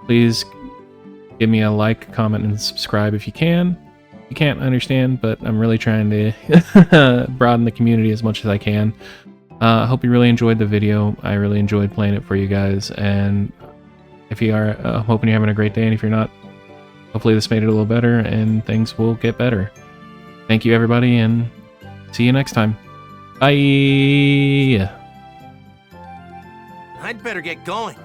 Please give me a like, comment, and subscribe if you can. You can't understand, but I'm really trying to broaden the community as much as I can. I hope you really enjoyed the video. I really enjoyed playing it for you guys, and if you are, I'm hoping you're having a great day, and if you're not, hopefully this made it a little better, and things will get better. Thank you, everybody, and see you next time. Bye! I'd better get going.